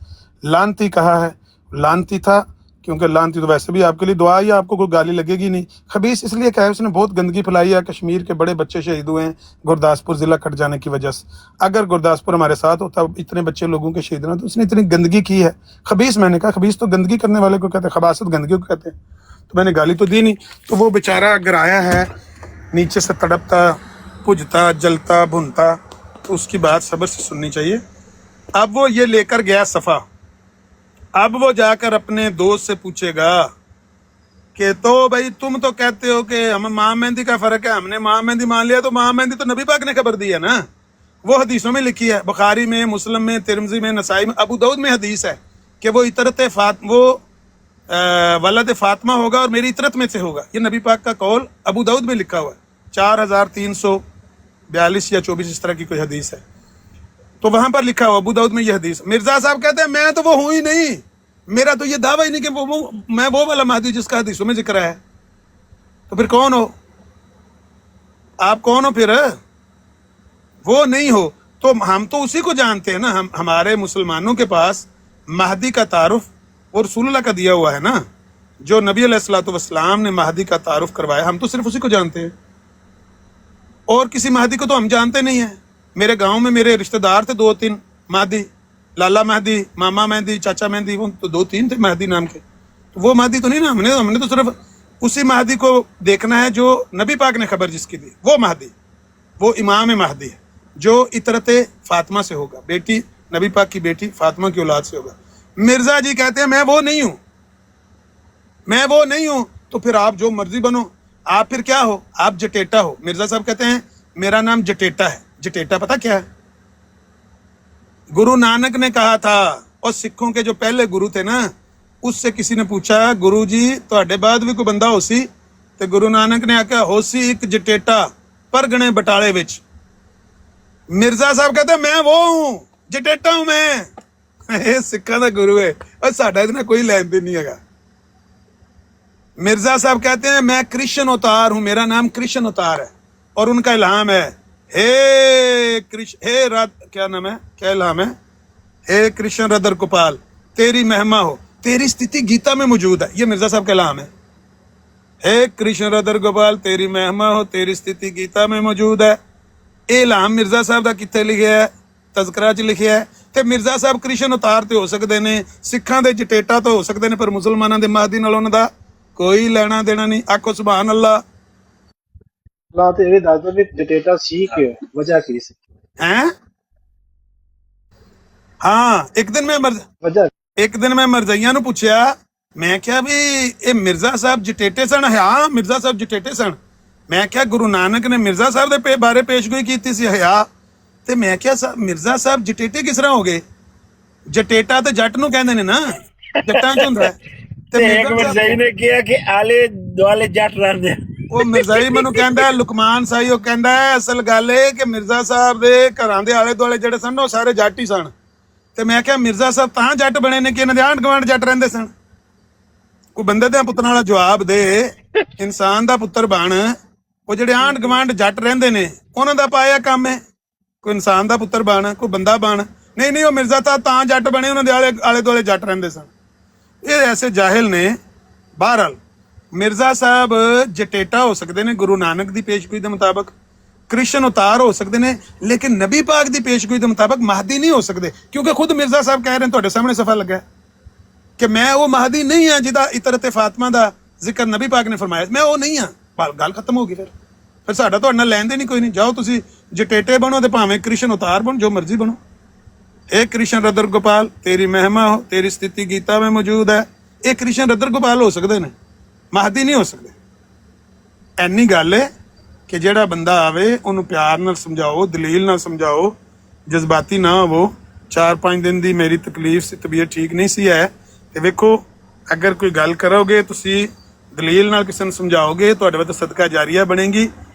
लानती कहा है, लानती था क्योंकि लानती तो वैसे भी आपके लिए दुआ है, आपको कोई गाली लगेगी नहीं। खबीस इसलिए कहा है उसने बहुत गंदगी फैलाई है, कश्मीर के बड़े बच्चे शहीद हुए हैं गुरदासपुर जिला कट जाने की वजह से। अगर गुरदासपुर हमारे साथ होता, इतने बच्चे लोगों के शहीद होना, तो उसने इतनी गंदगी की है। खबीस, मैंने कहा खबीस तो गंदगी करने वाले को कहते हैं, खबासत गंदगी को कहते हैं, तो मैंने गाली तो दी नहीं। तो वो बेचारा अगर आया है नीचे से तड़पता, पुजता, जलता, भुनता, तो उसकी बात सब्र से सुननी चाहिए। अब वो ये लेकर गया सफा, अब वो जाकर अपने दोस्त से पूछेगा कि तो भाई तुम तो कहते हो कि हम माँ मेहंदी का फर्क है, हमने माँ मेहंदी मान लिया, तो माँ मेहंदी तो नबी पाक ने खबर दी है ना, वो हदीसों में लिखी है, बुखारी में, मुस्लिम में, तिरमिज़ी में, नसाई में, अबू दाऊद में हदीस है कि वो इतरत वो वलद फातिमा होगा और मेरी इतरत में से होगा। ये नबी पाक का कौल अबू दाऊद में लिखा हुआ है, 4342 या 24 इस तरह की कोई हदीस है, तो वहां पर लिखा हुआ अबू दाऊद में ये हदीस। मिर्जा साहब कहते हैं मैं तो वो हूं ही नहीं, मेरा तो ये दावा ही नहीं कि मैं वो वाला महदी जिसका हदीसों में जिक्र है। तो फिर कौन हो आप? कौन हो फिर? वो नहीं हो तो हम तो उसी को जानते हैं ना। हमारे मुसलमानों के पास महदी का तारुफ और रसूलुल्लाह का दिया हुआ है ना, जो नबी अलैहिस्सलातु वस्सलाम ने महदी का तारुफ करवाया, हम तो सिर्फ उसी को जानते हैं, और किसी महदी को तो हम जानते नहीं है। मेरे गांव में मेरे रिश्तेदार थे 2-3 महदी, लाला महदी, मामा महदी, चाचा महदी, वो तो 2-3 थे महदी नाम के। तो वो महदी तो नहीं ना, हमने तो सिर्फ उसी महदी को देखना है जो नबी पाक ने खबर जिसकी दी, वो महदी, वो इमाम महदी है जो इतरत फातिमा से होगा, बेटी नबी पाक की बेटी फातिमा की औलाद से होगा। मिर्जा जी कहते हैं मैं वो नहीं हूं, मैं वो नहीं हूं। तो फिर आप जो मर्जी बनो, आप फिर क्या हो? आप जटेटा हो। मिर्जा साहब कहते हैं मेरा नाम जटेटा है। जटेटा पता क्या है? गुरु नानक ने कहा था, और सिखों के जो पहले गुरु थे ना, उससे किसी ने पूछा गुरु जी तुहाडे बाद भी कोई बंदा होसी? ते गुरु नानक ने आख्या होसी एक जटेटा परगणे बटाले विच। मिर्जा साहब कहते मैं वो हूं, जटेटा हूं मैं। ये सिखों का गुरु है और साडा इतना कोई लेन देन नहीं है। मिर्जा साहब कहते हैं मैं कृष्ण अवतार हूं, मेरा नाम कृष्ण अवतार है, और उनका इल्हाम है हे कृष्ण, हे रात, क्या नाम है, क्या इल्हाम है? हे कृष्ण रदर गोपाल तेरी महिमा हो, तेरी स्थिति गीता में मौजूद है। ये मिर्जा साहब का इल्हाम है। हे कृष्ण रदर गोपाल तेरी महिमा हो, तेरी स्थिति गीता में मौजूद है। ਇਹ ਇਲਹਾਮ ਮਿਰਜ਼ਾ ਸਾਹਿਬ ਦਾ ਕਿੱਥੇ ਲਿਖਿਆ ਹੈ? ਤਜ਼ਕਰਾ 'ਚ ਲਿਖਿਆ ਹੈ। ਤੇ ਮਿਰਜ਼ਾ ਸਾਹਿਬ ਕ੍ਰਿਸ਼ਨ ਅਵਤਾਰ ਤੇ ਹੋ ਸਕਦੇ ਨੇ, ਸਿੱਖਾਂ ਦੇ ਜਟੇਟਾ ਤੋਂ ਹੋ ਸਕਦੇ ਨੇ, ਪਰ ਮੁਸਲਮਾਨਾਂ ਦੇ ਮਹਦੀ ਨਾਲ ਉਹਨਾਂ ਦਾ ਕੋਈ ਲੈਣਾ ਦੇਣਾ ਨਹੀਂ। ਆਖੋ ਸੁਭਾਨ ਅੱਲਾ। अल्लाह तो ये दादा भी जटेटा सीख है, वजह की सी हैं? हाँ, एक दिन मैं ਮਰਜ਼ਈਆਂ ਨੂੰ ਪੁੱਛਿਆ, ਮੈਂ ਕਿਹਾ ਵੀ ਇਹ ਮਿਰਜ਼ਾ ਸਾਹਿਬ ਜਟੇਟੇ ਸਨ? ਹਾਂ ਮਿਰਜ਼ਾ ਸਾਹਿਬ ਜਟੇਟੇ ਸਨ। ਮੈਂ ਕਿਹਾ ਗੁਰੂ ਨਾਨਕ ਨੇ ਮਿਰਜ਼ਾ ਸਾਹਿਬ ਦੇ ਬਾਰੇ ਪੇਸ਼ਗੋਈ ਕੀਤੀ ਸੀ ਹਯਾ, ਤੇ ਮੈਂ ਕਿਹਾ ਮਿਰਜ਼ਾ ਸਾਹਿਬ ਜਟੇਟੇ ਕਿਸ ਤਰ੍ਹਾਂ ਹੋ ਗਏ? ਜਟੇਟਾ ਤੇ ਜੱਟ ਨੂੰ ਕਹਿੰਦੇ ਨੇ ਨਾ, ਜੱਟਾਂ 'ਚ ਹੁੰਦਾ। ਤੇ ਇੱਕ ਮਿਰਜ਼ਾਈ ਨੇ ਕਿਹਾ ਕਿ ਆਲੇ ਦੁਆਲੇ ਜੱਟ ਰਹਿੰਦੇ। ਉਹ ਮਿਰਜ਼ਾਈ ਮੈਨੂੰ ਕਹਿੰਦਾ ਲੁਕਮਾਨ ਸਾਈ, ਉਹ ਕਹਿੰਦਾ ਅਸਲ ਗੱਲ ਇਹ ਕਿ ਮਿਰਜ਼ਾ ਸਾਹਿਬ ਦੇ ਘਰਾਂ ਦੇ ਆਲੇ ਦੁਆਲੇ ਜਿਹੜੇ ਸਨ ਉਹ ਸਾਰੇ ਜੱਟ ਹੀ ਸਨ। ਤੇ ਮੈਂ ਕਿਹਾ ਮਿਰਜ਼ਾ ਸਾਹਿਬ ਤਾਂ ਜੱਟ ਬਣੇ ਨੇ ਕਿ ਇਹਨਾਂ ਦੇ ਆਂਢ ਗੁਆਂਢ ਜੱਟ ਰਹਿੰਦੇ ਸਨ। ਕੋਈ ਬੰਦੇ ਦੇ ਪੁੱਤਰਾਂ ਵਾਲਾ ਜਵਾਬ ਦੇ, ਇਨਸਾਨ ਦਾ ਪੁੱਤਰ ਬਣ, ਉਹ ਜਿਹੜੇ ਆਂਢ ਗੁਆਂਢ ਜੱਟ ਰਹਿੰਦੇ ਨੇ ਉਹਨਾਂ ਦਾ ਪਾਇਆ ਕੰਮ ਹੈ। ਕੋਈ ਇਨਸਾਨ ਦਾ ਪੁੱਤਰ ਬਣ, ਕੋਈ ਬੰਦਾ ਬਣ। ਨਹੀਂ ਉਹ ਮਿਰਜ਼ਾ ਸਾਹਿਬ ਤਾਂ ਜੱਟ ਬਣੇ, ਉਹਨਾਂ ਦੇ ਆਲੇ ਦੁਆਲੇ ਜੱਟ ਰਹਿੰਦੇ ਸਨ। ਇਹ ਐਸੇ ਜਾਹਿਲ ਨੇ। ਬਹਰਹਾਲ ਮਿਰਜ਼ਾ ਸਾਹਿਬ ਜਟੇਟਾ ਹੋ ਸਕਦੇ ਨੇ ਗੁਰੂ ਨਾਨਕ ਦੀ ਪੇਸ਼ਗੋਈ ਦੇ ਮੁਤਾਬਕ, ਕ੍ਰਿਸ਼ਨ ਅਵਤਾਰ ਹੋ ਸਕਦੇ ਨੇ, ਲੇਕਿਨ ਨਬੀ ਪਾਕ ਦੀ ਪੇਸ਼ਗੋਈ ਦੇ ਮੁਤਾਬਕ ਮਹਦੀ ਨਹੀਂ ਹੋ ਸਕਦੇ, ਕਿਉਂਕਿ ਖੁਦ ਮਿਰਜ਼ਾ ਸਾਹਿਬ ਕਹਿ ਰਹੇ ਨੇ, ਤੁਹਾਡੇ ਸਾਹਮਣੇ ਸਫਾ ਲੱਗਾ ਕਿ ਮੈਂ ਉਹ ਮਹਦੀ ਨਹੀਂ ਹਾਂ ਜਿਹਦਾ ਇਤਰਤ ਫਾਤਿਮਾ ਦਾ ਜ਼ਿਕਰ ਨਬੀ ਪਾਕ ਨੇ ਫਰਮਾਇਆ। ਮੈਂ ਉਹ ਨਹੀਂ ਹਾਂ। ਗੱਲ ਖਤਮ ਹੋ ਗਈ। ਫਿਰ ਸਾਡਾ ਤੁਹਾਡੇ ਨਾਲ ਲੈਣ ਦੇ ਨਹੀਂ ਕੋਈ ਨਹੀਂ। ਜਾਓ ਤੁਸੀਂ ਜਟੇਟੇ ਬਣੋ ਤੇ ਭਾਵੇਂ ਕ੍ਰਿਸ਼ਨ ਅਵਤਾਰ ਬਣੋ, ਜੋ ਮਰਜ਼ੀ ਬਣੋ। ਇਹ ਕ੍ਰਿਸ਼ਨ ਰਦਰ ਗੋਪਾਲ ਤੇਰੀ ਮਹਿਮਾ ਹੋ, ਤੇਰੀ ਸਥਿਤੀ ਗੀਤਾ ਵਿੱਚ ਮੌਜੂਦ ਹੈ। ਇਹ ਕ੍ਰਿਸ਼ਨ ਰਦਰ ਗੋਪਾਲ ਹੋ ਸਕਦੇ ਨੇ, ਮਹਦੀ ਨਹੀਂ ਹੋ ਸਕਦੇ। ਐਨੀ ਗੱਲ ਹੈ ਕਿ ਜਿਹੜਾ ਬੰਦਾ ਆਵੇ ਉਹਨੂੰ ਪਿਆਰ ਨਾਲ ਸਮਝਾਓ, ਦਲੀਲ ਨਾਲ ਸਮਝਾਓ, ਜਜ਼ਬਾਤੀ ਨਾ ਹੋਵੋ। 4-5 ਦਿਨ ਦੀ ਮੇਰੀ ਤਕਲੀਫ ਸੀ, ਤਬੀਅਤ ਠੀਕ ਨਹੀਂ ਸੀ ਹੈ। ਤੇ ਵੇਖੋ ਅਗਰ ਕੋਈ ਗੱਲ ਕਰੋਗੇ, ਤੁਸੀਂ ਦਲੀਲ ਨਾਲ ਕਿਸੇ ਨੂੰ ਸਮਝਾਓਗੇ, ਤੁਹਾਡੇ ਵਾਸਤੇ ਸਦਕਾ ਜਾਰੀਆ ਬਣੇਗੀ।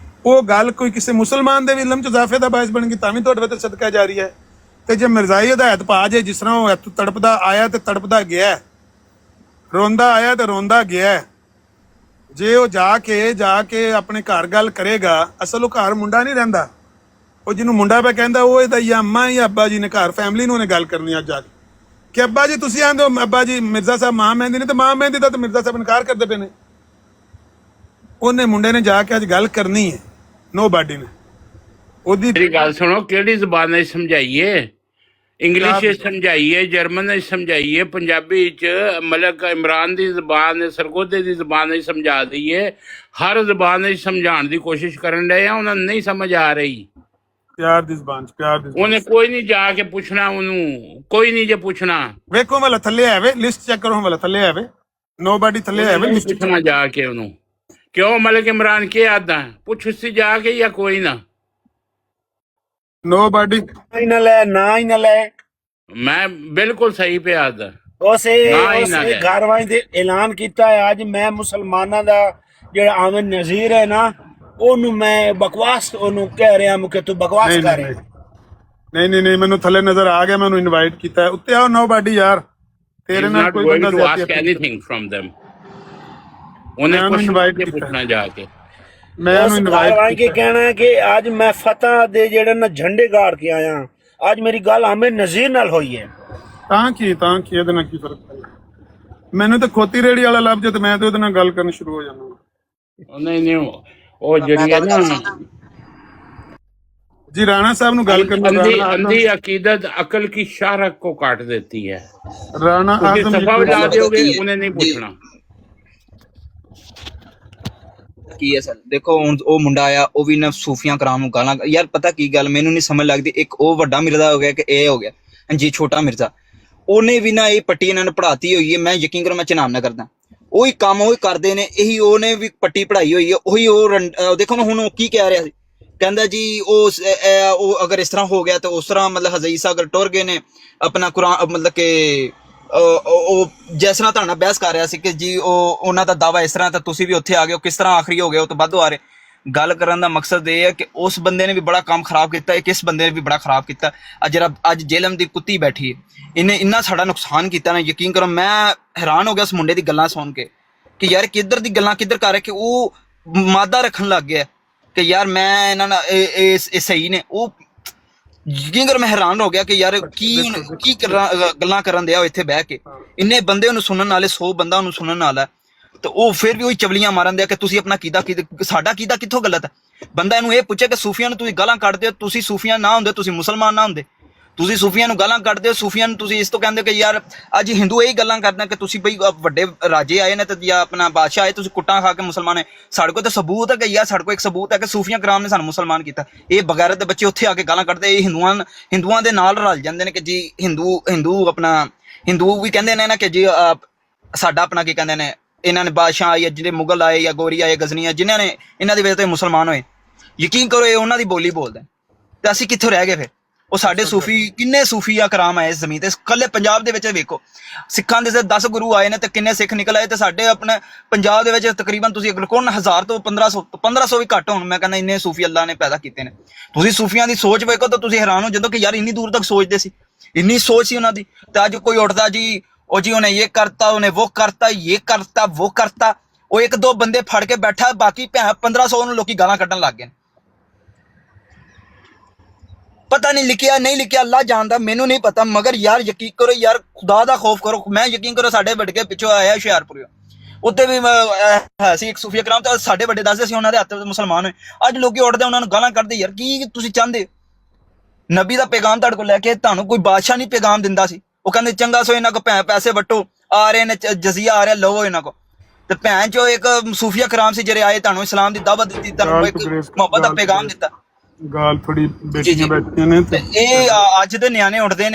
ਉਹ ਗੱਲ ਕੋਈ ਕਿਸੇ ਮੁਸਲਮਾਨ ਦੇ ਵੀ ਇਲਮ 'ਚ ਇਜ਼ਾਫੇ ਦਾ ਬਾਇਸ ਬਣੇਗੀ, ਤਾਂ ਵੀ ਤੁਹਾਡੇ ਵਾਸਤੇ ਸਦਕਾ ਜਾਰੀਆ ਹੈ। ਤੇ ਜੇ ਮਿਰਜ਼ਾਈ ਹਦਾਇਤ ਪਾ ਜੇ, ਜਿਸ ਤਰ੍ਹਾਂ ਉਹ ਤੜਪਦਾ ਆਇਆ ਤੇ ਤੜਪਦਾ ਗਿਆ, ਰੋਂਦਾ ਆਇਆ ਤੇ ਰੋਂਦਾ ਗਿਆ, ਜੇ ਉਹ ਜਾ ਕੇ ਆਪਣੇ ਘਰ ਗੱਲ ਕਰੇਗਾ, ਅਸਲ ਉਹ ਘਰ ਮੁੰਡਾ ਨਹੀਂ ਰਹਿੰਦਾ। ਉਹ ਜਿਹਨੂੰ ਮੁੰਡਾ ਪਿਆ ਕਹਿੰਦਾ ਉਹ ਇਹਦਾ ਜਾਂ ਅੰਮਾ ਜਾਂ ਅੱਬਾ ਜੀ ਨੇ ਘਰ ਫੈਮਿਲੀ ਨੂੰ ਉਹਨੇ ਗੱਲ ਕਰਨੀ ਅੱਜ ਜਾ ਕੇ ਕਿ ਅੱਬਾ ਜੀ ਤੁਸੀਂ ਆਂਦੇ ਹੋ ਅੱਬਾ ਜੀ ਮਿਰਜ਼ਾ ਸਾਹਿਬ ਮਾਂ ਮਹਿੰਦੀ ਨੇ, ਤੇ ਮਾਂ ਮਹਿੰਦੀ ਦਾ ਤੇ ਮਿਰਜ਼ਾ ਸਾਹਿਬ ਇਨਕਾਰ ਕਰਦੇ ਪਏ ਨੇ। ਉਹਨੇ ਮੁੰਡੇ ਨੇ ਜਾ ਕੇ ਅੱਜ ਗੱਲ ਕਰਨੀ ਹੈ, ਨੋ ਬਾਡੀ ਨੇ। ਉਹਦੀ ਮੇਰੀ ਗੱਲ ਸੁਣੋ, ਕਿਹੜੀ ਜ਼ਬਾਨ ਵਿੱਚ ਸਮਝਾਈਏ? ਇੰਗਲਿਸ਼ ਵਿੱਚ ਸਮਝਾਈਏ, ਜਰਮਨ ਵਿੱਚ ਸਮਝਾਈਏ, ਪੰਜਾਬੀ ਚ ਮਲਕ ਇਮਰਾਨ ਦੀ ਜ਼ਬਾਨ, ਸਰਗੋਧੇ ਦੀ ਜ਼ਬਾਨ ਵਿੱਚ ਸਮਝਾ ਦਈਏ। ਹਰ ਜ਼ਬਾਨ ਵਿੱਚ ਸਮਝਾਉਣ ਦੀ ਕੋਸ਼ਿਸ਼ ਕਰਨ ਡਏ ਆ, ਉਹਨਾਂ ਨੂੰ ਨਹੀਂ ਸਮਝ ਆ ਰਹੀ। ਪਿਆਰ ਦੀ ਜ਼ਬਾਨ ਚ, ਪਿਆਰ ਦੀ। ਉਹਨੇ ਕੋਈ ਨਹੀਂ ਜਾ ਕੇ ਪੁੱਛਣਾ, ਉਹਨੂੰ ਕੋਈ ਨਹੀਂ ਜੇ ਪੁੱਛਣਾ। ਵੇਖੋ ਵਾਲਾ ਥੱਲੇ ਆਵੇ, ਲਿਸਟ ਚੈੱਕ ਕਰੋ ਵਾਲਾ ਥੱਲੇ ਆਵੇ, ਨੋ ਬਾਡੀ ਥੱਲੇ ਆਵੇ, ਲਿਸਟ ਪੁੱਛਣਾ ਜਾ ਕੇ ਉਹਨੂੰ ਕਿਉਂ ਮਲਕ ਇਮਰਾਨ ਕੀ ਆਦਾ ਪੁੱਛ ਸੀ ਜਾ ਕੇ, ਜਾਂ ਕੋਈ ਨਾ नो बॉडी ना ले, ना ही ना ले। मैं बिल्कुल सही पे ਆਦਾ ਉਸੇ ਘਰ ਵਾਂ ਦੇ ਐਲਾਨ ਕੀਤਾ ਹੈ ਅੱਜ ਮੈਂ ਮੁਸਲਮਾਨਾਂ ਦਾ ਜਿਹੜਾ ਆਮਨ ਨਜ਼ੀਰ ਹੈ ਨਾ, ਉਹਨੂੰ ਮੈਂ ਬਕਵਾਸ ਉਹਨੂੰ ਕਹਿ ਰਿਹਾ ਕਿ ਤੂੰ ਬਕਵਾਸ ਕਰ ਰਿਹਾ। ਨਹੀਂ ਮੈਨੂੰ ਥੱਲੇ ਨਜ਼ਰ ਆ ਗਿਆ, ਮੈਂ ਉਹਨੂੰ ਇਨਵਾਈਟ ਕੀਤਾ। ਉੱਤੇ ਆਓ ਨੋ ਬਾਡੀ ਯਾਰ, ਤੇਰੇ ਨਾਲ ਕੋਈ ਬੰਦਾ ਜ਼ਿਆਦਤੀ ਐਨੀਥਿੰਗ ਫਰਮ them। ਉਹਨੇ ਕੁਝ ਇਨਵਾਈਟ ਪੁੱਛਣਾ ਜਾ ਕੇ। मैं के कहना है कि आज मैं फतह दे जेड़े ना झंडे गाड़ के आया, आज मेरी गल आमिर नजीर नाल होई है। ਤਾਂ ਕੀ ਇਹਦੇ ਨਾਲ ਕੀ ਫਰਕ ਪੈਂਦਾ? ਮੈਨੂੰ ਤਾਂ ਖੋਤੀ ਰੇੜੀ ਵਾਲਾ ਲੱਭ ਜੇ ਤੇ ਮੈਂ ਤੇ ਉਹਦੇ ਨਾਲ ਗੱਲ ਕਰਨੀ ਸ਼ੁਰੂ ਹੋ ਜਾਂਦਾ। ਨਹੀਂ ਉਹ ਜਿਹੜੀ ਹੈ ਨਾ जी राणा साहब नु गल करना। अंधी राणा अंधी अकीदत अकल की शाहरग को काट देती है। राणा क्योंकि आजम सफा ला लिखो। दोगे उन्हें नहीं पूछना। ਕੀ ਹੈ ਸਰ ਦੇਖੋ ਹੁਣ ਉਹ ਮੁੰਡਾ ਆਇਆ ਉਹ ਵੀ ਨਾ ਸੂਫੀਆਂ ਕਰਾਮ ਨੂੰ ਗਾਲਾਂ ਯਾਰ ਪਤਾ ਕੀ ਗੱਲ ਮੈਨੂੰ ਨਹੀਂ ਸਮਝ ਲੱਗਦੀ ਇੱਕ ਉਹ ਵੱਡਾ ਮਿਰਜ਼ਾ ਹੋ ਗਿਆ ਕਿ ਇਹ ਹੋ ਗਿਆ ਜੀ ਛੋਟਾ ਮਿਰਜ਼ਾ ਉਹਨੇ ਵੀ ਨਾ ਇਹ ਪੱਟੀ ਇਹਨਾਂ ਨੇ ਪੜਾਤੀ ਹੋਈ ਹੈ। ਮੈਂ ਯਕੀਨ ਕਰੋ ਮੈਂ ਚਨਾਮ ਨਾ ਕਰਦਾ ਉਹੀ ਕੰਮ ਉਹੀ ਕਰਦੇ ਨੇ ਇਹੀ ਉਹਨੇ ਵੀ ਪੱਟੀ ਪੜਾਈ ਹੋਈ ਹੈ ਉਹੀ ਉਹ ਦੇਖੋ ਨਾ ਹੁਣ ਉਹ ਕੀ ਕਹਿ ਰਿਹਾ ਸੀ ਕਹਿੰਦਾ ਜੀ ਉਹ ਅਗਰ ਇਸ ਤਰ੍ਹਾਂ ਹੋ ਗਿਆ ਤਾਂ ਉਸ ਤਰ੍ਹਾਂ ਮਤਲਬ ਹਜ਼ਈ ਸਾਹਿਬ ਅਗਰ ਟੁਰ ਗਏ ਨੇ ਆਪਣਾ ਕੁਰਾਨ ਮਤਲਬ ਕਿ ਉਹ ਜਿਸ ਤਰ੍ਹਾਂ ਤੁਹਾਡਾ ਬਹਿਸ ਕਰ ਰਿਹਾ ਸੀ ਕਿ ਜੀ ਉਹਨਾਂ ਦਾ ਦਾਵਾ ਇਸ ਤਰ੍ਹਾਂ ਤਾਂ ਤੁਸੀਂ ਵੀ ਉੱਥੇ ਆ ਗਏ ਹੋ ਕਿਸ ਤਰ੍ਹਾਂ ਆਖਰੀ ਹੋ ਗਏ ਉਹ ਤੋਂ ਵੱਧ ਆ ਰਹੇ। ਗੱਲ ਕਰਨ ਦਾ ਮਕਸਦ ਇਹ ਹੈ ਕਿ ਉਸ ਬੰਦੇ ਨੇ ਵੀ ਬੜਾ ਕੰਮ ਖਰਾਬ ਕੀਤਾ ਹੈ ਕਿਸ ਬੰਦੇ ਨੇ ਵੀ ਬੜਾ ਖਰਾਬ ਕੀਤਾ। ਅੱਜ ਜੇਲਮ ਦੀ ਕੁੱਤੀ ਬੈਠੀ ਹੈ ਇਹਨੇ ਇੰਨਾ ਸਾਡਾ ਨੁਕਸਾਨ ਕੀਤਾ ਨਾ ਯਕੀਨ ਕਰੋ ਮੈਂ ਹੈਰਾਨ ਹੋ ਗਿਆ ਉਸ ਮੁੰਡੇ ਦੀ ਗੱਲਾਂ ਸੁਣ ਕੇ ਕਿ ਯਾਰ ਕਿੱਧਰ ਦੀ ਗੱਲਾਂ ਕਿੱਧਰ ਕਰ ਰਿਹਾ ਕਿ ਉਹ ਮਾਦਾ ਰੱਖਣ ਲੱਗ ਗਿਆ ਕਿ ਯਾਰ ਮੈਂ ਇਹਨਾਂ ਨਾਲ ਇਹ ਸਹੀ ਨੇ ਉਹ ਯਕੀਨ ਕਰ ਮੈਂ ਹੈਰਾਨ ਹੋ ਗਿਆ ਕਿ ਯਾਰ ਕੀ ਗੱਲਾਂ ਕਰਨ ਦਿਆ ਇੱਥੇ ਬਹਿ ਕੇ ਇੰਨੇ ਬੰਦੇ ਉਹਨੂੰ ਸੁਣਨ ਵਾਲੇ 100 ਬੰਦਾ ਉਹਨੂੰ ਸੁਣਨ ਵਾਲਾ ਤੇ ਉਹ ਫਿਰ ਵੀ ਉਹੀ ਚਵਲੀਆਂ ਮਾਰਨ ਦਿਆ ਕਿ ਤੁਸੀਂ ਆਪਣਾ ਕੀਦਾ ਸਾਡਾ ਕੀਦਾ ਕਿੱਥੋਂ ਗਲਤ ਹੈ। ਬੰਦਾ ਇਹਨੂੰ ਇਹ ਪੁੱਛੇ ਕਿ ਸੂਫੀਆਂ ਨੂੰ ਤੁਸੀਂ ਗਾਲਾਂ ਕੱਢਦੇ ਹੋ ਤੁਸੀਂ ਸੂਫੀਆਂ ਨਾ ਹੁੰਦੇ ਤੁਸੀਂ ਮੁਸਲਮਾਨ ਨਾ ਹੁੰਦੇ ਤੁਸੀਂ ਸੂਫੀਆਂ ਨੂੰ ਗਾਲਾਂ ਕੱਢਦੇ ਹੋ ਸੂਫੀਆਂ ਨੂੰ ਤੁਸੀਂ ਇਸ ਤੋਂ ਕਹਿੰਦੇ ਕਿ ਯਾਰ ਅੱਜ ਹਿੰਦੂ ਇਹੀ ਗੱਲਾਂ ਕਰਦੇ ਕਿ ਤੁਸੀਂ ਬਈ ਵੱਡੇ ਰਾਜੇ ਆਏ ਨੇ ਤੇ ਜਾਂ ਆਪਣਾ ਬਾਦਸ਼ਾਹ ਆਏ ਤੁਸੀਂ ਕੁੱਟਾਂ ਖਾ ਕੇ ਮੁਸਲਮਾਨ ਹੈ। ਸਾਡੇ ਕੋਲ ਤਾਂ ਸਬੂਤ ਹੈ ਕਿ ਯਾਰ ਸਾਡੇ ਕੋਲ ਇੱਕ ਸਬੂਤ ਹੈ ਕਿ ਸੂਫੀਆਂ ਕਰਾਮ ਨੇ ਸਾਨੂੰ ਮੁਸਲਮਾਨ ਕੀਤਾ। ਇਹ ਬਗੈਰਤ ਦੇ ਬੱਚੇ ਉੱਥੇ ਆ ਕੇ ਗਾਲਾਂ ਕੱਢਦੇ ਇਹ ਹਿੰਦੂਆਂ ਦੇ ਨਾਲ ਰਲ ਜਾਂਦੇ ਨੇ ਕਿ ਜੀ ਹਿੰਦੂ ਵੀ ਕਹਿੰਦੇ ਨੇ ਨਾ ਕਿ ਜੀ ਸਾਡਾ ਆਪਣਾ ਕੀ ਕਹਿੰਦੇ ਨੇ ਇਹਨਾਂ ਨੇ ਬਾਦਸ਼ਾਹ ਆਏ ਜਿਹੜੇ ਮੁਗਲ ਆਏ ਜਾਂ ਗੋਰੀ ਆਏ ਗਜ਼ਨੀ ਜਿਨ੍ਹਾਂ ਨੇ ਇਹਨਾਂ ਦੀ ਵਜ੍ਹਾ ਤੋਂ ਮੁਸਲਮਾਨ ਹੋਏ। ਯਕੀਨ ਕਰੋ ਇਹ ਉਹਨਾਂ ਦੀ ਬੋਲੀ ਬੋਲਦੇ ਤੇ ਅਸੀਂ ਕਿੱਥੋਂ ਰਹਿ ਗਏ ਫਿਰ। ਉਹ ਸਾਡੇ ਸੂਫੀ ਕਿੰਨੇ ਸੂਫੀਆ ਕਰਾਮ ਆਏ ਇਸ ਜ਼ਮੀਨ ਤੇ ਕੱਲੇ ਪੰਜਾਬ ਦੇ ਵਿੱਚ ਵੇਖੋ ਸਿੱਖਾਂ ਦੇ 10 ਗੁਰੂ ਆਏ ਨੇ ਤੇ ਕਿੰਨੇ ਸਿੱਖ ਨਿਕਲ ਆਏ ਤੇ ਸਾਡੇ ਆਪਣੇ ਪੰਜਾਬ ਦੇ ਵਿੱਚ ਤਕਰੀਬਨ ਤੁਸੀਂ ਅਗਰ ਕੋਣ 1000 ਤੋਂ 1500 ਵੀ ਘੱਟ ਹੋਣ ਮੈਂ ਕਹਿੰਦਾ ਇੰਨੇ ਸੂਫੀ ਅੱਲਾ ਨੇ ਪੈਦਾ ਕੀਤੇ ਨੇ। ਤੁਸੀਂ ਸੂਫੀਆਂ ਦੀ ਸੋਚ ਵੇਖੋ ਤਾਂ ਤੁਸੀਂ ਹੈਰਾਨ ਹੋ ਜਦੋਂ ਕਿ ਯਾਰ ਇੰਨੀ ਦੂਰ ਤੱਕ ਸੋਚਦੇ ਸੀ ਇੰਨੀ ਸੋਚ ਸੀ ਉਹਨਾਂ ਦੀ ਤੇ ਅੱਜ ਕੋਈ ਉੱਠਦਾ ਜੀ ਉਹ ਜੀ ਉਹਨੇ ਇਹ ਕਰਤਾ ਉਹਨੇ ਉਹ ਕਰਤਾ ਇਹ ਕਰਤਾ ਉਹ ਕਰਤਾ ਉਹ ਇੱਕ ਦੋ ਬੰਦੇ ਫੜ ਕੇ ਬੈਠਾ ਬਾਕੀ 1500 ਨੂੰ ਲੋਕੀ ਗਾਲਾਂ ਕੱਢਣ ਲੱਗ ਗਏ। ਪਤਾ ਨਹੀਂ ਲਿਖਿਆ ਨਹੀਂ ਲਿਖਿਆ ਅੱਲਾ ਜਾਣਦਾ ਮੈਨੂੰ ਨਹੀਂ ਪਤਾ ਮਗਰ ਯਾਰ ਯਕੀਨ ਕਰੋ ਯਾਰ ਖੁਦਾ ਦਾ ਖੌਫ ਕਰੋ। ਮੈਂ ਯਕੀਨ ਕਰੋ ਸਾਡੇ ਵੱਡੇ ਪਿੱਛੋਂ ਆਇਆ ਹੁਸ਼ਿਆਰਪੁਰ ਉੱਥੇ ਵੀ ਸੀ ਇੱਕ ਸੂਫੀਆ ਕਰਾਮ ਤਾਂ ਸਾਡੇ ਵੱਡੇ ਦੱਸਦੇ ਸੀ ਉਹਨਾਂ ਦੇ ਹੱਥ ਮੁਸਲਮਾਨ ਹੋਏ। ਅੱਜ ਲੋਕੀ ਉੱਠਦੇ ਉਹਨਾਂ ਨੂੰ ਗਾਲਾਂ ਕੱਢਦੇ ਯਾਰ ਕੀ ਤੁਸੀਂ ਚਾਹੁੰਦੇ ਨਬੀ ਦਾ ਪੈਗਾਮ ਤੁਹਾਡੇ ਕੋਲ ਲੈ ਕੇ ਤੁਹਾਨੂੰ ਕੋਈ ਬਾਦਸ਼ਾਹ ਨਹੀਂ ਪੈਗਾਮ ਦਿੰਦਾ ਸੀ। ਉਹ ਕਹਿੰਦੇ ਚੰਗਾ ਸੋ ਇਹਨਾਂ ਕੋ ਪੈਸੇ ਵੱਟੋ ਆ ਰਹੇ ਨੇ ਜਜ਼ੀਆ ਆ ਰਿਹਾ ਲਵੋ ਇਹਨਾਂ ਕੋ ਤੇ ਭੈਣ ਚੋ ਇੱਕ ਸੂਫੀਆ ਕਰਾਮ ਸੀ ਜਿਹੜੇ ਆਏ ਤੁਹਾਨੂੰ ਇਸਲਾਮ ਦੀ ਦਾਵਤ ਦਿੱਤੀ ਤੁਹਾਨੂੰ ਇੱਕ ਮੁਹੱਬਤ ਦਾ ਪੈਗਾਮ ਦਿੱਤਾ। ਗਾਲ ਥੋੜੀ ਬੇਟੀਆਂ ਬੈਠੀਆਂ ਨੇ ਤੇ ਇਹ ਅੱਜ ਦੇ ਨਿਆਣੇ ਉੱਠਦੇ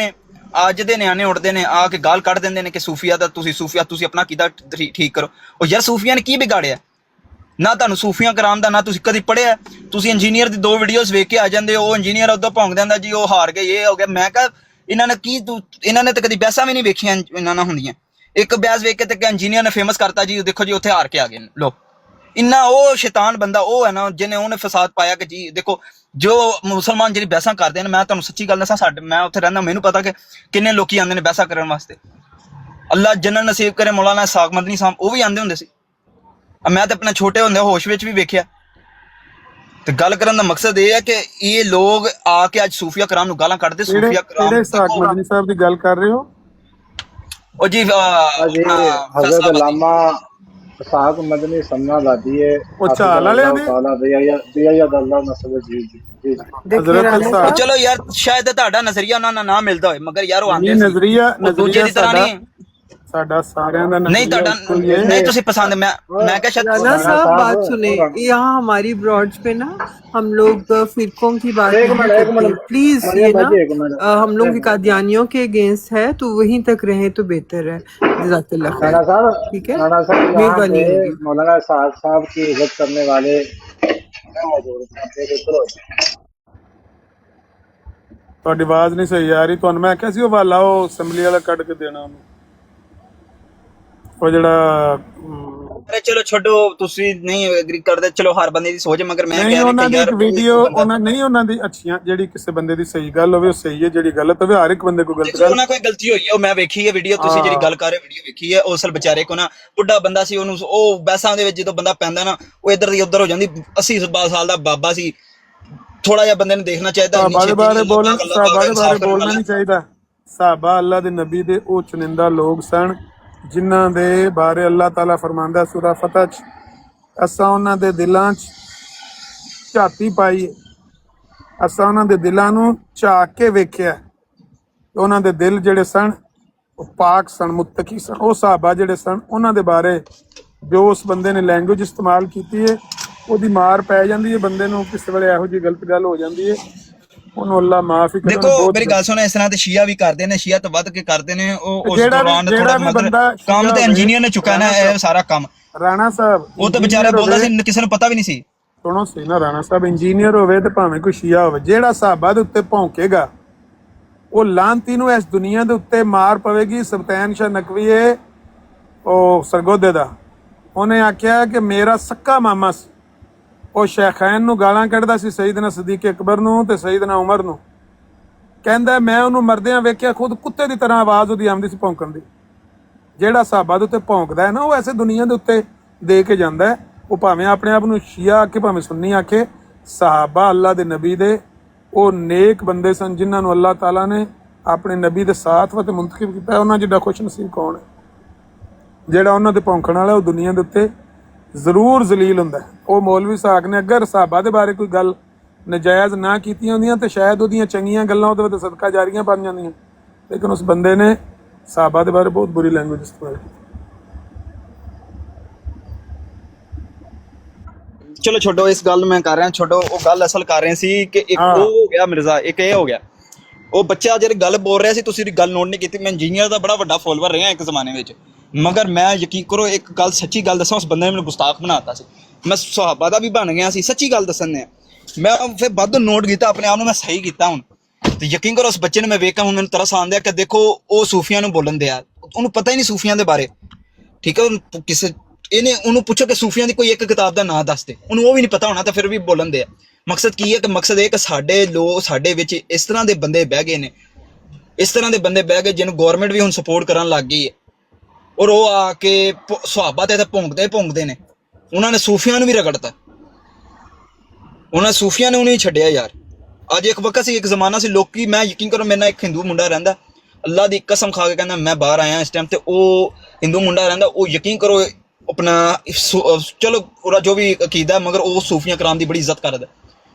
ਨੇ ਆ ਕੇ ਗਾਲ ਕੱਢ ਦਿੰਦੇ ਨੇ ਕਿ ਸੂਫੀਆ ਦਾ ਤੁਸੀਂ ਆਪਣਾ ਕੀਦਾ ਠੀਕ ਕਰੋ। ਉਹ ਯਾਰ ਸੂਫੀਆ ਨੇ ਕੀ ਵਿਗਾੜਿਆ ਨਾ ਤੁਹਾਨੂੰ ਸੂਫੀਆਂ ਕਰਾਮ ਦਾ ਨਾ ਤੁਸੀਂ ਕਦੀ ਪੜ੍ਹਿਆ। ਤੁਸੀਂ ਇੰਜੀਨੀਅਰ ਦੀ 2 ਵੀਡੀਓਜ਼ ਵੇਖ ਕੇ ਆ ਜਾਂਦੇ ਹੋ ਉਹ ਇੰਜੀਨੀਅਰ ਉਦੋਂ ਭੌਂਕ ਦਿੰਦਾ ਜੀ ਉਹ ਹਾਰ ਗਏ ਇਹ ਹੋ ਗਿਆ। ਮੈਂ ਕਿਹਾ ਇਹਨਾਂ ਨੇ ਤਾਂ ਕਦੀ ਬਹਿਸਾਂ ਵੀ ਨਹੀਂ ਵੇਖੀਆਂ ਇਹਨਾਂ ਨਾਲ ਹੁੰਦੀਆਂ। ਇੱਕ ਬਹਿਸ ਵੇਖ ਕੇ ਤੇ ਇੰਜੀਨੀਅਰ ਨੇ ਫੇਮਸ ਕਰਤਾ ਜੀ ਦੇਖੋ ਜੀ ਉੱਥੇ ਹਾਰ ਕੇ ਆ ਗਏ ਲੋ ਇੰਨਾ ਉਹ ਸ਼ੈਤਾਨ ਬੰਦਾ ਉਹ ਹੈ ਨਾ ਉਹਨੇ ਫਸਾਦ ਪਾਇਆ ਕਿ ਜੀ ਦੇਖੋ ਜੋ ਮੁਸਲਮਾਨ ਜਿਹੜੀ ਬਹਿਸਾਂ ਕਰਦੇ ਨੇ ਮੈਂ ਤੁਹਾਨੂੰ ਸੱਚੀ ਗੱਲ ਦੱਸਾਂ ਮੈਂ ਉੱਥੇ ਰਹਿੰਦਾ ਮੈਨੂੰ ਪਤਾ ਕਿ ਕਿੰਨੇ ਲੋਕੀ ਆਉਂਦੇ ਨੇ ਬਹਿਸਾਂ ਕਰਨ ਵਾਸਤੇ। ਅੱਲਾ ਜੰਨਤ ਨਸੀਬ ਕਰੇ ਮੌਲਾਨਾ ਸਾਕ ਮਦਨੀ ਸਾਹਿਬ ਉਹ ਵੀ ਆਉਂਦੇ ਹੁੰਦੇ ਸੀ। ਮੈਂ ਤਾਂ ਆਪਣਾ ਛੋਟੇ ਹੁੰਦੇ ਹੋਸ਼ ਵਿੱਚ ਵੀ ਵੇਖਿਆ ਤੇ ਗੱਲ ਕਰਨ ਦਾ ਮਕਸਦ ਇਹ ਹੈ ਕਿ ਇਹ ਲੋਕ ਆ ਕੇ ਅੱਜ ਸੂਫੀਆ ਕਰਾਮ ਨੂੰ ਗਾਲਾਂ ਕੱਢਦੇ ਸੂਫੀਆ ਕਰਾਮ ਸਾਕ ਮਦਨੀ ਸਾਹਿਬ ਦੀ ਗੱਲ ਕਰ ਰਹੇ ਹੋ ਉਹ ਜੀ ਹਜ਼ਰਤ ਅਲਾਮਾ ਸਾਕ ਮਦਨੀ ਸਮਨਾ ਲਾਦੀ ਹੈ ਉਹ ਚਾਲ ਵਾਲਿਆਂ ਦੀ ਦਿਆ ਅੱਲਾਹ ਨਸਬ ਜੀ ਜੀ ਚਲੋ ਯਾਰ ਸ਼ਾਇਦ ਤੁਹਾਡਾ ਨਜ਼ਰੀਆ ਉਹਨਾਂ ਨਾਲ ਨਾ ਮਿਲਦਾ ਹੋਏ ਮਗਰ ਯਾਰ ਉਹ ਆਂਦੇ ਨਜ਼ਰੀਆ ਦੂਜੇ ਦੀ ਤਰ੍ਹਾਂ ਨਹੀਂ साडा सारियां दा नहीं ਤੁਹਾਡਾ नहीं तुसी पसंद मैं क्या शायद राणा साहब बात सुने यहाँ हमारी ब्रॉड्स पे ना हम लोग फिरकों की बात नहीं करते प्लीज ये ना हम लोग कादियानियों के अगेंस्ट है तो वहीं तक रहे तो बेहतर है जज़ाकल्लाह खैर ठीक है मेहरबानी मौलाना साहब की इज्जत करने वाले ਤੁਹਾਡੀ ਆਵਾਜ਼ ਨਹੀਂ ਸਹੀ ਆ ਰਹੀ ਤੁਹਾਨੂੰ ਮੈਂ ਕਿਹਾ ਸੀ ਉਹ ਵਾਲਾ ਉਹ ਅਸੈਂਬਲੀ ਵਾਲਾ ਕੱਢ ਕੇ ਦੇਣਾ ਉਹਨੂੰ ਉਹ ਜਿਹੜਾ ਚਲੋ ਛੱਡੋ ਤੁਸੀਂ ਨਹੀਂ ਐਗਰੀ ਕਰਦੇ ਚਲੋ ਹਰ ਬੰਦੇ ਦੀ ਸੋਚ ਮਗਰ ਮੈਂ ਕਹਿ ਰਿਹਾ ਉਹਨਾਂ ਦੀ ਇੱਕ ਵੀਡੀਓ ਉਹਨਾਂ ਦੀ ਅੱਛੀਆਂ ਜਿਹੜੀ ਕਿਸੇ ਬੰਦੇ ਦੀ ਸਹੀ ਗੱਲ ਹੋਵੇ ਉਹ ਸਹੀ ਹੈ ਜਿਹੜੀ ਗਲਤ ਹੋਵੇ ਹਰ ਇੱਕ ਬੰਦੇ ਕੋਲ ਗਲਤ ਗੱਲ ਉਹਨਾਂ ਕੋਈ ਗਲਤੀ ਹੋਈ ਹੈ ਉਹ ਮੈਂ ਵੇਖੀ ਹੈ ਵੀਡੀਓ ਤੁਸੀਂ ਜਿਹੜੀ ਗੱਲ ਕਰ ਰਹੇ ਵੀਡੀਓ ਵੇਖੀ ਹੈ ਉਸ ਵਿਚਾਰੇ ਕੋ ਨਾ ਬੁੱਢਾ ਬੰਦਾ ਸੀ ਉਹਨੂੰ ਉਹ ਬੈਸਾਂ ਦੇ ਵਿੱਚ ਜਦੋਂ ਬੰਦਾ ਪੈਂਦਾ ਨਾ ਉਹ ਇੱਧਰ ਦੀ ਉੱਧਰ ਹੋ ਜਾਂਦੀ 80 ਸਾਲ ਦਾ ਬਾਬਾ ਸੀ ਥੋੜਾ ਜਿਹਾ ਬੰਦੇ ਨੂੰ ਦੇਖਣਾ ਚਾਹੀਦਾ ਬਾਰੇ ਬੋਲਣਾ ਨਹੀਂ ਚਾਹੀਦਾ। ਸਾਹਬਾ ਅੱਲਾ ਦੇ ਨਬੀ ਦੇ ਉਹ ਚੁਣਿੰਦਾ ਲੋਕ ਸਨ ਜਿਨ੍ਹਾਂ ਦੇ ਬਾਰੇ ਅੱਲਾਹ ਤਾਲਾ ਫਰਮਾਂਦਾ ਸੂਰਾ ਫਤਹ ਚ ਅਸਾਂ ਉਹਨਾਂ ਦੇ ਦਿਲਾਂ ਚ ਝਾਤੀ ਪਾਈ ਅਸਾਂ ਉਹਨਾਂ ਦੇ ਦਿਲਾਂ ਨੂੰ ਝਾਕ ਕੇ ਵੇਖਿਆ, ਉਹਨਾਂ ਦੇ ਦਿਲ ਜਿਹੜੇ ਸਨ ਉਹ ਪਾਕ ਸਨ, ਮੁੱਤਕੀ ਸਨ। ਉਹ ਸਹਾਬਾ ਜਿਹੜੇ ਸਨ ਉਹਨਾਂ ਦੇ ਬਾਰੇ ਜੋ ਉਸ ਬੰਦੇ ਨੇ ਲੈਂਗੁਏਜ ਇਸਤੇਮਾਲ ਕੀਤੀ ਹੈ ਉਹਦੀ ਮਾਰ ਪੈ ਜਾਂਦੀ ਹੈ ਬੰਦੇ ਨੂੰ, ਕਿਸੇ ਵੇਲੇ ਇਹੋ ਜਿਹੀ ਗਲਤ ਗੱਲ ਹੋ ਜਾਂਦੀ ਹੈ, ਉਹਨੂੰ ਅੱਲਾ ਮਾਫ ਹੀ ਕਰੇ। ਦੇਖੋ ਮੇਰੀ ਗੱਲ ਸੁਣੋ, ਇਸ ਤਰ੍ਹਾਂ ਤੇ ਸ਼ੀਆ ਵੀ ਕਰਦੇ ਨੇ, ਸ਼ੀਆ ਤੋਂ ਵੱਧ ਕੇ ਕਰਦੇ ਨੇ। ਉਹ ਉਸ ਦੌਰਾਨ ਥੋੜਾ ਮਤਲਬ ਕੰਮ ਤੇ ਇੰਜੀਨੀਅਰ ਨੇ ਚੁੱਕਾ ਨਾ ਇਹ ਸਾਰਾ ਕੰਮ। ਰਾਣਾ ਸਾਹਿਬ ਉਹ ਤਾਂ ਵਿਚਾਰਾ ਬੋਲਦਾ ਸੀ, ਕਿਸੇ ਨੂੰ ਪਤਾ ਵੀ ਨਹੀਂ ਸੀ। ਸੁਣੋ ਸਹੀ ਨਾ, ਰਾਣਾ ਸਾਹਿਬ ਇੰਜੀਨੀਅਰ ਹੋਵੇ ਤੇ ਭਾਵੇਂ ਕੋਈ ਸ਼ੀਆ ਹੋਵੇ, ਜਿਹੜਾ ਸਹਾਬਾ ਦੇ ਉੱਤੇ ਭੌਂਕੇਗਾ ਉਹ ਲਾਂਤੀ ਨੂੰ ਇਸ ਦੁਨੀਆ ਦੇ ਉੱਤੇ ਮਾਰ ਪਵੇਗੀ। ਸੁਲਤਾਨ ਸ਼ਾਹ ਨਕਵੀ ਉਹ ਸਰਗੋਧੇ ਦਾ, ਉਹਨੇ ਆਖਿਆ ਕਿ ਮੇਰਾ ਸੱਕਾ ਮਾਮਾ ਸੀ, ਉਹ ਸ਼ੇਖੈਨ ਨੂੰ ਗਾਲਾਂ ਕੱਢਦਾ ਸੀ, ਸਈਦਨਾ ਸਦੀਕ ਅਕਬਰ ਨੂੰ ਤੇ ਸਈਦਨਾ ਉਮਰ ਨੂੰ। ਕਹਿੰਦਾ ਮੈਂ ਉਹਨੂੰ ਮਰਦਿਆਂ ਵੇਖਿਆ, ਖੁਦ ਕੁੱਤੇ ਦੀ ਤਰ੍ਹਾਂ ਆਵਾਜ਼ ਉਹਦੀ ਆਉਂਦੀ ਸੀ ਭੌਂਕਣ ਦੀ। ਜਿਹੜਾ ਸਹਾਬਾ ਦੇ ਉੱਤੇ ਭੌਂਕਦਾ ਹੈ ਨਾ ਉਹ ਐਸੇ ਦੁਨੀਆ ਦੇ ਉੱਤੇ ਦੇ ਕੇ ਜਾਂਦਾ ਹੈ। ਉਹ ਭਾਵੇਂ ਆਪਣੇ ਆਪ ਨੂੰ ਸ਼ੀਆ ਆਖੇ ਭਾਵੇਂ ਸੁੰਨੀ ਆਖੇ, ਸਹਾਬਾ ਅੱਲਾ ਦੇ ਨਬੀ ਦੇ ਉਹ ਨੇਕ ਬੰਦੇ ਸਨ ਜਿਨ੍ਹਾਂ ਨੂੰ ਅੱਲਾਹ ਤਾਲਾ ਨੇ ਆਪਣੇ ਨਬੀ ਦੇ ਸਾਥ ਵਤੇ ਮੁੰਤਖਬ ਕੀਤਾ। ਉਹਨਾਂ ਜਿੱਡਾ ਖੁਸ਼ ਨਸੀਬ ਕੌਣ ਹੈ? ਜਿਹੜਾ ਉਹਨਾਂ ਦੇ ਭੌਂਕਣ ਵਾਲਾ ਉਹ ਦੁਨੀਆ ਦੇ ਉੱਤੇ ਜ਼ਰੂਰ ਜ਼ਲੀਲ ਹੁੰਦਾ ਹੈ। ਉਹ ਮੌਲਵੀ ਸਾਹਕ ਨੇ ਅਗਰ ਸਹਾਬਾ ਦੇ ਬਾਰੇ ਕੋਈ ਗੱਲ ਨਜਾਇਜ਼ ਨਾ ਕੀਤੀਆਂ ਹੁੰਦੀਆਂ ਤੇ ਸ਼ਾਇਦ ਉਹਦੀਆਂ ਚੰਗੀਆਂ ਗੱਲਾਂ ਉਹਦੇ ਵਿੱਚ ਸਦਕਾ ਜਾਰੀਆਂ ਬਣ ਜਾਂਦੀਆਂ, ਲੇਕਿਨ ਉਸ ਬੰਦੇ ਨੇ ਸਹਾਬਾ ਦੇ ਬਾਰੇ ਬਹੁਤ ਬੁਰੀ ਲੈਂਗੁਏਜ ਇਸਤੇਮਾਲ ਕੀਤੀ। ਚਲੋ ਛੱਡੋ ਇਸ ਗੱਲ ਮੈਂ ਕਰ ਰਿਹਾ, ਛੱਡੋ ਉਹ ਗੱਲ ਅਸਲ ਕਰ ਰਹੇ ਸੀ ਕਿ ਇੱਕ ਉਹ ਹੋ ਗਿਆ ਮਿਰਜ਼ਾ, ਇੱਕ ਇਹ ਹੋ ਗਿਆ ਉਹ ਬੱਚਾ ਜਿਹੜੀ ਗੱਲ ਬੋਲ ਰਿਹਾ ਸੀ। ਤੁਸੀਂ ਉਹਦੀ ਗੱਲ ਨੋਟ ਨਹੀਂ ਕੀਤੀ। ਮੈਂ ਇੰਜੀਨੀਅਰ ਦਾ ਬੜਾ ਵੱਡਾ ਫੋਲੋਵਰ ਰਿਹਾ ਇੱਕ ਜ਼ਮਾਨੇ ਵਿੱਚ, ਮਗਰ ਮੈਂ ਯਕੀਨ ਕਰੋ ਇੱਕ ਗੱਲ ਸੱਚੀ ਗੱਲ ਦੱਸਾਂ, ਉਸ ਬੰਦੇ ਨੇ ਮੈਨੂੰ ਗੁਸਤਾਖ ਬਣਾਤਾ ਸੀ। ਮੈਂ ਸਹਾਬਾ ਦਾ ਵੀ ਬਣ ਗਿਆ ਸੀ, ਸੱਚੀ ਗੱਲ ਦੱਸਣ ਨੇ। ਮੈਂ ਫਿਰ ਵੱਧ ਨੋਟ ਕੀਤਾ ਆਪਣੇ ਆਪ ਨੂੰ, ਮੈਂ ਸਹੀ ਕੀਤਾ ਹੁਣ। ਤੇ ਯਕੀਨ ਕਰੋ ਉਸ ਬੱਚੇ ਨੂੰ ਮੈਂ ਵੇਖਾਂ ਹੁਣ ਮੈਨੂੰ ਤਰਸ ਆਉਂਦਾ ਕਿ ਦੇਖੋ ਉਹ ਸੂਫੀਆਂ ਨੂੰ ਬੋਲਣ ਦਿਆ, ਉਹਨੂੰ ਪਤਾ ਹੀ ਨਹੀਂ ਸੂਫੀਆਂ ਦੇ ਬਾਰੇ। ਠੀਕ ਹੈ, ਕਿਸੇ ਇਹਨੇ ਉਹਨੂੰ ਪੁੱਛੋ ਕਿ ਸੂਫੀਆਂ ਦੀ ਕੋਈ ਇੱਕ ਕਿਤਾਬ ਦਾ ਨਾਂ ਦੱਸ ਦੇ, ਉਹਨੂੰ ਉਹ ਵੀ ਨਹੀਂ ਪਤਾ ਹੋਣਾ ਤੇ ਫਿਰ ਵੀ ਬੋਲਣ ਦਿਆ। ਮਕਸਦ ਕੀ ਹੈ ਕਿ ਮਕਸਦ ਇਹ ਕਿ ਸਾਡੇ ਲੋਕ ਸਾਡੇ ਵਿੱਚ ਇਸ ਤਰ੍ਹਾਂ ਦੇ ਬੰਦੇ ਬਹਿ ਗਏ ਨੇ, ਇਸ ਤਰ੍ਹਾਂ ਦੇ ਬੰਦੇ ਬਹਿ ਗਏ ਜਿਹਨੂੰ ਗੌਰਮੈਂਟ ਵੀ ਹੁਣ ਸਪੋਰਟ ਕਰਨ ਲੱਗ ਗਈ ਹੈ। ਔਰ ਉਹ ਆ ਕੇ ਸੁਹਾਬਾ ਤੇ ਭੌਂਕਦੇ ਨੇ। ਉਹਨਾਂ ਨੇ ਸੂਫੀਆਂ ਨੂੰ ਵੀ ਰਗੜਤਾ, ਉਹਨਾਂ ਸੂਫੀਆਂ ਨੇ ਉਹਨੂੰ ਹੀ ਛੱਡਿਆ ਯਾਰ। ਅੱਜ ਇੱਕ ਵਕਤ ਸੀ, ਇੱਕ ਜ਼ਮਾਨਾ ਸੀ, ਲੋਕੀ ਮੈਂ ਯਕੀਨ ਕਰੋ ਮੇਰੇ ਨਾਲ ਇੱਕ ਹਿੰਦੂ ਮੁੰਡਾ ਰਹਿੰਦਾ, ਅੱਲਾ ਦੀ ਕਸਮ ਖਾ ਕੇ ਕਹਿੰਦਾ ਮੈਂ ਬਾਹਰ ਆਇਆ ਇਸ ਟਾਈਮ ਤੇ ਉਹ ਹਿੰਦੂ ਮੁੰਡਾ ਰਹਿੰਦਾ, ਉਹ ਯਕੀਨ ਕਰੋ ਆਪਣਾ ਚਲੋ ਉਹਦਾ ਜੋ ਵੀ ਅਕੀਦਾ ਮਗਰ ਉਹ ਸੂਫੀਆਂ ਕਰਾਮ ਦੀ ਬੜੀ ਇੱਜ਼ਤ ਕਰਦਾ।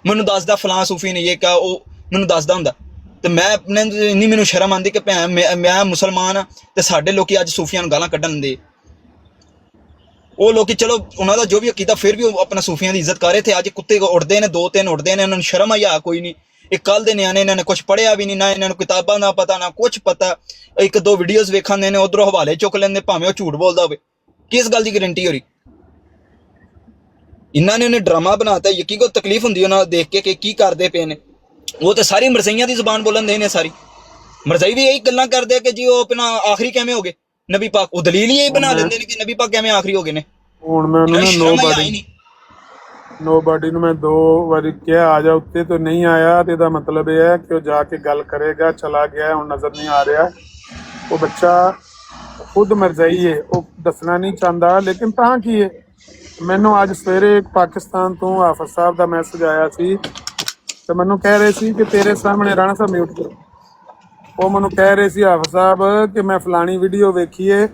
ਮੈਨੂੰ ਦੱਸਦਾ ਫਲਾਂ ਸੂਫੀ ਨੇ ਇਹ ਕਿਹਾ, ਉਹ ਮੈਨੂੰ ਦੱਸਦਾ ਹੁੰਦਾ ਤੇ ਮੈਂ ਆਪਣੇ ਇੰਨੀ ਮੈਨੂੰ ਸ਼ਰਮ ਆਉਂਦੀ ਕਿ ਭੈਣ ਮੈਂ ਮੁਸਲਮਾਨ ਆ ਤੇ ਸਾਡੇ ਲੋਕੀ ਅੱਜ ਸੂਫੀਆਂ ਨੂੰ ਗਾਲਾਂ ਕੱਢਣ ਦੇ। ਉਹ ਲੋਕੀ ਚਲੋ ਉਹਨਾਂ ਦਾ ਜੋ ਵੀ ਅਕੀਦਾ ਫਿਰ ਵੀ ਉਹ ਆਪਣਾ ਸੂਫੀਆਂ ਦੀ ਇੱਜ਼ਤ ਕਰ ਰਹੇ ਥੇ। ਅੱਜ ਕੁੱਤੇ ਉੱਡਦੇ ਨੇ, 2-3 ਉੱਡਦੇ ਨੇ, ਇਹਨਾਂ ਨੂੰ ਸ਼ਰਮ ਆਇਆ ਕੋਈ ਨਹੀਂ। ਇਹ ਕੱਲ ਦੇ ਨਿਆਣੇ, ਇਹਨਾਂ ਨੇ ਕੁਛ ਪੜ੍ਹਿਆ ਵੀ ਨਹੀਂ, ਨਾ ਇਹਨਾਂ ਨੂੰ ਕਿਤਾਬਾਂ ਦਾ ਪਤਾ ਨਾ ਕੁਛ ਪਤਾ। 1-2 ਵੀਡੀਓਜ਼ ਵੇਖਾਂਦੇ ਨੇ, ਉਧਰੋਂ ਹਵਾਲੇ ਚੁੱਕ ਲੈਂਦੇ, ਭਾਵੇਂ ਉਹ ਝੂਠ ਬੋਲਦਾ ਹੋਵੇ। ਕਿਸ ਗੱਲ ਦੀ ਗਰੰਟੀ ਹੋ ਰਹੀ? ਇਹਨਾਂ ਨੇ ਉਹਨੇ ਡਰਾਮਾ ਬਣਾਤਾ। ਯਕੀਨ ਕੋ ਤਕਲੀਫ ਹੁੰਦੀ ਉਹਨਾਂ ਨੂੰ ਦੇਖ ਕੇ ਕਿ ਕੀ ਕਰਦੇ ਪਏ ਨੇ। ਉਹ ਤੇ ਸਾਰੀ ਮਰਜ਼ਈਆਂ ਦੀ ਜ਼ੁਬਾਨ ਬੋਲਣ ਦੇ ਨੇ, ਸਾਰੀ ਮਰਜ਼ਈ ਵੀ ਇਹੀ ਗੱਲਾਂ ਕਰਦੇ ਕਿ ਜੀ ਉਹ ਆਪਣਾ ਆਖਰੀ ਕਿਵੇਂ ਹੋ ਗਏ ਨਬੀ ਪਾਕ। ਉਹ ਦਲੀਲ ਹੀ ਇਹ ਬਣਾ ਲੈਂਦੇ ਨੇ ਕਿ ਨਬੀ ਪਾਕ ਕਿਵੇਂ ਆਖਰੀ ਹੋ ਗਏ ਨੇ। ਹੁਣ ਮੈਂ ਉਹਨੂੰ ਨੋਬਾਡੀ ਨੂੰ ਮੈਂ 2 ਵਾਰੀ ਕਿਹਾ ਆ ਜਾ ਉੱਤੇ, ਤੇ ਨਹੀਂ ਆਇਆ ਤੇ ਇਹਦਾ ਮਤਲਬ ਇਹ ਹੈ ਕਿ ਉਹ ਜਾ ਕੇ ਗੱਲ ਕਰੇਗਾ। ਚਲਾ ਗਿਆ, ਹੁਣ ਨਜ਼ਰ ਨਹੀਂ ਆ ਰਿਹਾ। ਉਹ ਬੱਚਾ ਖੁਦ ਮਰਜ਼ਈ ਹੈ, ਉਹ ਦੱਸਣਾ ਨਹੀਂ ਚਾਹੁੰਦਾ, ਲੇਕਿਨ ਤਾਂ ਕੀ ਹੈ। ਮੈਨੂੰ ਅੱਜ ਸਵੇਰੇ ਇੱਕ ਪਾਕਿਸਤਾਨ ਤੋਂ ਹਾਫਿਜ਼ ਸਾਹਿਬ ਦਾ ਮੈਸੇਜ ਆਇਆ ਸੀ ਤੇ ਮੈਨੂੰ ਕਹਿ ਰਹੇ ਸੀ ਕਿ ਤੇਰੇ ਸਾਹਮਣੇ, ਰਾਣਾ ਸਾਹਿਬ ਮਿਊਟ ਕਰੋ, ਉਹ ਮੈਨੂੰ ਕਹਿ ਰਹੇ ਸੀ ਹਾਫਿਜ਼ ਸਾਹਿਬ ਕਿ ਮੈਂ ਫਲਾਣੀ ਵੀਡੀਓ ਵੇਖੀਏ,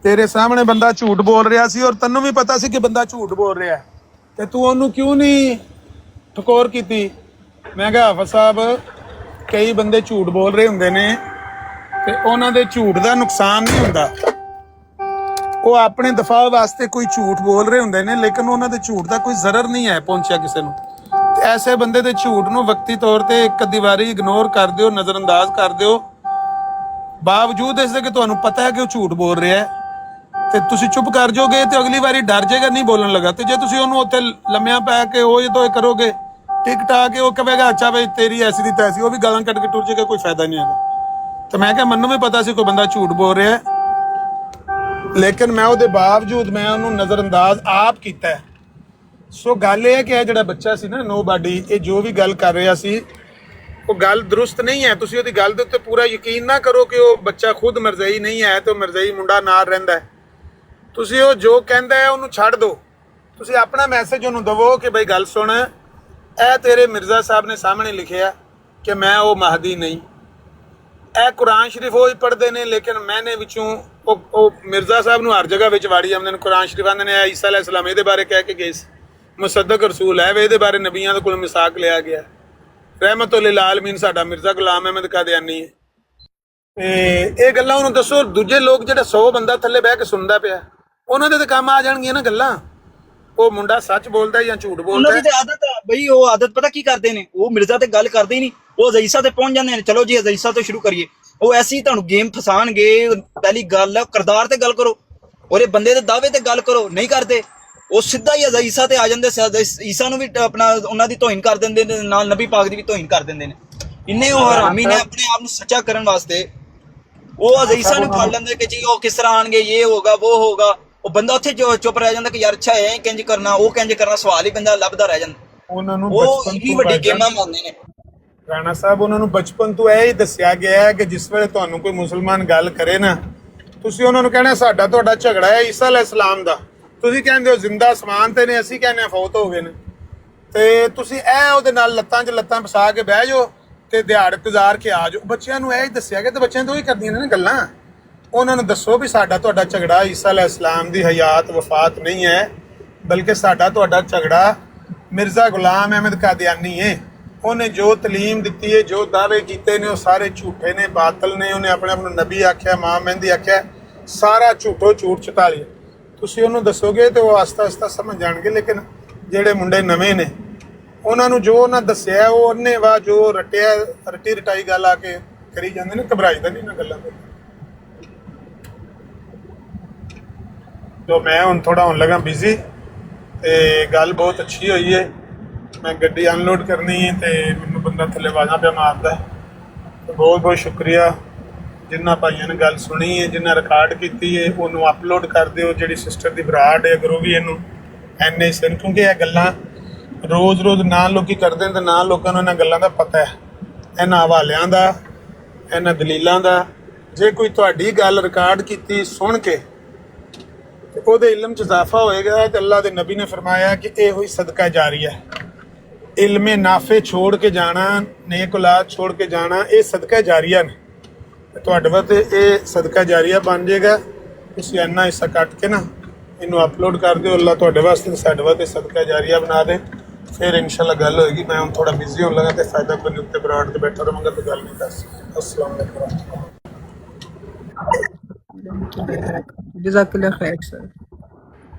ਤੇਰੇ ਸਾਹਮਣੇ ਬੰਦਾ ਝੂਠ ਬੋਲ ਰਿਹਾ ਸੀ ਔਰ ਤੈਨੂੰ ਵੀ ਪਤਾ ਸੀ ਕਿ ਬੰਦਾ ਝੂਠ ਬੋਲ ਰਿਹਾ ਤੇ ਤੂੰ ਉਹਨੂੰ ਕਿਉਂ ਨਹੀਂ ਠਕੋਰ ਕੀਤੀ। ਮੈਂ ਕਿਹਾ ਹਾਫਿਜ਼ ਸਾਹਿਬ ਕਈ ਬੰਦੇ ਝੂਠ ਬੋਲ ਰਹੇ ਹੁੰਦੇ ਨੇ ਤੇ ਉਹਨਾਂ ਦੇ ਝੂਠ ਦਾ ਨੁਕਸਾਨ ਨਹੀਂ ਹੁੰਦਾ। ਉਹ ਆਪਣੇ ਦਫਾ ਵਾਸਤੇ ਕੋਈ ਝੂਠ ਬੋਲ ਰਹੇ ਹੁੰਦੇ ਨੇ, ਲੇਕਿਨ ਉਹਨਾਂ ਦੇ ਝੂਠ ਦਾ ਕੋਈ ਜ਼ਰਰ ਨਹੀਂ ਹੈ ਪਹੁੰਚਿਆ ਕਿਸੇ ਨੂੰ। ਤੇ ਐਸੇ ਬੰਦੇ ਦੇ ਝੂਠ ਨੂੰ ਵਕਤੀ ਤੌਰ ਤੇ ਇੱਕ ਅੱਧੀ ਵਾਰੀ ਇਗਨੋਰ ਕਰ ਦਿਓ, ਨਜ਼ਰਅੰਦਾਜ਼ ਕਰ ਦਿਓ, ਬਾਵਜੂਦ ਇਸ ਦੇ ਕਿ ਤੁਹਾਨੂੰ ਪਤਾ ਹੈ ਕਿ ਉਹ ਝੂਠ ਬੋਲ ਰਿਹਾ ਹੈ ਤੇ ਤੁਸੀਂ ਚੁੱਪ ਕਰ ਜਾਓਗੇ ਤੇ ਅਗਲੀ ਵਾਰੀ ਡਰ ਜਾਏਗਾ, ਨਹੀਂ ਬੋਲਣ ਲੱਗਾ। ਤੇ ਜੇ ਤੁਸੀਂ ਉਹਨੂੰ ਉੱਥੇ ਲੰਮਿਆਂ ਪੈ ਕੇ ਉਹ ਜਦੋਂ ਕਰੋਗੇ ਟਿਕ ਟਾ ਕੇ, ਉਹ ਕਹੇਗਾ ਅੱਛਾ ਬਈ ਤੇਰੀ ਐਸੀ ਦੀ ਤੈਸੀ, ਉਹ ਵੀ ਗਾਲਾਂ ਕੱਢ ਕੇ ਟੁਰ ਜਾਏਗਾ, ਕੋਈ ਫਾਇਦਾ ਨਹੀਂ ਹੈਗਾ। ਤੇ ਮੈਂ ਕਿਹਾ ਮੈਨੂੰ ਵੀ ਪਤਾ ਸੀ ਕੋਈ ਬੰਦਾ ਝੂਠ ਬੋਲ ਰਿਹਾ ਹੈ, ਲੇਕਿਨ ਮੈਂ ਉਹਦੇ ਬਾਵਜੂਦ ਮੈਂ ਉਹਨੂੰ ਨਜ਼ਰਅੰਦਾਜ਼ ਆਪ ਕੀਤਾ ਹੈ। ਸੋ ਗੱਲ ਇਹ ਹੈ ਕਿ ਇਹ ਜਿਹੜਾ ਬੱਚਾ ਸੀ ਨਾ ਨੋਬਾਡੀ, ਇਹ ਜੋ ਵੀ ਗੱਲ ਕਰ ਰਿਹਾ ਸੀ ਉਹ ਗੱਲ ਦਰੁਸਤ ਨਹੀਂ ਹੈ। ਤੁਸੀਂ ਉਹਦੀ ਗੱਲ ਦੇ ਉੱਤੇ ਪੂਰਾ ਯਕੀਨ ਨਾ ਕਰੋ ਕਿ ਉਹ ਬੱਚਾ ਖੁਦ ਮਰਜ਼ਈ ਨਹੀਂ ਹੈ ਤੇ ਉਹ ਮਰਜ਼ਈ ਮੁੰਡਾ ਨਾਲ ਰਹਿੰਦਾ ਹੈ। ਤੁਸੀਂ ਉਹ ਜੋ ਕਹਿੰਦਾ ਹੈ ਉਹਨੂੰ ਛੱਡ ਦਿਓ, ਤੁਸੀਂ ਆਪਣਾ ਮੈਸੇਜ ਉਹਨੂੰ ਦਵੋ ਕਿ ਬਈ ਗੱਲ ਸੁਣ, ਇਹ ਤੇਰੇ ਮਿਰਜ਼ਾ ਸਾਹਿਬ ਨੇ ਸਾਹਮਣੇ ਲਿਖਿਆ ਕਿ ਮੈਂ ਉਹ ਮਹਦੀ ਨਹੀਂ। ਇਹ ਕੁਰਾਨ ਸ਼ਰੀਫ ਉਹ ਹੀ ਪੜ੍ਹਦੇ ਨੇ, ਲੇਕਿਨ ਮੈਨੇ ਵਿੱਚੋਂ ਉਹ ਮਿਰਜ਼ਾ ਸਾਹਿਬ ਨੂੰ ਹਰ ਜਗ੍ਹਾ ਵਿੱਚ ਵਾੜੀ ਜਾਂਦੇ ਨੇ। ਕੁਰਾਨ ਸ਼ਰੀਫ ਆਉਂਦੇ ਨੇ ਈਸਾ ਅਲੈਹਿਸ ਸਲਾਮ ਇਹਦੇ ਬਾਰੇ ਕਹਿ ਕੇ ਗਏ ਸੀ, ਮੁਸੱਦਕ ਰਸੂਲ ਹੈ, ਇਹਦੇ ਬਾਰੇ ਨਬੀਆਂ ਦੇ ਕੋਲ ਮਿਸਾਕ ਲਿਆ ਗਿਆ। ਰਹਿਮਤੁਲ ਲਿਲ ਆਲਮੀਨ ਸਾਡਾ ਮਿਰਜ਼ਾ ਗੁਲਾਮ ਅਹਿਮਦ ਕਾਦੀਆਨੀ ਹੈ। ਤੇ ਇਹ ਗੱਲਾਂ ਉਹਨੂੰ ਦੱਸੋ, ਦੂਜੇ ਲੋਕ ਜਿਹੜਾ 100 ਬੰਦਾ ਥੱਲੇ ਬਹਿ ਕੇ ਸੁਣਦਾ ਪਿਆ, ਉਹਨਾਂ ਦੇ ਤਾਂ ਕੰਮ ਆ ਜਾਣਗੀਆਂ ਨਾ ਗੱਲਾਂ। ਉਹ ਮੁੰਡਾ ਸੱਚ ਬੋਲਦਾ ਜਾਂ ਝੂਠ ਬੋਲਦਾ। ਉਹਨਾਂ ਦੀ ਤੇ ਆਦਤ ਆ ਬਈ, ਉਹ ਆਦਤ ਪਤਾ ਕੀ ਕਰਦੇ ਨੇ, ਉਹ ਮਿਰਜ਼ਾ ਤੇ ਗੱਲ ਕਰਦੇ ਹੀ ਨਹੀਂ, ਉਹ ਅਜ਼ੀਜ਼ਾ ਤੇ ਪਹੁੰਚ ਜਾਂਦੇ ਨੇ। ਚਲੋ ਜੀ ਅਜ਼ੀਜ਼ਾ ਤੋਂ ਸ਼ੁਰੂ ਕਰੀਏ। ਉਹ ਐਸੀ ਤੁਹਾਨੂੰ ਗੇਮ ਫਸਾਣਗੇ। ਪਹਿਲੀ ਗੱਲ ਕਿਰਦਾਰ ਤੇ ਗੱਲ ਕਰੋ, ਉਹਦੇ ਬੰਦੇ ਦੇ ਦਾਅਵੇ ਤੇ ਗੱਲ ਕਰੋ, ਨਹੀਂ ਕਰਦੇ। ਉਹ ਸਿੱਧਾ ਹੀ ਅਜ਼ੀਜ਼ਾ ਤੇ ਆ ਜਾਂਦੇ। ਈਸਾ ਨੂੰ ਵੀ ਆਪਣਾ ਉਹਨਾਂ ਦੀ ਤੋਹੀਨ ਕਰ ਦਿੰਦੇ ਨੇ, ਨਾਲ ਨਬੀ ਪਾਕ ਦੀ ਵੀ ਤੋਹੀਨ ਕਰ ਦਿੰਦੇ ਨੇ। ਇੰਨੇ ਉਹ ਹਰਾਮੀ ਨੇ ਆਪਣੇ ਆਪ ਨੂੰ ਸੱਚਾ ਕਰਨ ਵਾਸਤੇ। ਉਹ ਅਜ਼ੀਜ਼ਾ ਨੂੰ ਫੜ ਲੈਂਦੇ ਕਿ ਜੀ ਉਹ ਕਿਸ ਤਰ੍ਹਾਂ ਆਣਗੇ, ਇਹ ਹੋਗਾ ਉਹ ਹੋਗਾ। ਉਹ ਬੰਦਾ ਉੱਥੇ ਚੁੱਪ ਰਹਿ ਜਾਂਦਾ ਕਿ ਯਾਰ ਅੱਛਾ ਐ ਕਿੰਜ ਕਰਨਾ, ਉਹ ਕਿੰਜ ਕਰਨਾ, ਸਵਾਲ ਹੀ ਬੰਦਾ ਲੱਭਦਾ ਰਹਿ ਜਾਂਦਾ। ਉਹਨਾਂ ਨੂੰ ਉਹ ਇੰਨੀ ਵੱਡੀ ਗੇਮਾਂ ਮੰਨਦੇ ਨੇ। ਰਾਣਾ ਸਾਹਿਬ, ਉਹਨਾਂ ਨੂੰ ਬਚਪਨ ਤੋਂ ਇਹ ਹੀ ਦੱਸਿਆ ਗਿਆ ਹੈ ਕਿ ਜਿਸ ਵੇਲੇ ਤੁਹਾਨੂੰ ਕੋਈ ਮੁਸਲਮਾਨ ਗੱਲ ਕਰੇ ਨਾ, ਤੁਸੀਂ ਉਹਨਾਂ ਨੂੰ ਕਹਿਣਾ ਸਾਡਾ ਤੁਹਾਡਾ ਝਗੜਾ ਹੈ ਈਸਾ ਅਲੈਹਿਸਲਾਮ ਦਾ। ਤੁਸੀਂ ਕਹਿੰਦੇ ਹੋ ਜ਼ਿੰਦਾ ਅਸਮਾਨ ਤੇ ਨੇ, ਅਸੀਂ ਕਹਿੰਦੇ ਫੌਤ ਹੋ ਗਏ ਨੇ। ਤੇ ਤੁਸੀਂ ਇਹ ਉਹਦੇ ਨਾਲ ਲੱਤਾਂ 'ਚ ਲੱਤਾਂ ਫਸਾ ਕੇ ਬਹਿ ਜਾਓ ਤੇ ਦਿਹਾੜ ਗੁਜ਼ਾਰ ਕੇ ਆ ਜਾਓ। ਬੱਚਿਆਂ ਨੂੰ ਇਹ ਹੀ ਦੱਸਿਆ ਗਿਆ, ਤੇ ਬੱਚਿਆਂ ਤੋਂ ਹੀ ਕਰਦੀਆਂ ਨੇ ਗੱਲਾਂ। ਉਹਨਾਂ ਨੂੰ ਦੱਸੋ ਵੀ ਸਾਡਾ ਤੁਹਾਡਾ ਝਗੜਾ ਈਸਾ ਅਲੈਹਿਸਲਾਮ ਦੀ ਹਯਾਤ ਵਫਾਤ ਨਹੀਂ ਹੈ, ਬਲਕਿ ਸਾਡਾ ਤੁਹਾਡਾ ਝਗੜਾ ਮਿਰਜ਼ਾ ਗੁਲਾਮ ਅਹਿਮਦ ਕਾਦੀਆਨੀ ਹੈ। ਉਹਨੇ ਜੋ ਤਲੀਮ ਦਿੱਤੀ ਹੈ, ਜੋ ਦਾਅਵੇ ਕੀਤੇ ਨੇ, ਉਹ ਸਾਰੇ ਝੂਠੇ ਨੇ, ਬਾਤਲ ਨੇ। ਉਹਨੇ ਆਪਣੇ ਆਪ ਨੂੰ ਨਬੀ ਆਖਿਆ, ਮਾਂ ਮਹਿੰਦੀ ਆਖਿਆ, ਸਾਰਾ ਝੂਠੋ ਝੂਠ ਚੁਕਾ ਲਿਆ। ਤੁਸੀਂ ਉਹਨੂੰ ਦੱਸੋਗੇ ਤੇ ਉਹ ਆਸਤਾ ਆਸਤਾ ਸਮਝ ਜਾਣਗੇ। ਲੇਕਿਨ ਜਿਹੜੇ ਮੁੰਡੇ ਨਵੇਂ ਨੇ, ਉਹਨਾਂ ਨੂੰ ਜੋ ਉਹਨਾਂ ਦੱਸਿਆ, ਉਹ ਉਹਨੇ ਵਾ ਜੋ ਰਟਿਆ, ਰਟੀ ਰਟਾਈ ਗੱਲ ਆ ਕੇ ਕਰੀ ਜਾਂਦੇ ਨੇ। ਘਬਰਾਈਦਾ ਨਹੀਂ ਨਾ ਗੱਲਾਂ ਤੋਂ। तो मैं ਹੁਣ ਥੋੜਾ ਹੋਣ ਲੱਗਾ ਬਿਜ਼ੀ, ਤੇ ਗੱਲ ਬਹੁਤ ਅੱਛੀ ਹੋਈ ਹੈ। ਮੈਂ ਗੱਡੀ ਅਨਲੋਡ ਕਰਨੀ ਹੈ ਤੇ ਮੈਨੂੰ ਬੰਦਾ ਥੱਲੇ ਆਵਾਜ਼ਾਂ ਪਿਆ ਮਾਰਦਾ ਹੈ। ਬਹੁਤ ਬਹੁਤ ਸ਼ੁਕਰੀਆ ਜਿਨ੍ਹਾਂ ਭਾਈਆਂ ਨੇ ਗੱਲ ਸੁਣੀ ਹੈ, ਜਿਨ੍ਹਾਂ ਰਿਕਾਰਡ ਕੀਤੀ ਹੈ, ਉਹਨੂੰ ਅਪਲੋਡ ਕਰ ਦਿਓ। ਜਿਹੜੀ ਸਿਸਟਰ ਦੀ ਬਰਾੜ ਹੈ, ਅਗਰ ਉਹ ਵੀ ਇਹਨੂੰ ਐਨੇ ਸਨ, ਕਿਉਂਕਿ ਇਹ ਗੱਲਾਂ ਰੋਜ਼ ਰੋਜ਼ ਨਾ ਲੋਕੀ ਕਰਦੇ ਨੇ ਤੇ ਨਾ ਲੋਕਾਂ ਨੂੰ ਇਹਨਾਂ ਗੱਲਾਂ ਦਾ ਪਤਾ ਹੈ, ਇਹਨਾਂ ਹਵਾਲਿਆਂ ਦਾ, ਇਹਨਾਂ ਦਲੀਲਾਂ ਦਾ। ਜੇ ਕੋਈ ਤੁਹਾਡੀ ਗੱਲ ਰਿਕਾਰਡ ਕੀਤੀ ਸੁਣ ਕੇ ਤੇ ਉਹਦੇ ਇਲਮ 'ਚ ਇਜ਼ਾਫਾ ਹੋਏਗਾ, ਤੇ ਅੱਲਾਹ ਦੇ ਨਬੀ ਨੇ ਫਰਮਾਇਆ ਕਿ ਇਹ ਹੋਈ ਸਦਕਾ ਜਾਰੀਆ। ਇਲਮੇ ਨਾਫੇ ਛੋੜ ਕੇ ਜਾਣਾ, ਨੇਕ ਔਲਾਦ ਛੋੜ ਕੇ ਜਾਣਾ, ਇਹ ਸਦਕਾ ਜਾਰੀਆ ਨੇ। ਤੁਹਾਡੇ ਵਾਸਤੇ ਇਹ ਸਦਕਾ ਜਾਰੀਆ ਬਣ ਜਾਏਗਾ। ਤੁਸੀਂ ਇੰਨਾ ਹਿੱਸਾ ਕੱਟ ਕੇ ਨਾ ਇਹਨੂੰ ਅਪਲੋਡ ਕਰ ਦਿਓ। ਅੱਲਾਹ ਤੁਹਾਡੇ ਵਾਸਤੇ ਸਾਡੇ ਵਾਸਤੇ ਸਦਕਾ ਜਾਰੀਆ ਬਣਾ ਦੇ। ਫਿਰ ਇਨਸ਼ਾਅੱਲਾ ਗੱਲ ਹੋਏਗੀ। ਮੈਂ ਹੁਣ ਥੋੜਾ ਬਿਜ਼ੀ ਹੋਣ ਲੱਗਾ ਤੇ ਫਾਇਦਾ ਬਣੇ ਉੱਤੇ ਬਰਾੜ ਤੇ ਬੈਠਾ ਰਹਾਂਗਾ ਤੇ ਗੱਲ ਨਹੀਂ ਕਰ ਸਕਦਾ। अस्सलाम वालेकुम। जज़ाकल्लाह खैर सर।